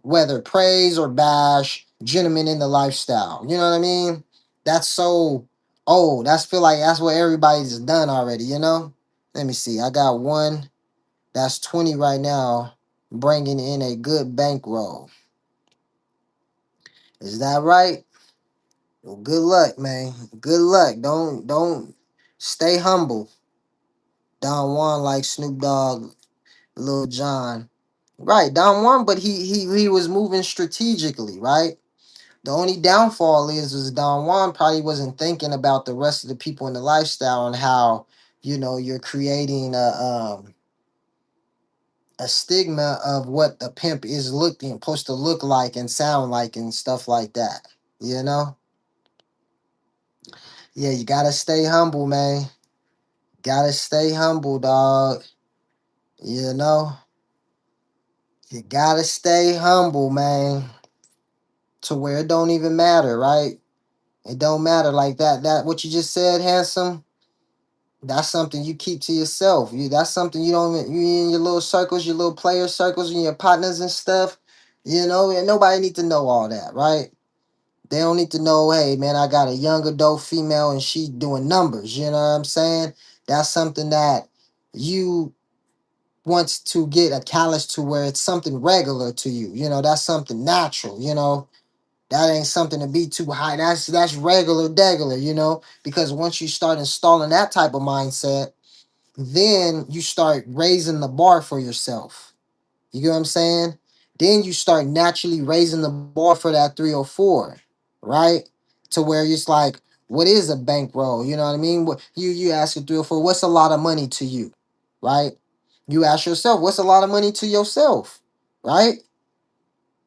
whether praise or bash gentlemen in the lifestyle. You know what I mean? That's so old. That's feel like that's what everybody's done already. Let me see. I got one that's 20 right now, bringing in a good bankroll. Is that right? Well, good luck, man. Good luck. Don't stay humble. Don Juan like Snoop Dogg, Lil John. Right, Don Juan, but he was moving strategically, right? The only downfall is Don Juan probably wasn't thinking about the rest of the people in the lifestyle and how, you're creating a stigma of what a pimp is looking supposed to look like and sound like and stuff like that. You know? Yeah, you gotta stay humble, man. Gotta stay humble, dog. You know, you gotta stay humble, man. To where it don't even matter, right? It don't matter like that. That what you just said, handsome. That's something you keep to yourself. That's something you don't even, you in your little circles, your little player circles, and your partners and stuff. And nobody need to know all that, right? They don't need to know, hey man, I got a young adult female and she doing numbers. You know what I'm saying? That's something that you wants to get a callus to where it's something regular to you. That's something natural. That ain't something to be too high. That's regular degular, because once you start installing that type of mindset, then you start raising the bar for yourself. You get what I'm saying? Then you start naturally raising the bar for that 304, right? To where it's like, what is a bankroll? You know what I mean? What you ask a 304, what's a lot of money to you? Right? You ask yourself, what's a lot of money to yourself? Right?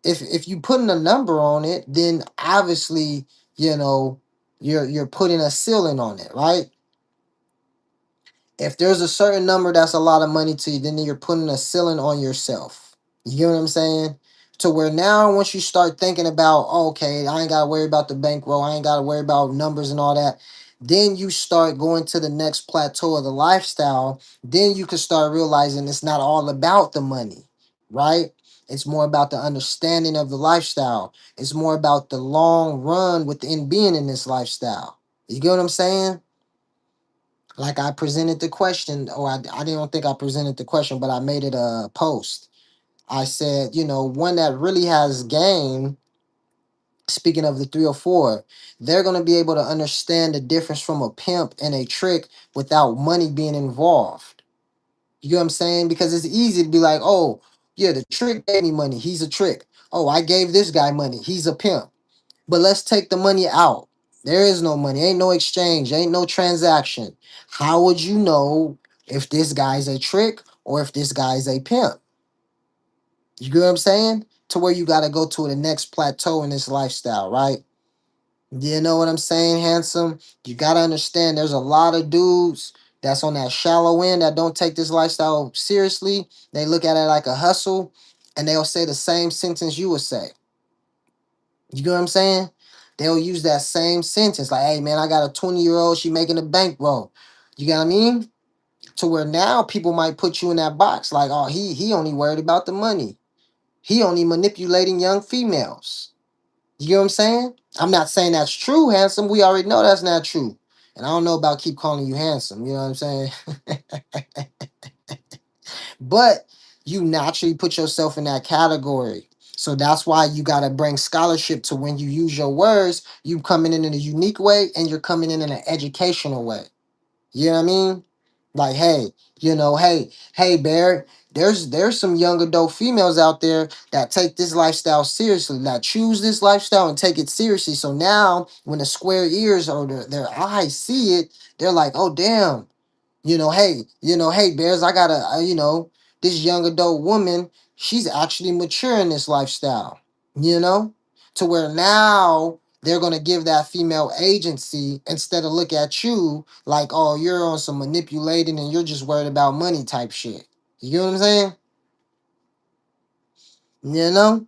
If you putting a number on it, then obviously, you know, you're putting a ceiling on it, right? If there's a certain number that's a lot of money to you, then you're putting a ceiling on yourself. You get what I'm saying? To where now, once you start thinking about, oh, okay, I ain't got to worry about the bankroll, I ain't got to worry about numbers and all that, then you start going to the next plateau of the lifestyle. Then you can start realizing it's not all about the money, right? It's more about the understanding of the lifestyle. It's more about the long run within being in this lifestyle. You get what I'm saying? Like I presented the question, or I didn't think I presented the question, but I made it a post. I said, one that really has game, speaking of the 304, they're going to be able to understand the difference from a pimp and a trick without money being involved. You get what I'm saying? Because it's easy to be like, oh, yeah, the trick gave me money. He's a trick. Oh, I gave this guy money. He's a pimp. But let's take the money out. There is no money. Ain't no exchange. Ain't no transaction. How would you know if this guy's a trick or if this guy's a pimp? You get what I'm saying? To where you got to go to the next plateau in this lifestyle, right? You know what I'm saying, handsome? You got to understand there's a lot of dudes that's on that shallow end that don't take this lifestyle seriously. They look at it like a hustle, and they'll say the same sentence you would say. You get what I'm saying? they'll use that same sentence like, hey man, I got a 20-year-old, she making a bankroll. You got what I mean? To where now people might put you in that box like, oh, he only worried about the money. He only manipulating young females. You get what I'm saying? I'm not saying that's true, handsome. We already know that's not true. And I don't know about keep calling you handsome. You know what I'm saying? But you naturally put yourself in that category. So that's why you got to bring scholarship to when you use your words, you coming in a unique way and you're coming in an educational way. You know what I mean? Like, hey, hey, Bear, there's some young adult females out there that take this lifestyle seriously, that choose this lifestyle and take it seriously. So now when the square ears or their eyes see it, they're like, oh damn, hey, Bears, I got this young adult woman, she's actually mature in this lifestyle, you know, to where now they're going to give that female agency instead of look at you like, oh, you're on some manipulating and you're just worried about money type shit. You know what I'm saying? You know?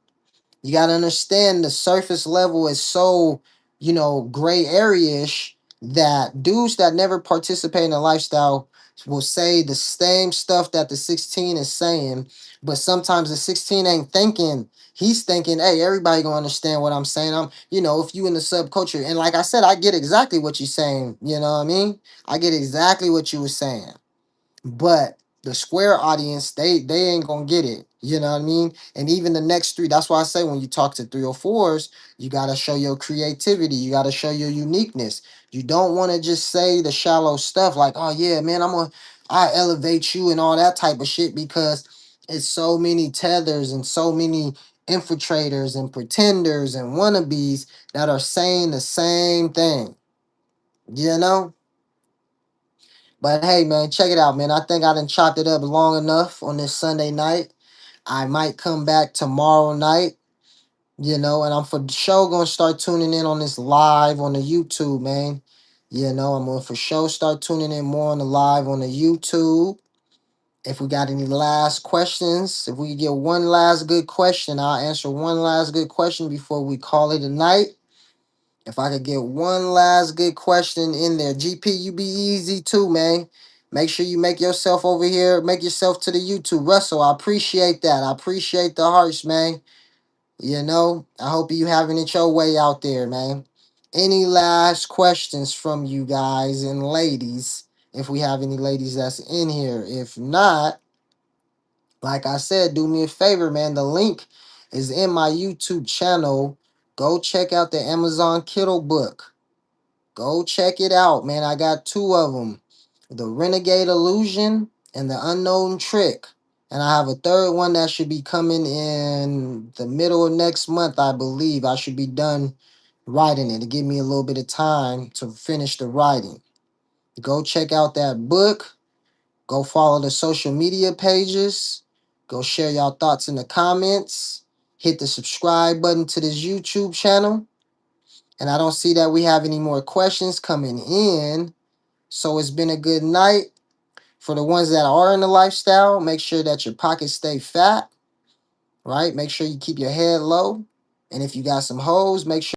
You got to understand the surface level is so, gray area-ish that dudes that never participate in a lifestyle will say the same stuff that the 16 is saying, but sometimes the 16 ain't thinking. He's thinking, hey, everybody gonna understand what I'm saying. If you in the subculture, and like I said, I get exactly what you're saying. You know what I mean? I get exactly what you were saying. But the square audience, they ain't gonna get it. You know what I mean? And even the next three, that's why I say when you talk to 304s, you gotta show your creativity, you gotta show your uniqueness. You don't want to just say the shallow stuff like, oh yeah, man, I elevate you and all that type of shit, because it's so many tethers and so many infiltrators and pretenders and wannabes that are saying the same thing. You know? But hey, man, check it out, man. I think I done chopped it up long enough on this Sunday night. I might come back tomorrow night, and I'm for sure gonna start tuning in on this live on the YouTube, man. I'm gonna for sure start tuning in more on the live on the YouTube. If we got any last questions, if we could get one last good question, I'll answer one last good question before we call it a night. If I could get one last good question in there. GP, you be easy too, man. Make sure you make yourself over here, make yourself to the YouTube. Russell, I appreciate that. I appreciate the hearts, man. I hope you having it your way out there, man. Any last questions from you guys and ladies? If we have any ladies that's in here. If not, like I said, do me a favor, man. The link is in my YouTube channel. Go check out the Amazon Kindle book. Go check it out, man. I got two of them. The Renegade Illusion and the Unknown Trick. And I have a third one that should be coming in the middle of next month, I believe. I should be done writing it. To give me a little bit of time to finish the writing. Go check out that book. Go follow the social media pages. Go share y'all thoughts in the comments. Hit the subscribe button to this YouTube channel. And I don't see that we have any more questions coming in. So it's been a good night. For the ones that are in the lifestyle, make sure that your pockets stay fat, right? Make sure you keep your head low. And if you got some hoes, make sure